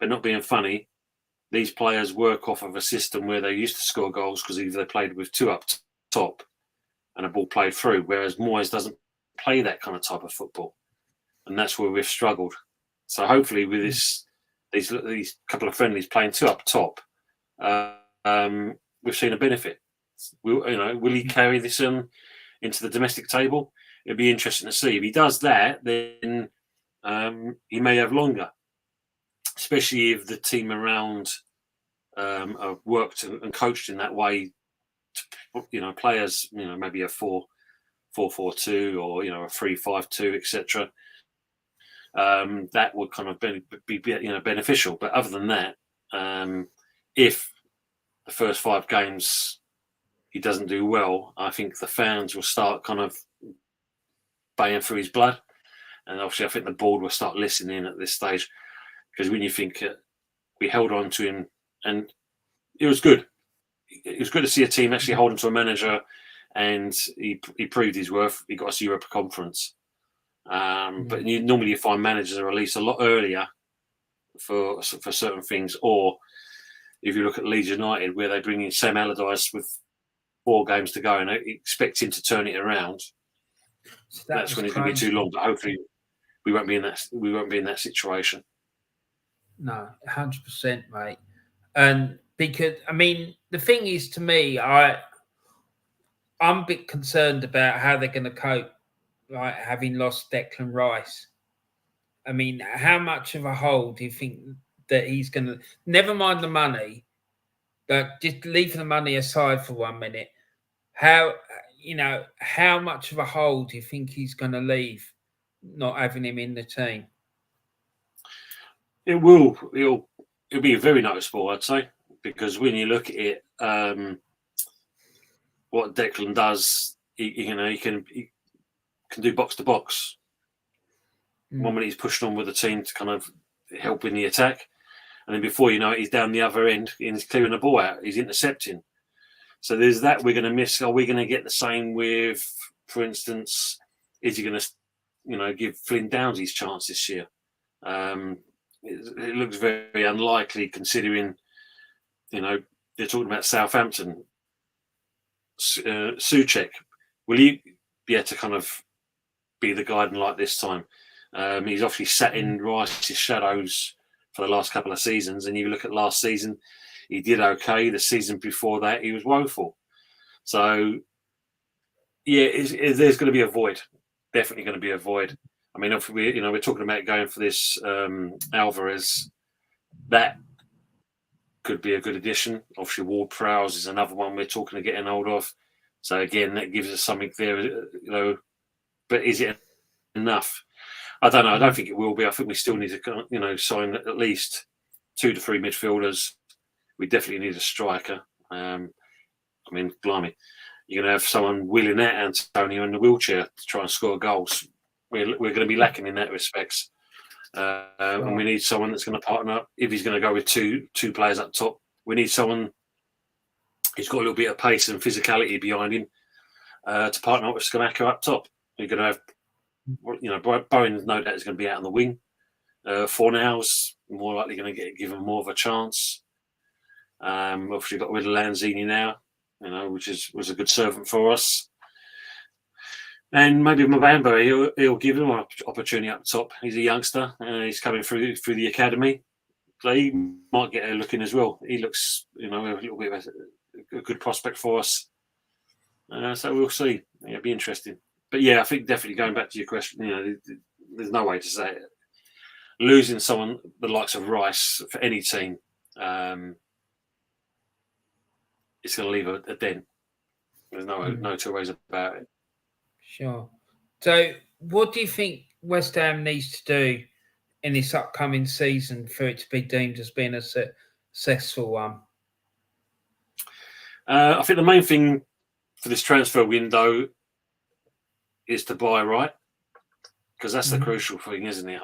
But not being funny, these players work off of a system where they used to score goals because either they played with two up top and a ball played through, whereas Moyes doesn't play that kind of type of football, and that's where we've struggled. So hopefully, with these couple of friendlies playing two up top, we've seen a benefit. Will he carry this into the domestic table? It'd be interesting to see. If he does that, then he may have longer, especially if the team around have worked and coached in that way. Players, maybe a 4-4-2 or a 3-5-2, etc. That would kind of be beneficial. But other than that, if the first 5 games he doesn't do well, I think the fans will start kind of baying for his blood. And obviously, I think the board will start listening at this stage, because when you think we held on to him, and it was good. It was good to see a team actually hold on to a manager, and he proved his worth. He got us Europa Conference. But normally you find managers are released a lot earlier for certain things. Or if you look at Leeds United, where they bring in Sam Allardyce with 4 games to go and they expect him to turn it around, So that's when it's going to be too long. But hopefully, we won't be in that situation. No, 100%, mate. And because the thing is, to me, I'm a bit concerned about how they're going to cope, like having lost Declan Rice. How much of a hold do you think that he's going to? Never mind the money, but just leave the money aside for 1 minute. How much of a hold do you think he's going to leave, not having him in the team? It will. It'll be very noticeable, I'd say, because when you look at it, what Declan does, he can do box to box. 1 minute he's pushing on with the team to kind of help in the attack, and then before you know it, he's down the other end and he's clearing the ball out. He's intercepting. So there's that we're going to miss. Are we going to get the same with, for instance, is he going to, give Flynn Downs his chance this year? It looks very unlikely, considering, they're talking about Southampton. Souček, will he be able to kind of be the guiding light this time? He's obviously sat in Rice's shadows for the last couple of seasons, and you look at last season, he did okay. The season before that, he was woeful. So, yeah, there's going to be a void. Definitely going to be a void. If we're talking about going for this Alvarez, that could be a good addition. Obviously, Ward-Prowse is another one we're talking of getting hold of. So again, that gives us something there, But is it enough? I don't know. I don't think it will be. I think we still need to, sign at least 2 to 3 midfielders. We definitely need a striker. Blimey, you're going to have someone wheeling out Antonio in the wheelchair to try and score goals. We're going to be lacking in that respects. And we need someone that's going to partner up. If he's going to go with two players up top, we need someone who's got a little bit of pace and physicality behind him to partner up with Skamaka up top. You're going to have, Bowen, no doubt, is going to be out on the wing. Fornals more likely going to get given more of a chance. Obviously, got rid of Lanzini now, which was a good servant for us. And maybe Mbamba, he'll give him an opportunity up top. He's a youngster. He's coming through the academy. So he might get a look in as well. He looks, a little bit of a good prospect for us. So we'll see. It'll be interesting. But yeah, I think definitely going back to your question, there's no way to say it. Losing someone the likes of Rice for any team, it's going to leave a dent. There's no two ways about it. Sure. So what do you think West Ham needs to do in this upcoming season for it to be deemed as being a successful one? I think the main thing for this transfer window is to buy right, because that's the crucial thing, isn't it?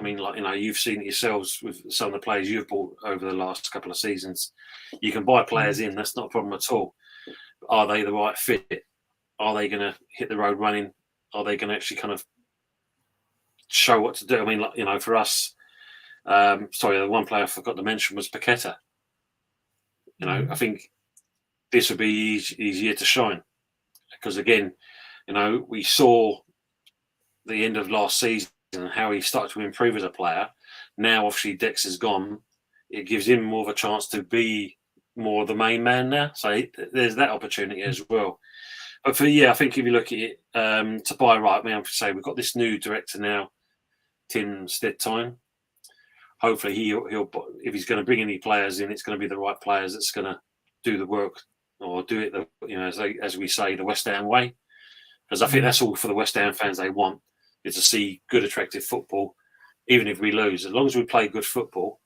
You've seen it yourselves with some of the players you've bought over the last couple of seasons. You can buy players in, that's not a problem at all. Are they the right fit? Are they going to hit the road running? Are they going to actually kind of show what to do? For us, the one player I forgot to mention was Paqueta. I think this would be his year to shine, because again, we saw the end of last season and how he started to improve as a player. Now, obviously, Dex is gone. It gives him more of a chance to be more the main man now. So there's that opportunity as well. But I think if you look at it, to buy right, I say we've got this new director now, Tim Steadtine. Hopefully, he'll if he's going to bring any players in, it's going to be the right players that's going to do the work, or do it, as we say, the West Ham way. Because I think that's all for the West Ham fans they want, is to see good, attractive football, even if we lose. As long as we play good football,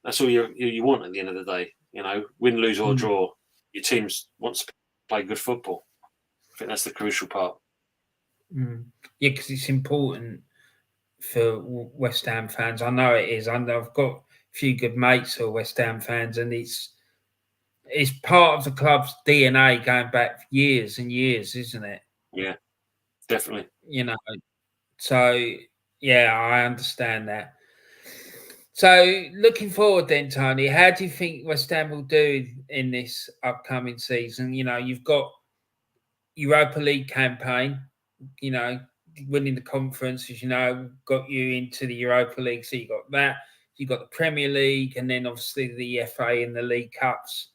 that's all you want at the end of the day. Win, lose or draw, your team wants to play good football. I think that's the crucial part. Yeah, because it's important for West Ham fans. I know it is. I know I've got a few good mates who are West Ham fans, and it's part of the club's DNA going back years and years, isn't it? Yeah, definitely. You know, so yeah, I understand that. So looking forward then, Tony, how do you think West Ham will do in this upcoming season? You know, you've got Europa League campaign, you know, winning the conference, as you know, got you into the Europa League. So you got that, you got the Premier League, and then obviously the FA and the League Cups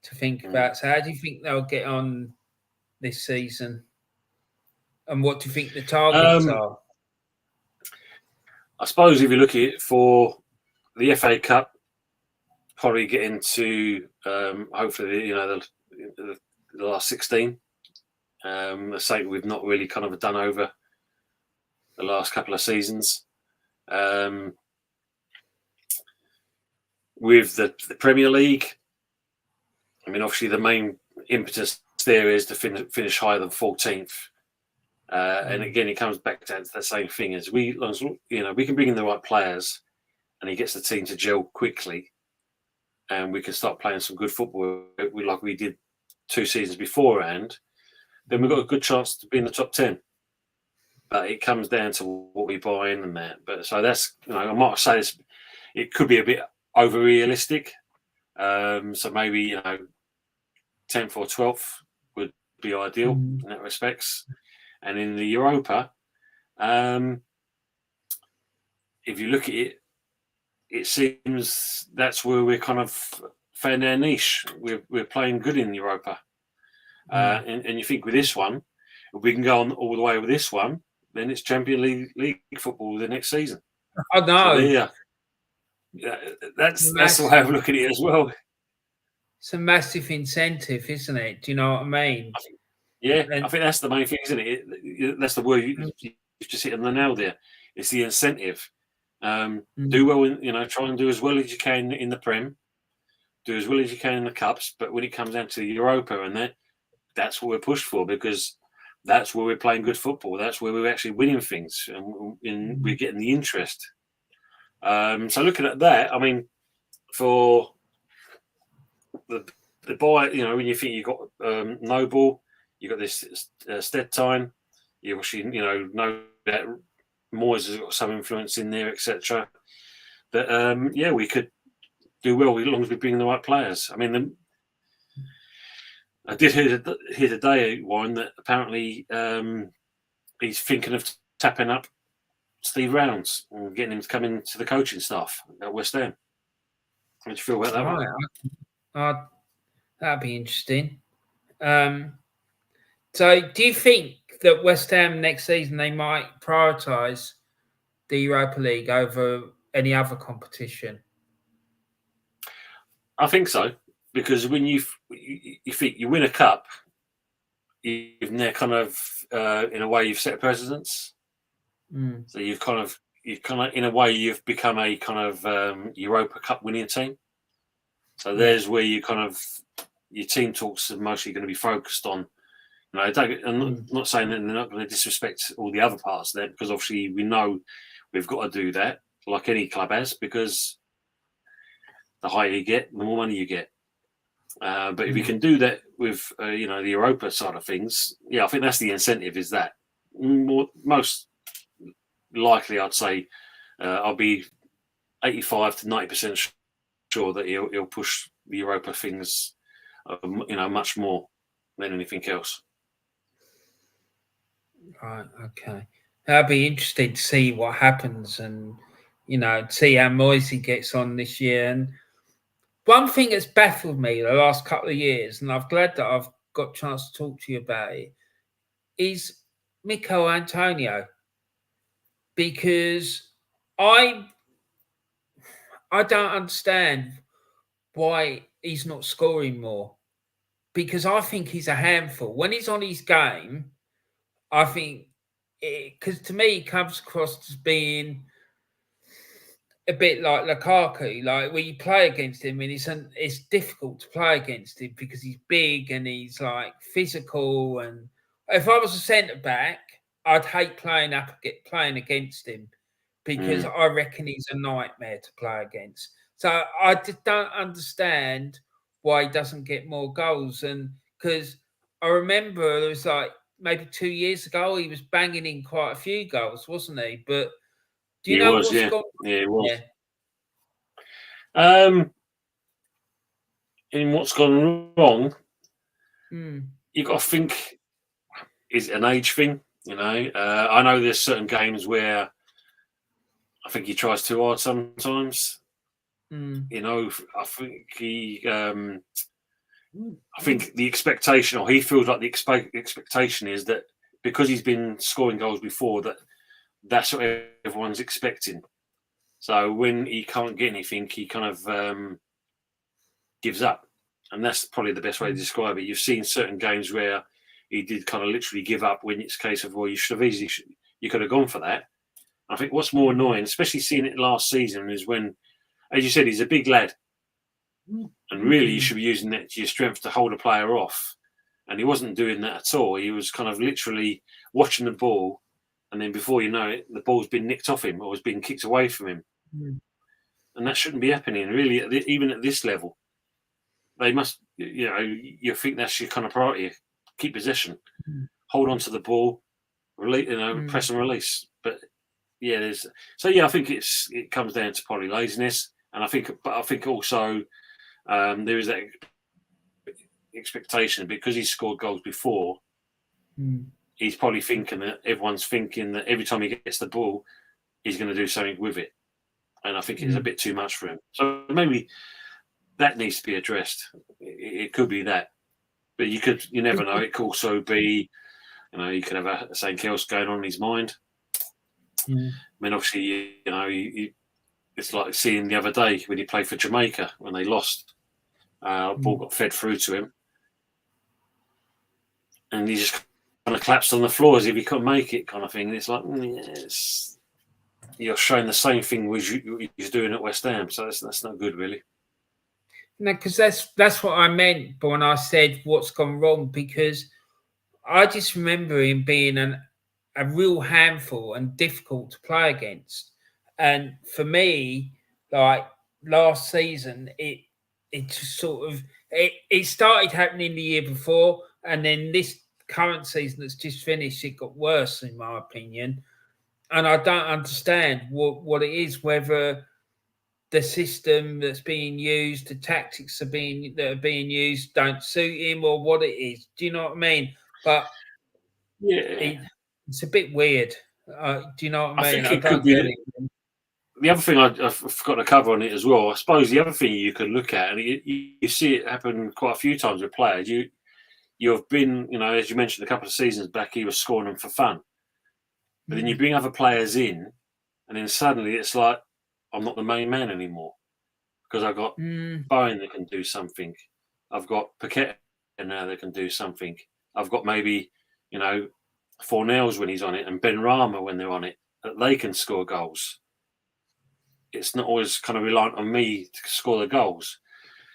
to think about. So how do you think they'll get on this season? And what do you think the targets are? I suppose if you look at it for the FA Cup, probably get into hopefully, you know, the last 16. I say we've not really kind of done over the last couple of seasons. With the Premier League, I mean, obviously the main impetus there is to finish higher than 14th. And again, it comes back to the same thing as we can bring in the right players, and he gets the team to gel quickly, and we can start playing some good football like we did 2 seasons beforehand. Then we've got a good chance to be in the top 10. But it comes down to what we buy in and that. But so that's, you know, I might say it could be a bit over realistic. So maybe, you know, 10th or 12th would be ideal in that respects. And in the Europa, if you look at it, it seems that's where we're kind of found our niche. We're playing good in Europa. And you think with this one, if we can go on all the way with this one, then it's Champions League football the next season. I know. So that's the way I'm looking at it as well. It's a massive incentive, isn't it? Do you know what I mean? I think that's the main thing, isn't it? That's the word you've just hit on the nail there. It's the incentive. Do well, try and do as well as you can in the Prem, do as well as you can in the Cups. But when it comes down to the Europa and that's what we're pushed for, because that's where we're playing good football. That's where we're actually winning things, and we're getting the interest. So looking at that, I mean, for the buy, when you think you've got Noble, you've got this Steadtine, you obviously know that Moyes has got some influence in there, etc. But we could do well as long as we bring in the right players. I mean, I did hear today, Warren, that apparently he's thinking of tapping up Steve Rounds and getting him to come into the coaching staff at West Ham. How do you feel about that one? That'd be interesting. So do you think that West Ham next season, they might prioritise the Europa League over any other competition? I think so, because when you think you win a cup, you've now kind of in a way you've set precedents. So you've kind of in a way you've become a kind of Europa Cup winning team. So there's where you kind of your team talks are mostly going to be focused on. I'm not saying that they're not going to disrespect all the other parts there, because obviously we know we've got to do that, like any club has, because the higher you get, the more money you get. But if you can do that with the Europa side of things, I think that's the incentive. Is that most likely? I'd say I'll be 85 to 90% sure that he'll push the Europa things, much more than anything else. Right. Okay. That'd be interesting to see what happens, and see how Moisey gets on this year. And one thing that's baffled me the last couple of years, and I'm glad that I've got a chance to talk to you about it, is Mikel Antonio, because I don't understand why he's not scoring more, because I think he's a handful. When he's on his game, I think, because to me, he comes across as being a bit like Lukaku. Like when you play against him, and it's difficult to play against him because he's big and he's like physical. And if I was a centre back, I'd hate playing against him because I reckon he's a nightmare to play against. So I just don't understand why he doesn't get more goals. And because I remember it was like maybe 2 years ago, he was banging in quite a few goals, wasn't he? But do you know what's gone? Yeah, it was. Yeah. In what's gone wrong, you got to think, is it an age thing? You know, I know there's certain games where I think he tries too hard sometimes. You know, I think I think the expectation, or he feels like the expectation is that because he's been scoring goals before, that's what everyone's expecting. So when he can't get anything, he kind of gives up. And that's probably the best way to describe it. You've seen certain games where he did kind of literally give up when it's a case of, well, you should have you could have gone for that. I think what's more annoying, especially seeing it last season, is when, as you said, he's a big lad. And really, you should be using that to your strength to hold a player off. And he wasn't doing that at all. He was kind of literally watching the ball. And then before you know it, the ball's been nicked off him or was being kicked away from him. And that shouldn't be happening, really, even at this level. They must, you know, you think that's your kind of priority. Keep possession. Hold on to the ball, press and release. But yeah, I think it comes down to probably laziness. And I think also there is that expectation because he's scored goals before. He's probably thinking that everyone's thinking that every time he gets the ball, he's going to do something with it. And I think it's a bit too much for him. So maybe that needs to be addressed. It could be that, but you never know. It could also be, you know, you could have something else going on in his mind. I mean, obviously, you know, it's like seeing the other day when he played for Jamaica when they lost. Ball got fed through to him, and he just kind of collapsed on the floor as if he couldn't make it, kind of thing. And it's like, yes, you're showing the same thing he's doing at West Ham, so that's not good, really. No, because that's what I meant when I said what's gone wrong. Because I just remember him being a real handful and difficult to play against. And for me, like last season, it just sort of it started happening the year before, and then this current season that's just finished, it got worse in my opinion. And I don't understand what it is, whether the system that's being used, the tactics that are being used don't suit him, or what it is. Do you know what I mean? But yeah, it's a bit weird. Do you know what I mean? I think it could be. The other thing I forgot to cover on it as well, I suppose the other thing you could look at, and you see it happen quite a few times with players, you've been, you know, as you mentioned a couple of seasons back, he was scoring them for fun. But then you bring other players in, and then suddenly it's like, I'm not the main man anymore because I've got Bowen that can do something. I've got Paqueta now that can do something. I've got maybe, you know, Fornells when he's on it and Ben Rama when they're on it, that they can score goals. It's not always kind of reliant on me to score the goals.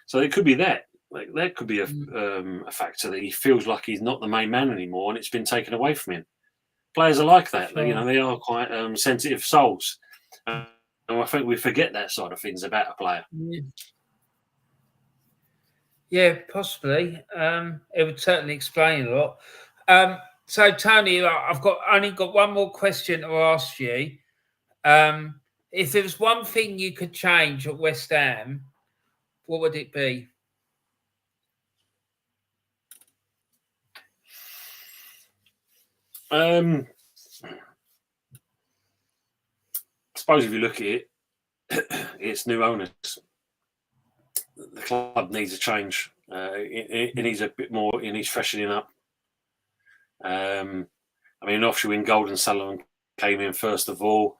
So it could be that. Like, that could be a factor that he feels like he's not the main man anymore and it's been taken away from him. Players are like that. Sure. You know, they are quite sensitive souls. And I think we forget that side of things about a player. Yeah, possibly. It would certainly explain a lot. So, Tony, I've only got one more question to ask you. If there was one thing you could change at West Ham, what would it be? I suppose if you look at it, it's new owners. The club needs a change. It needs a bit more. It needs freshening up. I mean, obviously, when Golden Sullivan came in first of all,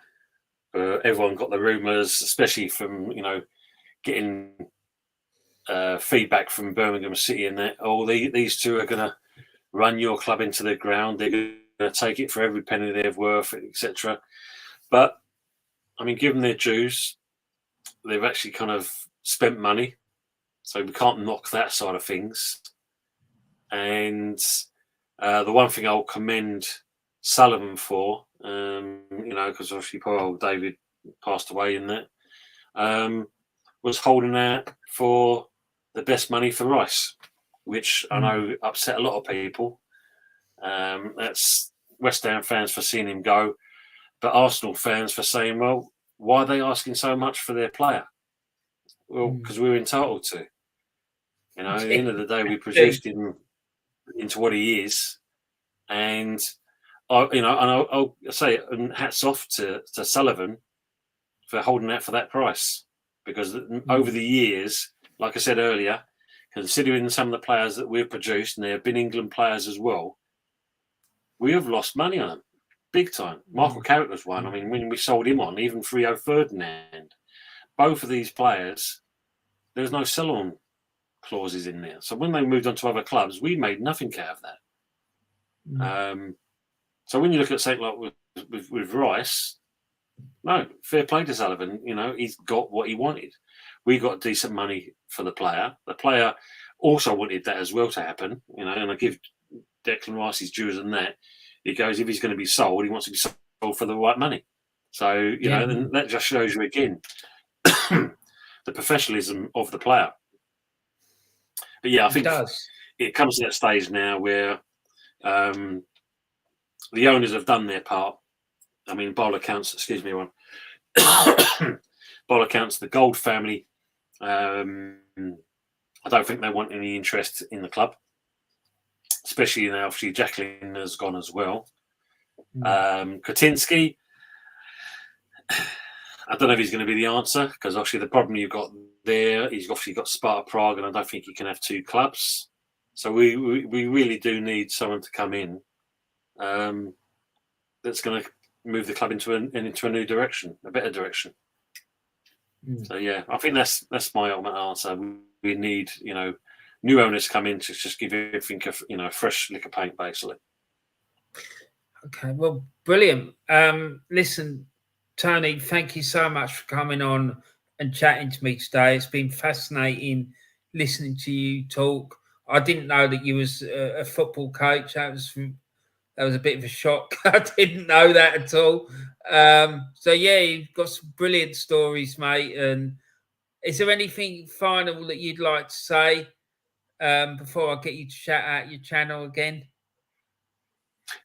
everyone got the rumours, especially from, you know, getting feedback from Birmingham City and that, these two are going to run your club into the ground. They're going to take it for every penny they're worth, etc. But I mean, give them their dues. they've actually kind of spent money, so we can't knock that side of things. And the one thing I'll commend Sullivan for, because obviously poor old David passed away in that, was holding out for the best money for Rice, which I know upset a lot of people. That's West Ham fans for seeing him go, but Arsenal fans for saying, well, why are they asking so much for their player? Well, because we're entitled to. At the end of the day, we produced him into what he is, and I'll say, and hats off to Sullivan for holding out for that price, because over the years, like I said earlier, considering some of the players that we've produced, and they have been England players as well, we have lost money on them, big time. Michael Carrick was one. I mean, when we sold him on, even Rio Ferdinand, both of these players, there's no sell-on clauses in there. So when they moved on to other clubs, we made nothing out of that. So when you look at something like with Rice, no, fair play to Sullivan. He's got what he wanted. We got decent money for the player. The player also wanted that as well to happen. And I give Declan Rice his dues on that. He goes, if he's going to be sold, he wants to be sold for the right money. So then that just shows you again the professionalism of the player. But yeah, I think it comes to that stage now where the owners have done their part. I mean, by all accounts, by all accounts, the Gold family, I don't think they want any interest in the club, especially now, obviously, Jacqueline has gone as well. Kotinski, I don't know if he's going to be the answer, because obviously the problem you've got there, he's obviously got Sparta Prague, and I don't think he can have two clubs. So we really do need someone to come in that's going to move the club into a new direction, a better direction. So yeah, I think that's my ultimate answer. We need new owners come in to just give everything a fresh lick of paint, basically. Okay, well, brilliant. Listen, Tony, thank you so much for coming on and chatting to me today. It's been fascinating listening to you talk. I didn't know that you was a football coach. That was a bit of a shock. I didn't know that at all. So yeah, you've got some brilliant stories, mate. And is there anything final that you'd like to say before I get you to shout out your channel again?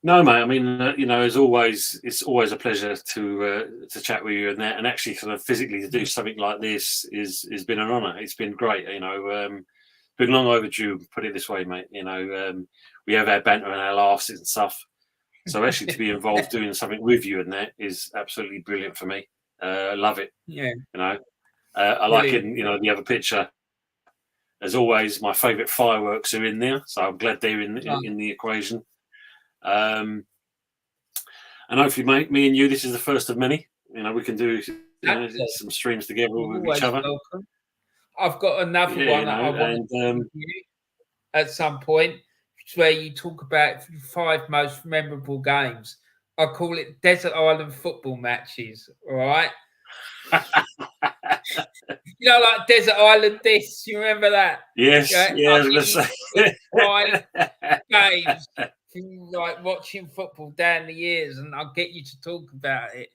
No, mate. I mean, as always, it's always a pleasure to chat with you, and actually, kind of physically to do something like this has been an honour. It's been great. Been long overdue. Put it this way, mate. We have our banter and our laughs and stuff. So actually, to be involved doing something with you and that is absolutely brilliant for me. Love it. Yeah. I like it. The other picture. As always, my favourite fireworks are in there, so I'm glad they're in the equation. And hopefully, mate, me and you, this is the first of many. We can do some streams together with each other. Welcome. I've got another one that I want to do at some point, where you talk about 5 most memorable games. I call it Desert Island football matches. All right. Like Desert Island this. You remember that? Yes. Yeah, I was going to say 5 games. Like watching football down the years, and I'll get you to talk about it.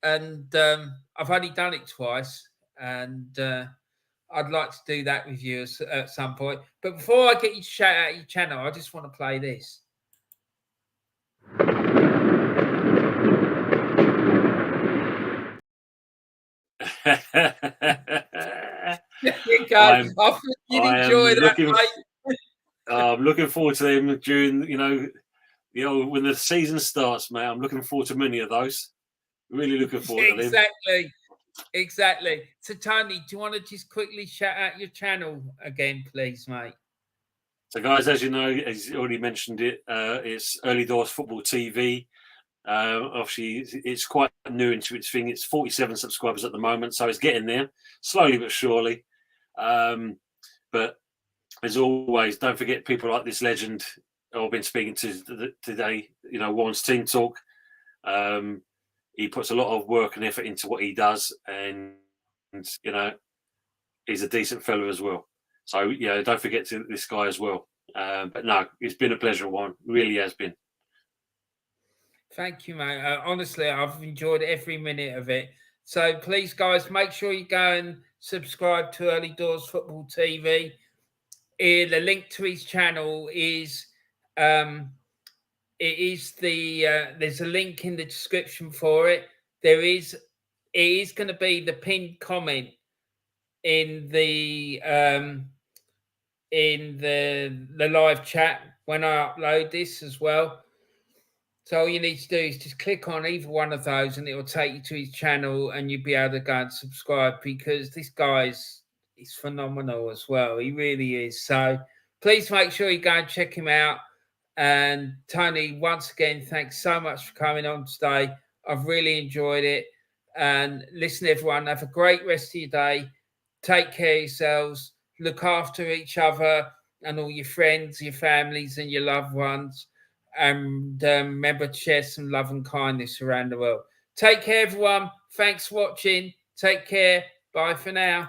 And I've only done it twice, and I'd like to do that with you at some point. But before I get you to shout out your channel, I just want to play this. There you go. I hope you enjoy that, mate. I'm looking forward to them during, when the season starts, mate. I'm looking forward to many of those. Really looking forward to them. Exactly. So, Tony, do you want to just quickly shout out your channel again, please, mate? So, guys, as you know, as you already mentioned it, it's Early Doors Football TV. Obviously, it's quite new into its thing. It's 47 subscribers at the moment, so it's getting there, slowly but surely. But as always, don't forget people like this legend I've been speaking to today, Warren's Team Talk. He puts a lot of work and effort into what he does, and you know, he's a decent fellow as well. So, don't forget this guy as well. But no, it's been a pleasure, one. Really has been. Thank you, mate. Honestly, I've enjoyed every minute of it. So please, guys, make sure you go and subscribe to Early Doors Football TV. The link to his channel is there's a link in the description for it. It is going to be the pinned comment in the live chat when I upload this as well. So all you need to do is just click on either one of those and it will take you to his channel and you'll be able to go and subscribe, because this guy's phenomenal as well. He really is. So please make sure you go and check him out. And Tony, once again, thanks so much for coming on today. I've really enjoyed it. And listen, everyone, have a great rest of your day. Take care of yourselves. Look after each other and all your friends, your families and your loved ones. And remember to share some love and kindness around the world. Take care, everyone. Thanks for watching. Take care. Bye for now.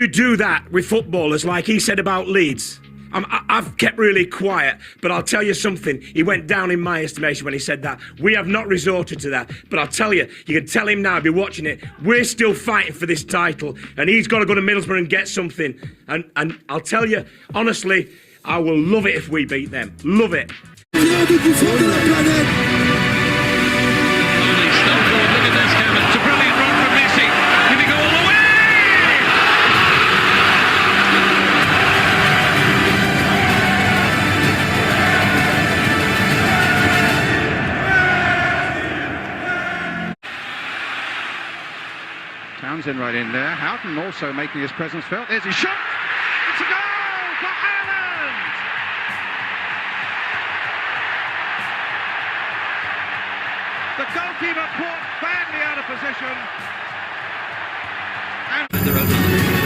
You do that with footballers, like he said about Leeds. I've kept really quiet, but I'll tell you something. He went down in my estimation when he said that. We have not resorted to that, but I'll tell you, you can tell him now, be watching it, we're still fighting for this title, and he's got to go to Middlesbrough and get something. And I'll tell you, honestly, I will love it if we beat them. Love it. Townsend right in there. Houghton also making his presence felt. There's his shot. It's a goal for Ireland. The goalkeeper caught badly out of position.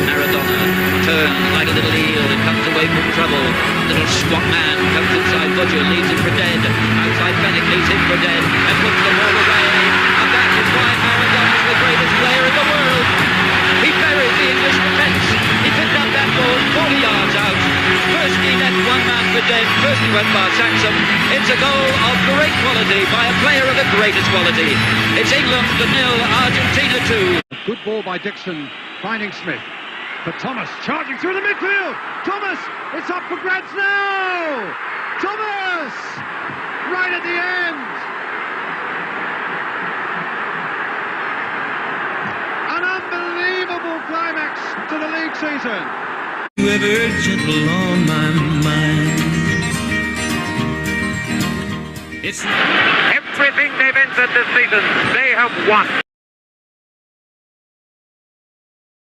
Maradona turns like a little eel and comes away from trouble. Little squat man comes inside Budger, leaves him for dead. Outside Fennick, leaves him for dead and puts the ball away. And that is why Maradona is the greatest player in the world. He buried the English defence. He picked up that ball 40 yards out. First he left one man for dead. First he went by Saxon. It's a goal of great quality by a player of the greatest quality. It's England 0, Argentina 2. Good ball by Dixon, finding Smith. For Thomas, charging through the midfield. Thomas, it's up for grabs now. Thomas, right at the end. An unbelievable climax to the league season. You ever gentle on my mind. Everything they've entered this season, they have won.